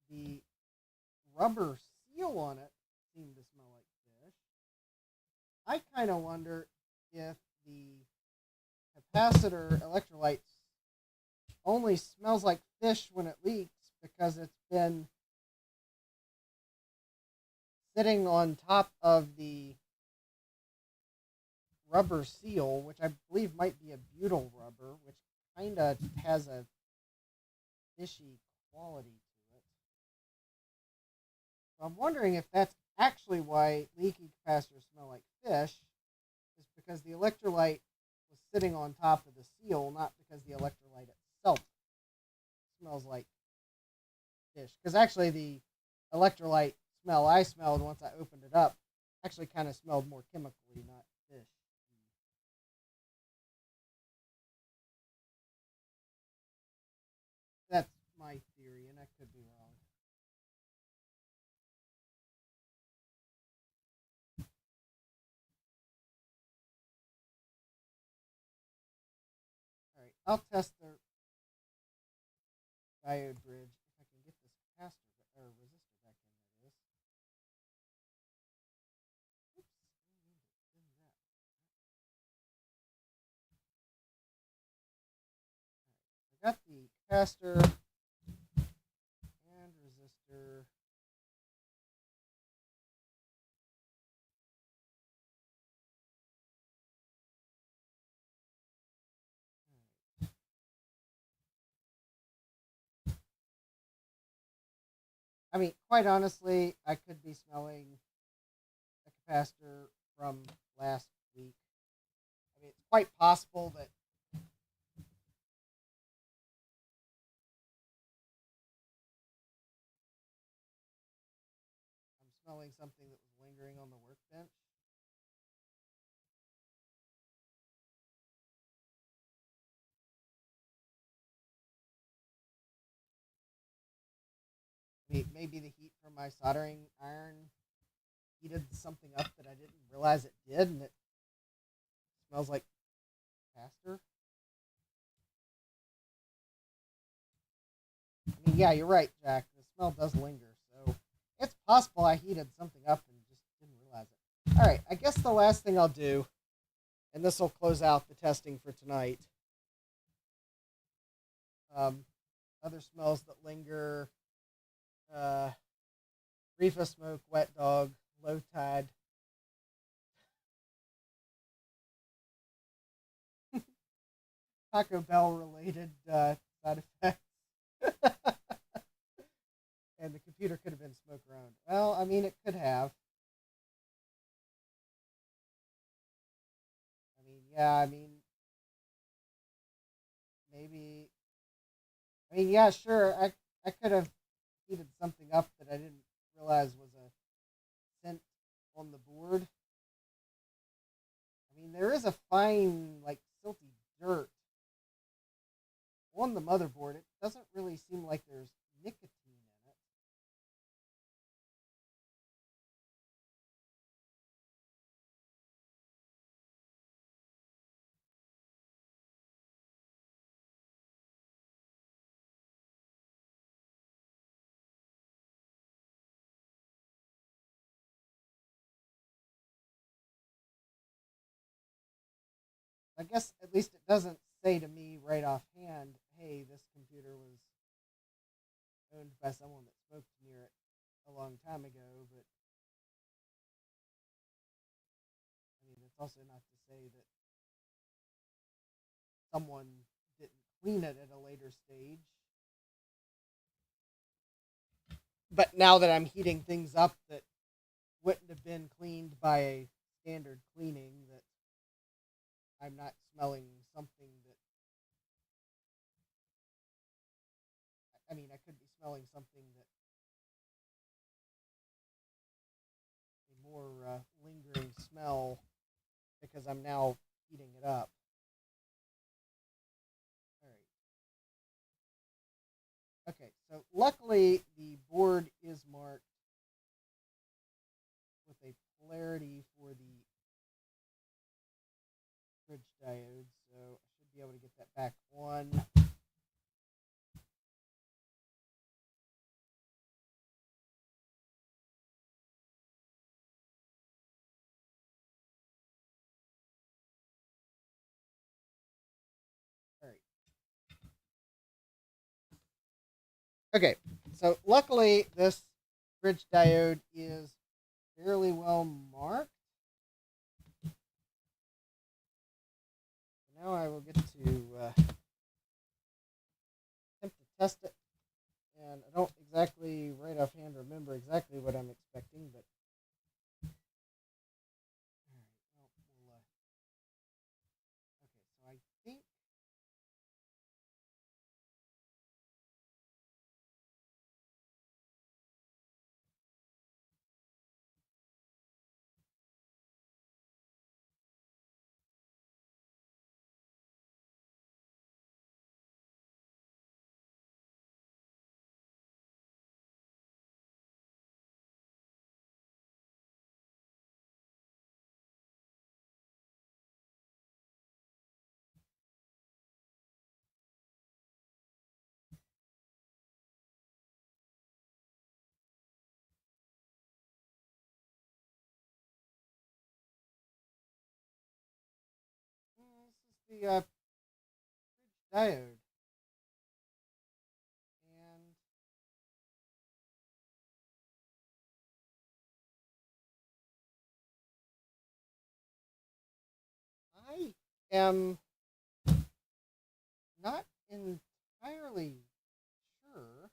the rubber seal on it seemed to smell like fish. I kind of wonder if the capacitor electrolyte only smells like fish when it leaks because it's been sitting on top of the rubber seal, which I believe might be a butyl rubber, which kind of has a fishy quality to it. So I'm wondering if that's actually why leaky capacitors smell like fish, is because the electrolyte was sitting on top of the seal, not because the electrolyte itself smells like fish. Because actually the electrolyte smell I smelled once I opened it up actually kind of smelled more chemically, not fish. That's my theory, and I could be wrong. All right, I'll test the diode bridge if I can get this capacitor or resistor back in. That is. Oops, I need to spin that. All right, I got the capacitor and resistor. I mean, quite honestly, I could be smelling a capacitor from last week. I mean, it's quite possible that I'm smelling something that was lingering on the workbench. Maybe the heat from my soldering iron heated something up that I didn't realize it did, and it smells like capacitor. I mean, yeah, you're right, Jack. The smell does linger, so it's possible I heated something up and just didn't realize it. All right, I guess the last thing I'll do, and this will close out the testing for tonight. Other smells that linger: reefa smoke, wet dog, low tide. Taco Bell related side effects. And the computer could have been smoke around. Well, I mean, it could have. I mean, yeah, I mean, maybe. I mean, yeah, sure. I could have heated something up that I didn't realize was a scent on the board. I mean, there is a fine, like, silty dirt on the motherboard. It doesn't really seem like there's nicotine in it. I guess at least it doesn't say to me right offhand, hey, this computer was owned by someone that smoked near it a long time ago, but I mean, it's also not to say that someone didn't clean it at a later stage. But now that I'm heating things up that wouldn't have been cleaned by a standard cleaning, that I'm not smelling something that, I mean, I could be smelling something that a more lingering smell because I'm now heating it up. All right. Okay, so luckily the board is marked with a polarity for the bridge diode, so I should be able to get that back on. All right. Okay, so luckily this bridge diode is fairly well marked. Now I will get to attempt to test it. And I don't exactly right offhand remember exactly what I'm expecting, but all right. Well, okay. So I think this is the bridge diode, and I am not entirely sure.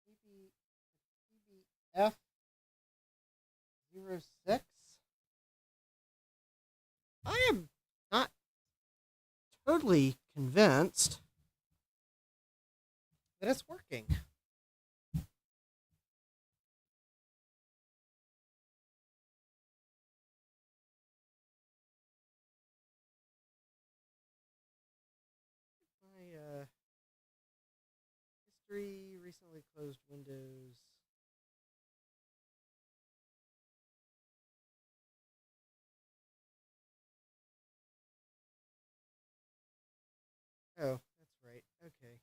Maybe F06. I am not totally convinced that it's working. My history, recently closed Windows. Oh, that's right. Okay.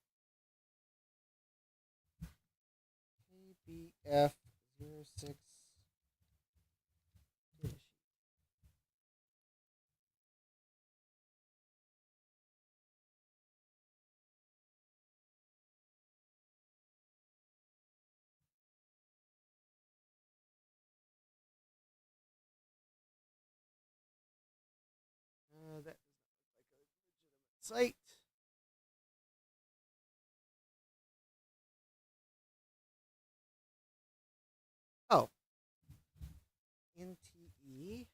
KBF06 data sheet. That does not look like a legitimate site. Oh, NTE.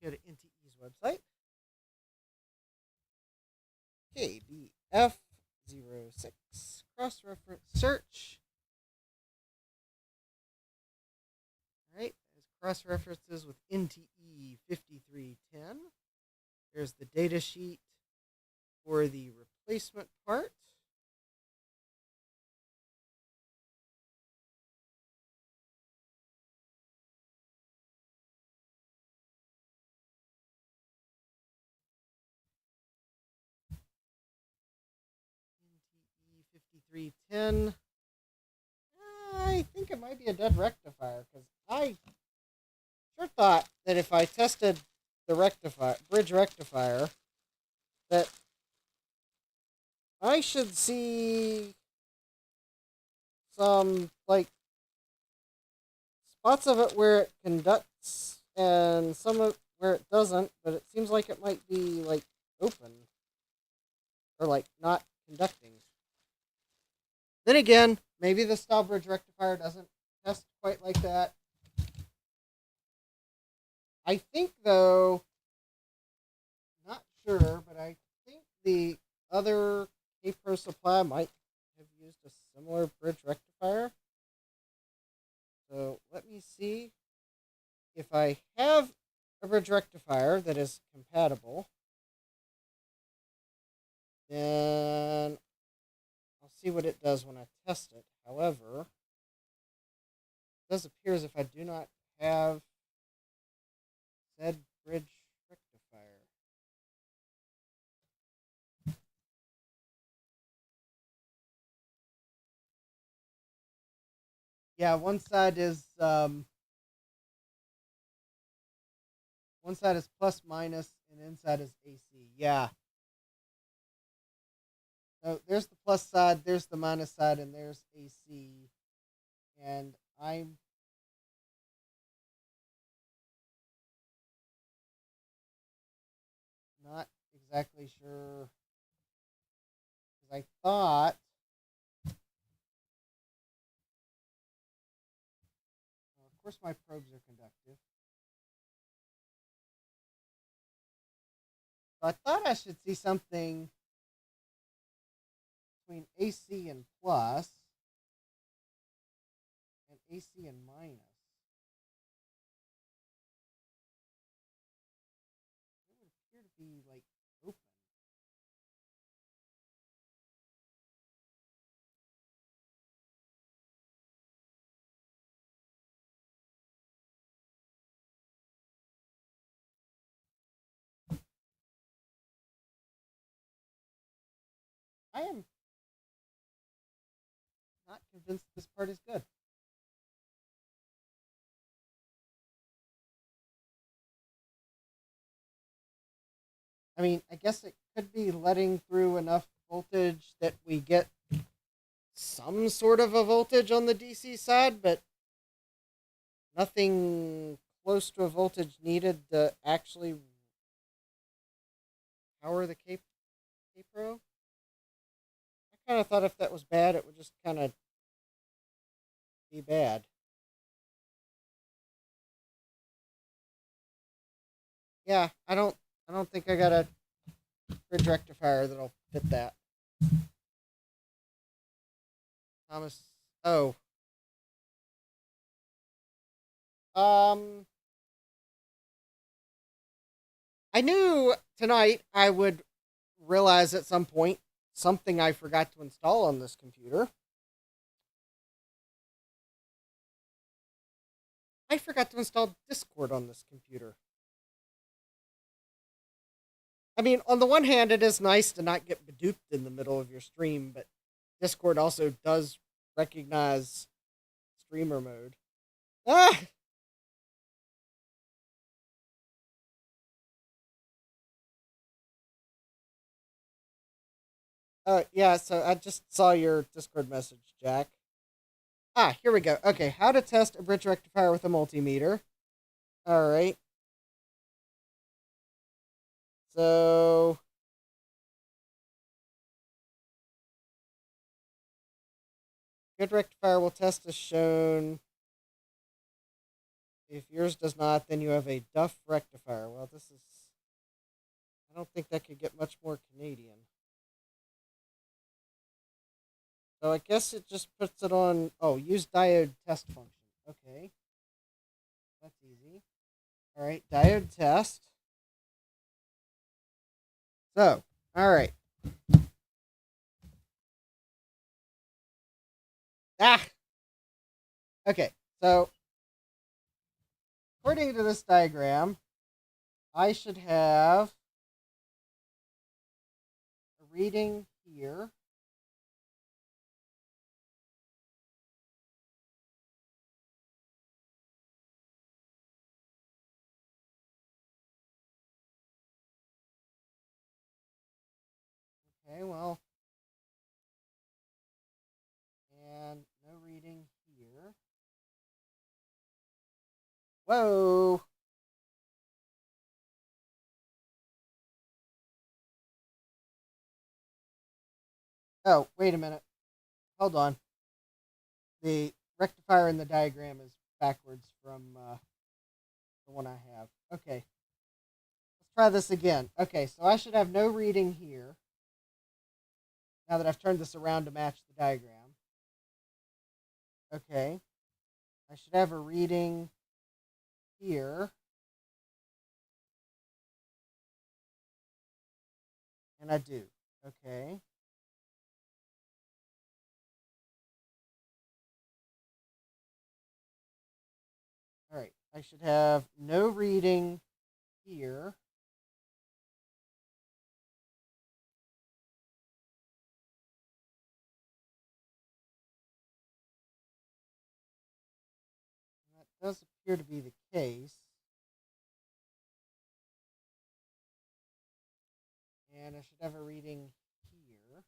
Go to NTE's website. KBF06. Cross reference search. All right. There's cross references with NTE 5310. There's the data sheet for the replacement part. NTE 5310. I think it might be a dead rectifier because I sure thought that if I tested the bridge rectifier, that I should see some like spots of it where it conducts and some of where it doesn't, but it seems like it might be like open or like not conducting. Then again, maybe the style bridge rectifier doesn't test quite like that. I think though, not sure, but I think the other Kaypro supply might have used a similar bridge rectifier. So let me see if I have a bridge rectifier that is compatible. Then I'll see what it does when I test it. However, it does appear as if I do not have said bridge rectifier. Yeah, one side is plus minus and inside is AC. Yeah. So there's the plus side, there's the minus side, and there's AC. And I'm not exactly sure because I thought, well, of course, my probes are conductive. So I thought I should see something between AC and plus and AC and minus. It would appear to be like open. I am not convinced this part is good. I mean, I guess it could be letting through enough voltage that we get some sort of a voltage on the DC side, but nothing close to a voltage needed to actually power the Kaypro. I kind of thought if that was bad, it would just kind of be bad. Yeah, I don't think I got a bridge rectifier that'll fit that. Thomas. Oh. Um. I knew tonight I would realize at some point something I forgot to install on this computer. I forgot to install Discord on this computer. I mean, on the one hand, it is nice to not get beduped in the middle of your stream, but Discord also does recognize streamer mode. Ah! Yeah, so I just saw your Discord message, Jack. Ah, here we go. Okay, how to test a bridge rectifier with a multimeter. All right. So, good rectifier will test as shown. If yours does not, then you have a Duff rectifier. Well, this is. I don't think that could get much more Canadian. So I guess it just puts it on. Oh, use diode test function. Okay. That's easy. All right, diode test. So, all right. Ah! Okay, so according to this diagram, I should have a reading here. Okay, well, and no reading here. Whoa! Oh, wait a minute. Hold on. The rectifier in the diagram is backwards from the one I have. Okay, let's try this again. Okay, so I should have no reading here. Now that I've turned this around to match the diagram. Okay, I should have a reading here. And I do. Okay. All right. I should have no reading here. And that does appear to be the case. And I should have a reading here.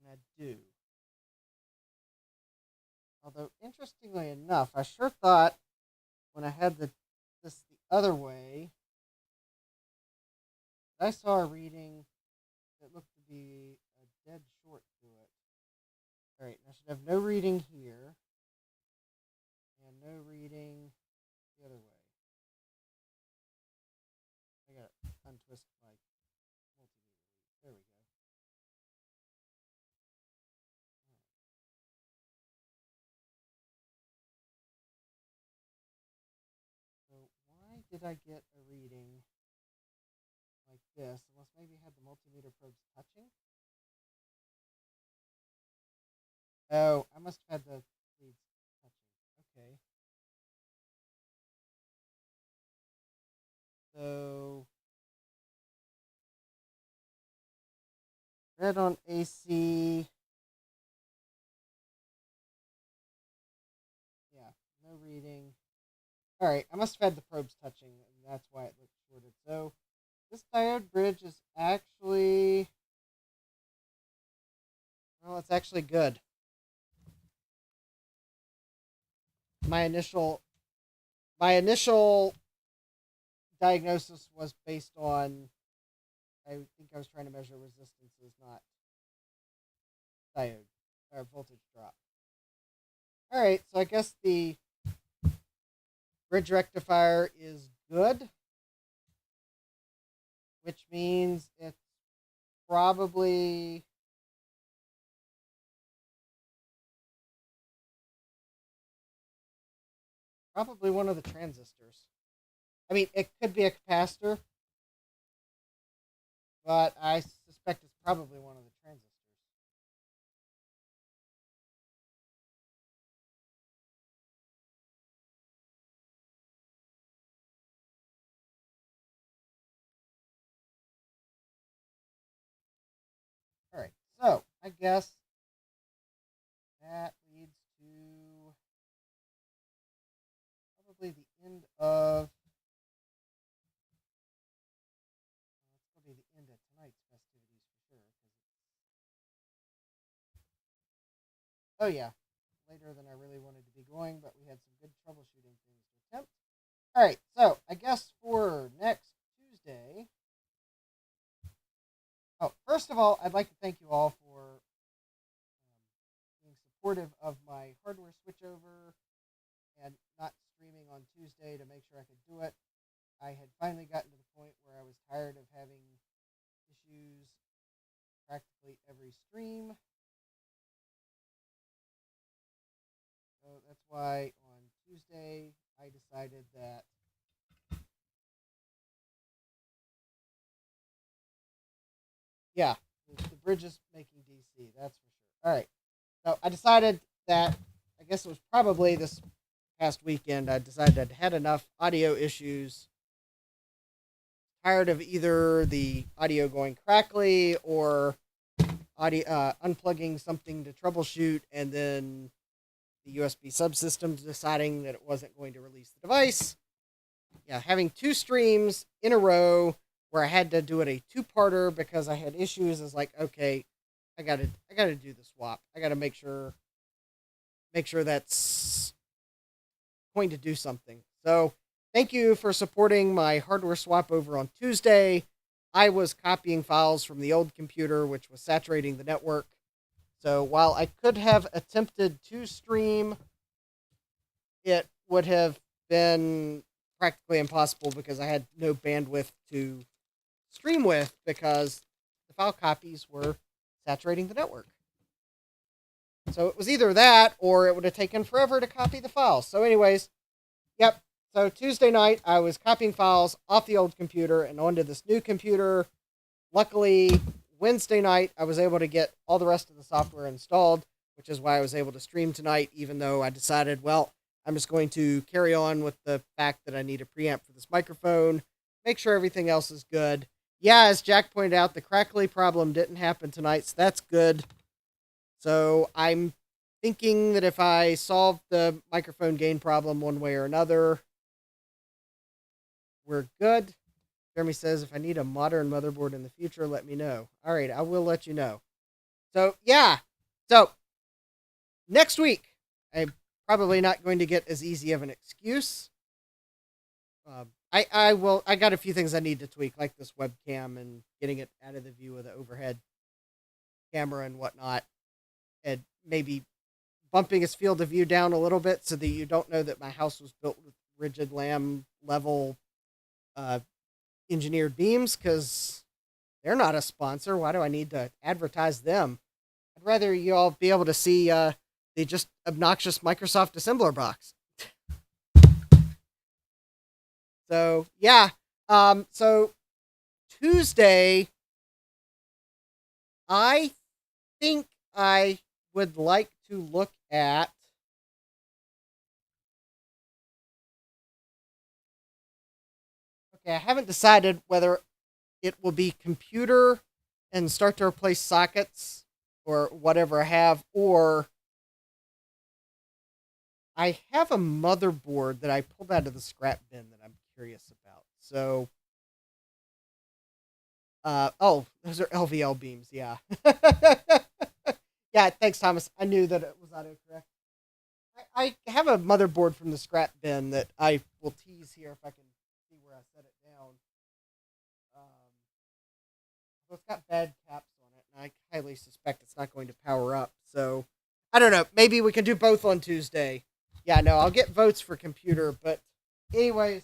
And I do. Although, interestingly enough, I sure thought when I had this the other way, I saw a reading that looked to be a dead short to it. All right, I should have no reading here and no reading the other way. I gotta untwist my multimeter. There we go. So why did I get a reading like this? Unless maybe I had the multimeter probes touching? Oh, I must have had the leads touching. Okay. So red on AC. Yeah, no reading. All right, I must have had the probes touching, and that's why it looked shorted. So this diode bridge is actually, well, it's actually good. My initial diagnosis was based on, I think I was trying to measure resistances, not diode or voltage drop. All right, so I guess the bridge rectifier is good, which means it's probably one of the transistors. I mean, it could be a capacitor, but I suspect it's probably one of the transistors. All right, so I guess that leads to probably the end of. It's probably the end of tonight's festivities for sure. Oh yeah, later than I really wanted to be going, but we had some good troubleshooting things to attempt. All right, so I guess for next Tuesday. Oh, first of all, I'd like to thank you all for being supportive of my hardware switchover and not streaming on Tuesday to make sure I could do it. I had finally gotten to the point where I was tired of having issues practically every stream. So that's why on Tuesday I decided that yeah, the bridge is making DC, that's for sure. All right. So I decided that I guess it was probably this past weekend I decided I'd had enough audio issues. Tired of either the audio going crackly or audio unplugging something to troubleshoot and then the USB subsystem deciding that it wasn't going to release the device. Yeah, having two streams in a row where I had to do it a two-parter because I had issues is like, okay, I gotta do the swap. I gotta make sure that's going to do something. So thank you for supporting my hardware swap over on Tuesday. I was copying files from the old computer, which was saturating the network. So while I could have attempted to stream, it would have been practically impossible because I had no bandwidth to stream with because the file copies were saturating the network. So it was either that or it would have taken forever to copy the files. So anyways, yep. So Tuesday night, I was copying files off the old computer and onto this new computer. Luckily, Wednesday night, I was able to get all the rest of the software installed, which is why I was able to stream tonight, even though I decided, well, I'm just going to carry on with the fact that I need a preamp for this microphone, make sure everything else is good. Yeah, as Jack pointed out, the crackly problem didn't happen tonight, so that's good. So I'm thinking that if I solve the microphone gain problem one way or another, we're good. Jeremy says, if I need a modern motherboard in the future, let me know. All right, I will let you know. So, yeah. So, next week, I'm probably not going to get as easy of an excuse. I got a few things I need to tweak, like this webcam and getting it out of the view of the overhead camera and whatnot. And maybe bumping its field of view down a little bit so that you don't know that my house was built with rigid lamb level engineered beams, because they're not a sponsor. Why do I need to advertise them? I'd rather you all be able to see the just obnoxious Microsoft assembler box. So yeah, so Tuesday, I think I would like to look at I haven't decided whether it will be computer and start to replace sockets or whatever I have, or I have a motherboard that I pulled out of the scrap bin that I'm curious about. So, those are LVL beams, yeah. Yeah, thanks, Thomas. I knew that it was autocorrect. I have a motherboard from the scrap bin that I will tease here if I can see where I set it down. Well, it's got bad caps on it, and I highly suspect it's not going to power up. So, I don't know. Maybe we can do both on Tuesday. Yeah, no, I'll get votes for computer. But, anyways,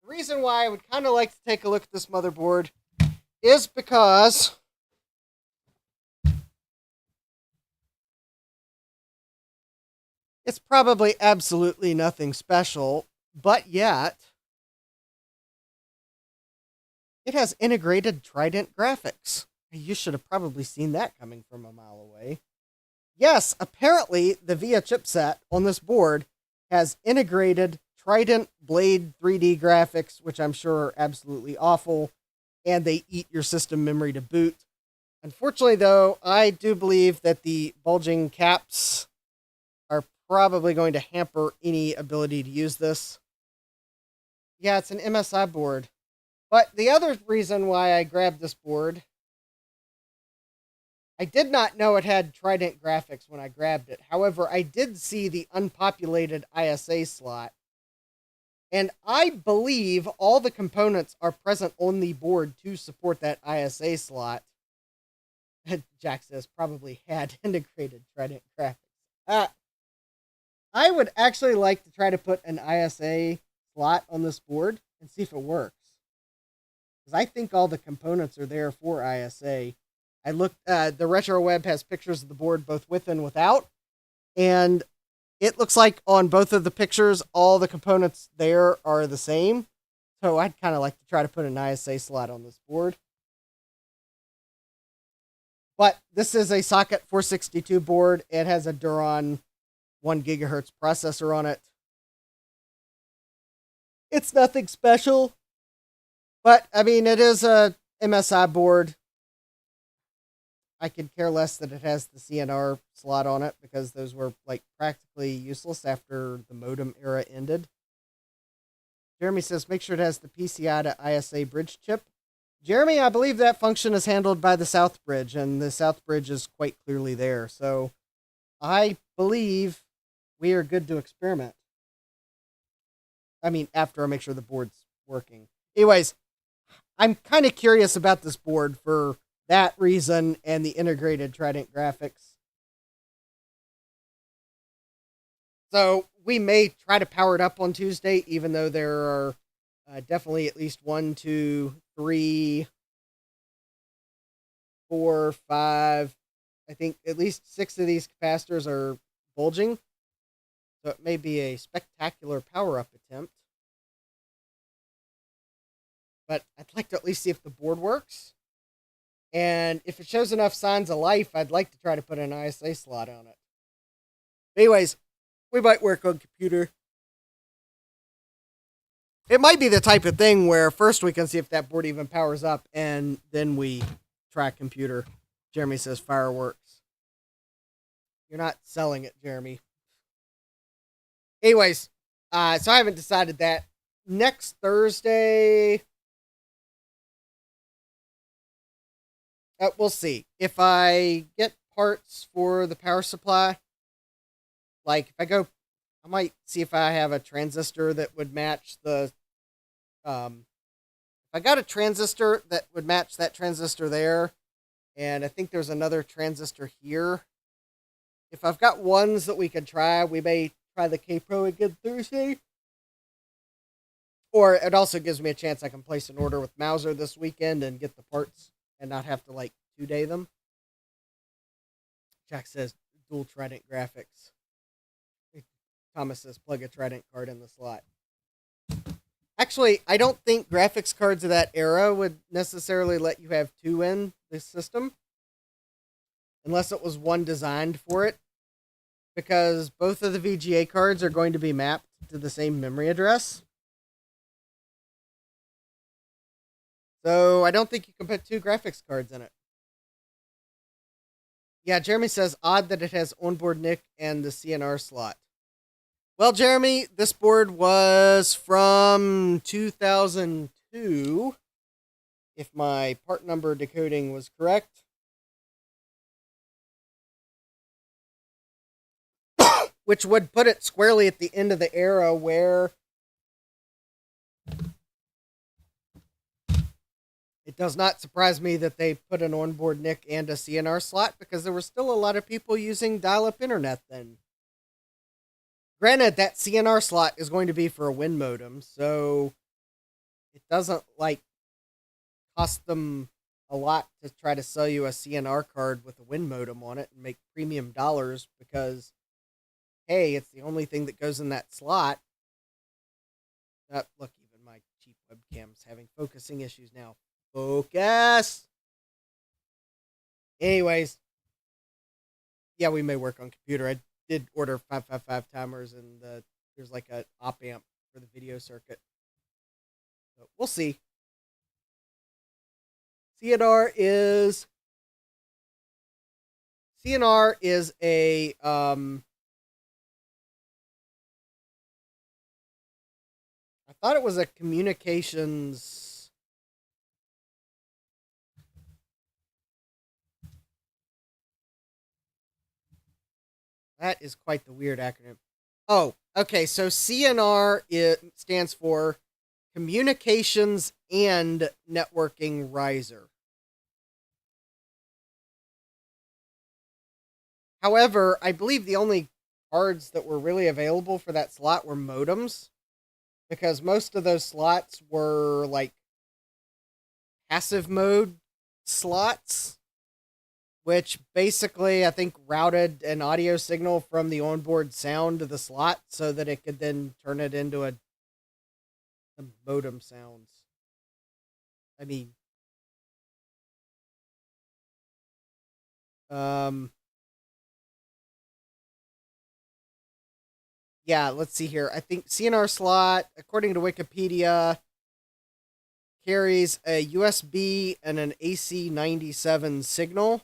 the reason why I would kind of like to take a look at this motherboard is because it's probably absolutely nothing special, but yet it has integrated Trident graphics. You should have probably seen that coming from a mile away. Yes, apparently the VIA chipset on this board has integrated Trident Blade 3D graphics, which I'm sure are absolutely awful, and they eat your system memory to boot. Unfortunately, though, I do believe that the bulging caps are probably going to hamper any ability to use this. Yeah, it's an MSI board. But the other reason why I grabbed this board, I did not know it had Trident graphics when I grabbed it. However, I did see the unpopulated ISA slot. And I believe all the components are present on the board to support that ISA slot. Jack says probably had integrated Trident graphics. I would actually like to try to put an ISA slot on this board and see if it works. Because I think all the components are there for ISA. I looked, the RetroWeb has pictures of the board both with and without. And it looks like on both of the pictures, all the components there are the same. So I'd kind of like to try to put an ISA slot on this board. But this is a socket 462 board. It has a Duron 1 gigahertz processor on it. It's nothing special. But, I mean, it is a MSI board. I could care less that it has the CNR slot on it because those were, like, practically useless after the modem era ended. Jeremy says, make sure it has the PCI to ISA bridge chip. Jeremy, I believe that function is handled by the South Bridge, and the South Bridge is quite clearly there. So, I believe we are good to experiment. I mean, after I make sure the board's working. Anyways, I'm kind of curious about this board for that reason and the integrated Trident graphics. So we may try to power it up on Tuesday, even though there are definitely at least 1, 2, 3, 4, 5. I think at least 6 of these capacitors are bulging. So it may be a spectacular power-up attempt. But I'd like to at least see if the board works. And if it shows enough signs of life, I'd like to try to put an ISA slot on it. But anyways, we might work on computer. It might be the type of thing where first we can see if that board even powers up, and then we try computer. Jeremy says fireworks. You're not selling it, Jeremy. Anyways, so I haven't decided that. Next Thursday, we'll see. If I get parts for the power supply, like if I go, I might see if I have a transistor that would match the, if I got a transistor that would match that transistor there, and I think there's another transistor here. If I've got ones that we could try, we may try the Kaypro again Thursday. Or it also gives me a chance I can place an order with Mauser this weekend and get the parts and not have to, like, 2-day them. Jack says, dual Trident graphics. Thomas says, plug a Trident card in the slot. Actually, I don't think graphics cards of that era would necessarily let you have 2 in this system. Unless it was one designed for it. Because both of the VGA cards are going to be mapped to the same memory address. So I don't think you can put 2 graphics cards in it. Yeah, Jeremy says, odd that it has onboard NIC and the CNR slot. Well, Jeremy, this board was from 2002, if my part number decoding was correct. which would put it squarely at the end of the era where it does not surprise me that they put an onboard NIC and a CNR slot, because there were still a lot of people using dial-up internet then. Granted, that CNR slot is going to be for a WIN modem, so it doesn't cost them a lot to try to sell you a CNR card with a WIN modem on it and make premium dollars, because hey, it's the only thing that goes in that slot. Look, even my cheap webcam's having focusing issues now. Focus! Anyways, yeah, we may work on computer. I did order 555 timers, and there's like an op amp for the video circuit. So we'll see. CNR is a I thought it was a communications. That is quite the weird acronym. Oh, okay. So CNR stands for Communications and Networking Riser. However, I believe the only cards that were really available for that slot were modems, because most of those slots were like passive mode slots, which basically I think routed an audio signal from the onboard sound to the slot so that it could then turn it into a modem sounds. I mean, yeah, let's see here. I think CNR slot, according to Wikipedia, carries a USB and an AC 97 signal.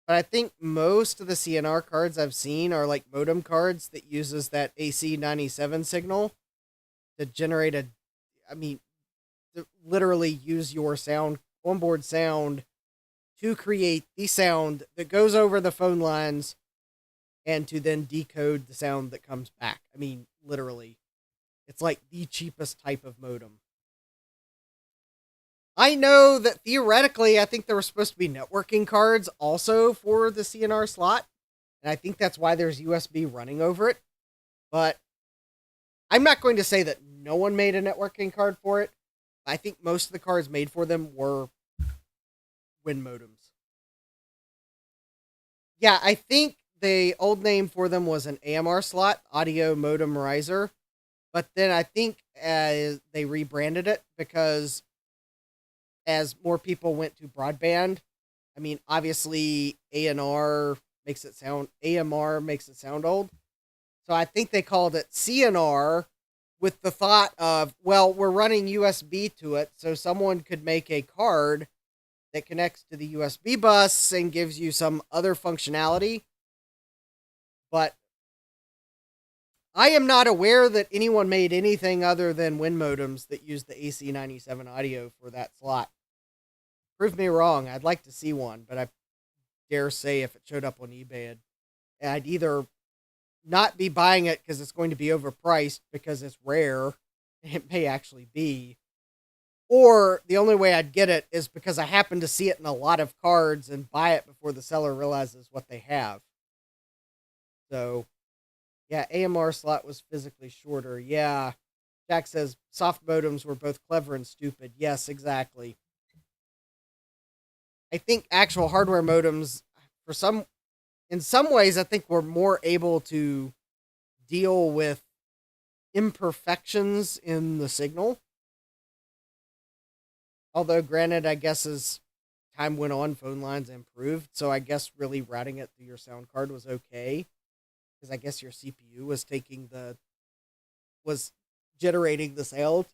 But I think most of the CNR cards I've seen are like modem cards that uses that AC 97 signal to generate to literally use your onboard sound to create the sound that goes over the phone lines and to then decode the sound that comes back. I mean, literally. It's like the cheapest type of modem. I know that theoretically, I think there were supposed to be networking cards also for the CNR slot, and I think that's why there's USB running over it. But I'm not going to say that no one made a networking card for it. I think most of the cards made for them were WIN modems. Yeah, I think the old name for them was an AMR slot, Audio Modem Riser. But then I think they rebranded it because as more people went to broadband, I mean, obviously AMR makes it sound old. So I think they called it CNR with the thought of, well, we're running USB to it, so someone could make a card that connects to the USB bus and gives you some other functionality. But I am not aware that anyone made anything other than WIN modems that use the AC97 audio for that slot. Prove me wrong. I'd like to see one, but I dare say if it showed up on eBay, I'd either not be buying it because it's going to be overpriced because it's rare. It may actually be. Or the only way I'd get it is because I happen to see it in a lot of cards and buy it before the seller realizes what they have. So, yeah, AMR slot was physically shorter. Yeah. Jack says soft modems were both clever and stupid. Yes, exactly. I think actual hardware modems, in some ways, I think we're more able to deal with imperfections in the signal. Although, granted, I guess as time went on, phone lines improved. So I guess really routing it through your sound card was okay. Because I guess your CPU was generating the sound.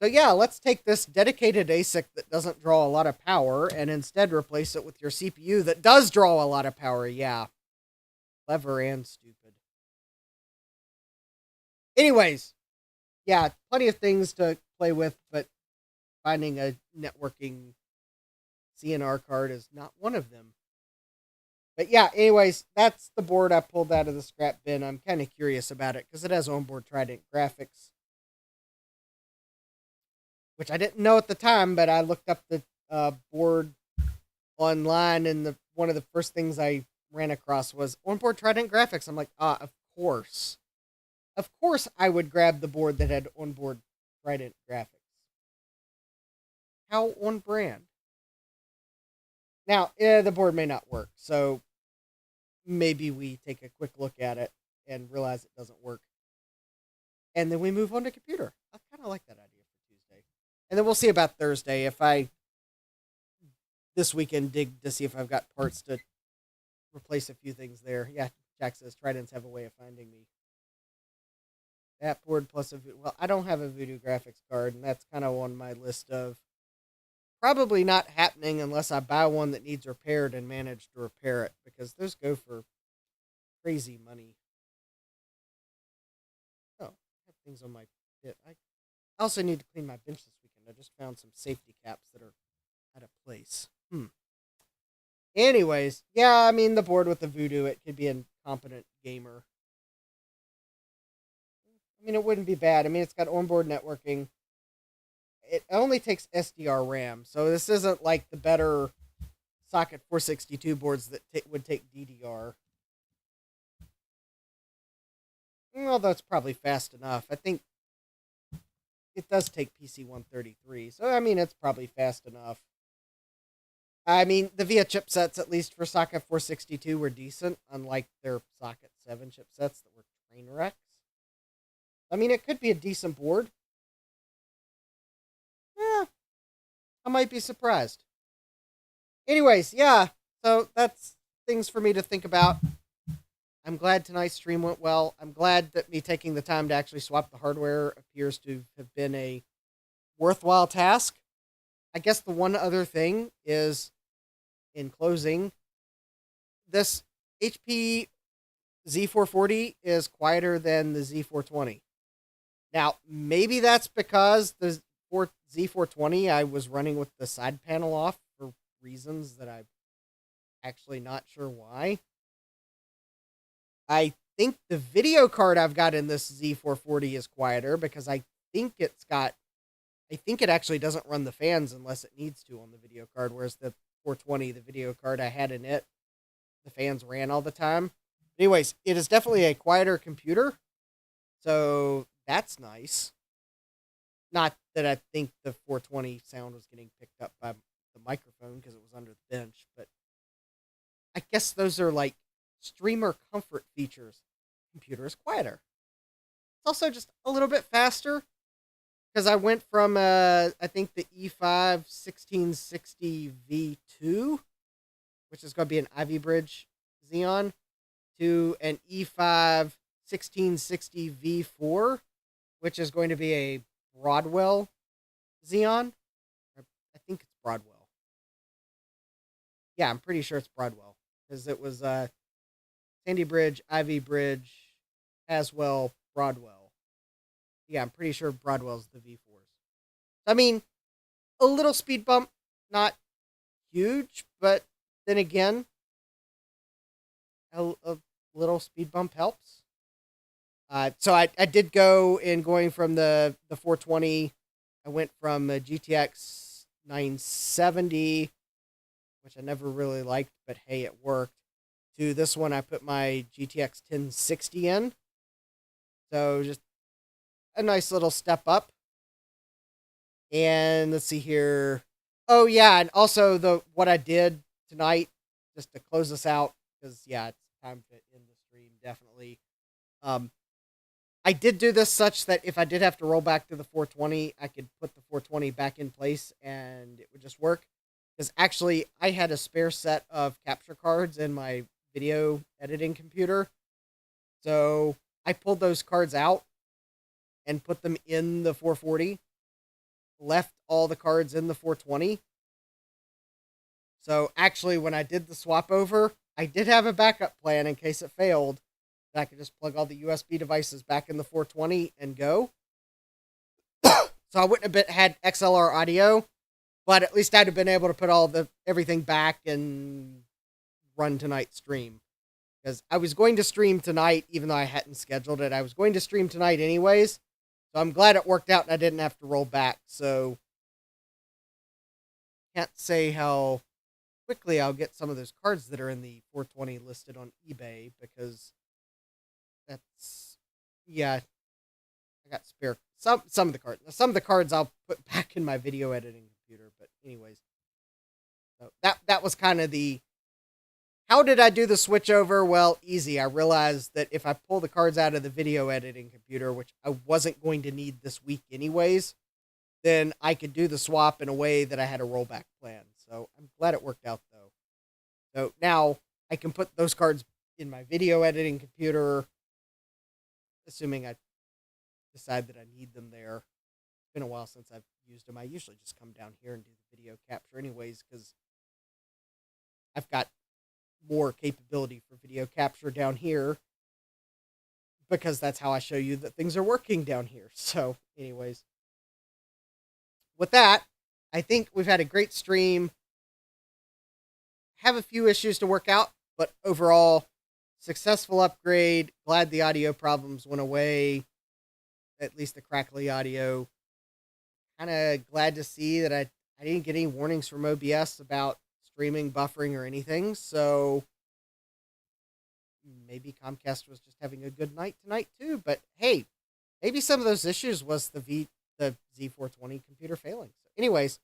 So yeah, let's take this dedicated ASIC that doesn't draw a lot of power and instead replace it with your CPU that does draw a lot of power. Yeah. Clever and stupid. Anyways, yeah, plenty of things to play with, but finding a networking CNR card is not one of them. But yeah, anyways, that's the board I pulled out of the scrap bin. I'm kind of curious about it because it has onboard Trident graphics, which I didn't know at the time, but I looked up the board online, and one of the first things I ran across was onboard Trident graphics. I'm like, of course. Of course I would grab the board that had onboard Trident graphics. How on brand. Now, the board may not work, so maybe we take a quick look at it and realize it doesn't work. And then we move on to computer. I kind of like that idea for Tuesday. And then we'll see about Thursday if I, this weekend, dig to see if I've got parts to replace a few things there. Yeah, Jack says Tridents have a way of finding me. That board plus well, I don't have a Voodoo graphics card, and that's kind of on my list of probably not happening unless I buy one that needs repaired and manage to repair it, because those go for crazy money. Oh, I have things on my pit. I also need to clean my bench this weekend. I just found some safety caps that are out of place. Anyways, yeah, I mean, the board with the Voodoo, it could be a competent gamer. I mean, it wouldn't be bad. I mean, it's got onboard networking. It only takes SDR RAM, so this isn't like the better socket 462 boards that would take DDR. Although it's probably fast enough. I think it does take PC133, so I mean, it's probably fast enough. I mean, the VIA chipsets, at least for socket 462, were decent, unlike their socket 7 chipsets that were train wrecks. I mean, it could be a decent board. Yeah, I might be surprised. Anyways, yeah, so that's things for me to think about. I'm glad tonight's stream went well. I'm glad that me taking the time to actually swap the hardware appears to have been a worthwhile task. I guess the one other thing is, in closing, this HP Z440 is quieter than the Z420. Now, maybe that's because the Z420 I was running with the side panel off for reasons that I'm actually not sure why. I think the video card I've got in this Z440 is quieter because I think it actually doesn't run the fans unless it needs to on the video card, whereas the 420, the video card I had in it, the fans ran all the time. Anyways, it is definitely a quieter computer, so that's nice. Not that I think the 420 sound was getting picked up by the microphone because it was under the bench, but I guess those are like streamer comfort features. Computer is quieter. It's also just a little bit faster because I went from I think the E5 1660 V2, which is going to be an Ivy Bridge Xeon, to an E5 1660 V4, which is going to be a Broadwell Xeon. I think it's Broadwell. Yeah, I'm pretty sure it's Broadwell because it was Sandy Bridge, Ivy Bridge, Haswell, Broadwell. Yeah, I'm pretty sure Broadwell's the V4s. I mean, a little speed bump, not huge, but then again, a little speed bump helps. So I did go in going from the 420. I went from a GTX 970, which I never really liked, but hey, it worked, to this one. I put my GTX 1060 in. So just a nice little step up. And let's see here. Oh yeah, and also what I did tonight, just to close this out, because yeah, it's time to end the stream, definitely. I did do this such that if I did have to roll back to the 420, I could put the 420 back in place and it would just work. Because actually, I had a spare set of capture cards in my video editing computer. So I pulled those cards out and put them in the 440. Left all the cards in the 420. So actually, when I did the swap over, I did have a backup plan in case it failed. I could just plug all the USB devices back in the 420 and go. So I wouldn't have had XLR audio, But at least I'd have been able to put everything back and run tonight's stream. Because I was going to stream tonight, even though I hadn't scheduled it. I was going to stream tonight anyways. So I'm glad it worked out and I didn't have to roll back. So can't say how quickly I'll get some of those cards that are in the 420 listed on eBay, because that's, yeah, I got spare some of the cards. Some of the cards I'll put back in my video editing computer, but anyways. So that was kind of the, how did I do the switch over? Well, easy. I realized that if I pull the cards out of the video editing computer, which I wasn't going to need this week anyways, then I could do the swap in a way that I had a rollback plan. So I'm glad it worked out, though. So now I can put those cards in my video editing computer, assuming I decide that I need them there. It's been a while since I've used them. I usually just come down here and do the video capture anyways, because I've got more capability for video capture down here, because that's how I show you that things are working down here. So anyways, with that, I think we've had a great stream. Have a few issues to work out, but overall, successful upgrade. Glad the audio problems went away, at least the crackly audio. Kind of glad to see that I didn't get any warnings from OBS about streaming, buffering, or anything. So maybe Comcast was just having a good night tonight too. But hey, maybe some of those issues was the Z420 computer failing. So anyways,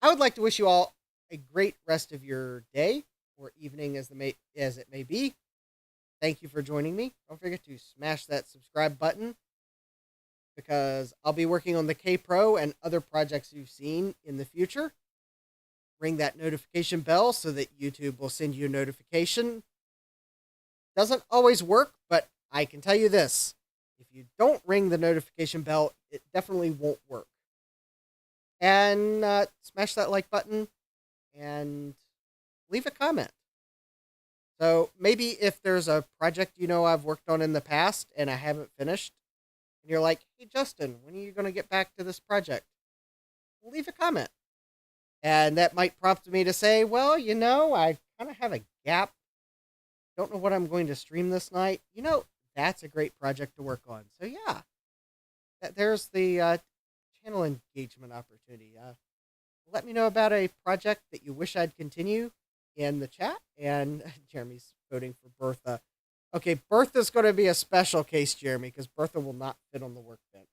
I would like to wish you all a great rest of your day or evening as it may be. Thank you for joining me. Don't forget to smash that subscribe button, because I'll be working on the Kaypro and other projects you've seen in the future. Ring that notification bell so that YouTube will send you a notification. Doesn't always work, but I can tell you this. If you don't ring the notification bell, it definitely won't work. And smash that like button and leave a comment. So maybe if there's a project I've worked on in the past and I haven't finished, and you're like, hey, Justin, when are you going to get back to this project? Leave a comment. And that might prompt me to say, well, I kind of have a gap. Don't know what I'm going to stream this night. That's a great project to work on. So yeah, there's the channel engagement opportunity. Let me know about a project that you wish I'd continue in the chat. And Jeremy's voting for Bertha. Okay, Bertha's going to be a special case, Jeremy, because Bertha will not fit on the workbench.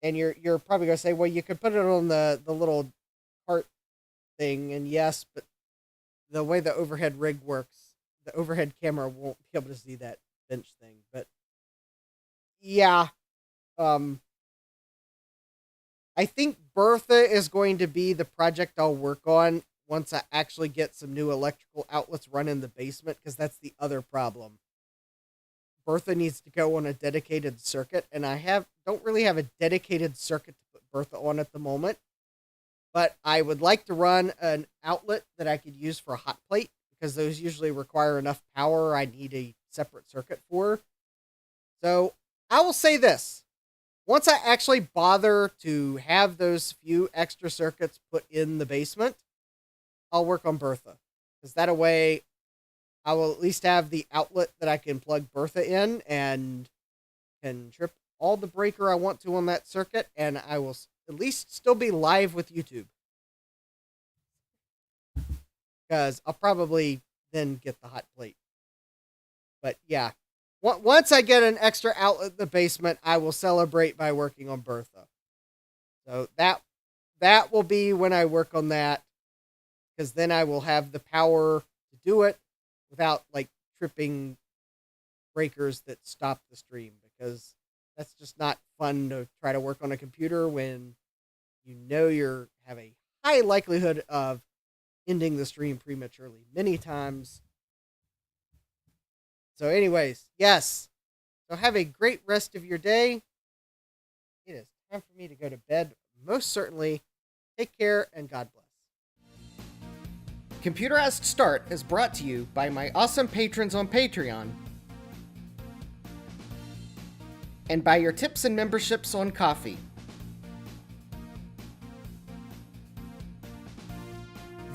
And you're probably going to say, well, you could put it on the little cart thing, and yes, but the way the overhead rig works, the overhead camera won't be able to see that bench thing. But yeah, I think Bertha is going to be the project I'll work on once I actually get some new electrical outlets run in the basement, because that's the other problem. Bertha needs to go on a dedicated circuit, and I don't really have a dedicated circuit to put Bertha on at the moment. But I would like to run an outlet that I could use for a hot plate, because those usually require enough power I need a separate circuit for. So I will say this. Once I actually bother to have those few extra circuits put in the basement, I'll work on Bertha. Because that way I will at least have the outlet that I can plug Bertha in and can trip all the breaker I want to on that circuit, and I will at least still be live with YouTube. Because I'll probably then get the hot plate. But yeah, once I get an extra outlet in the basement, I will celebrate by working on Bertha. So that will be when I work on that, because then I will have the power to do it without tripping breakers that stop the stream, because that's just not fun to try to work on a computer when you have a high likelihood of ending the stream prematurely many times. So anyways, yes. So have a great rest of your day. It is time for me to go to bed. Most certainly. Take care and God bless. Computerized Start is brought to you by my awesome patrons on Patreon and by your tips and memberships on Coffee.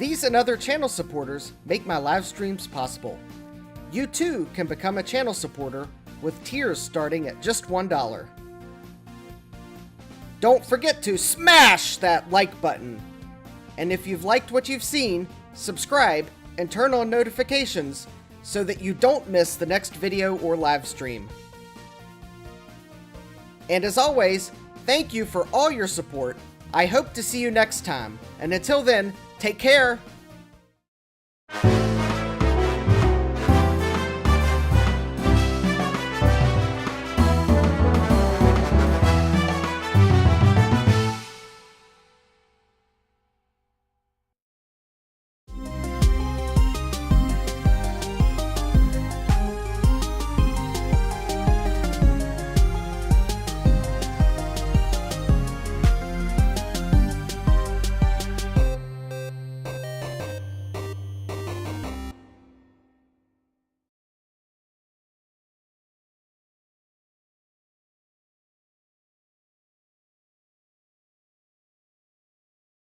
These and other channel supporters make my live streams possible. You too can become a channel supporter with tiers starting at just $1. Don't forget to smash that like button. And if you've liked what you've seen, subscribe and turn on notifications so that you don't miss the next video or live stream. And as always, thank you for all your support. I hope to see you next time. And until then, take care.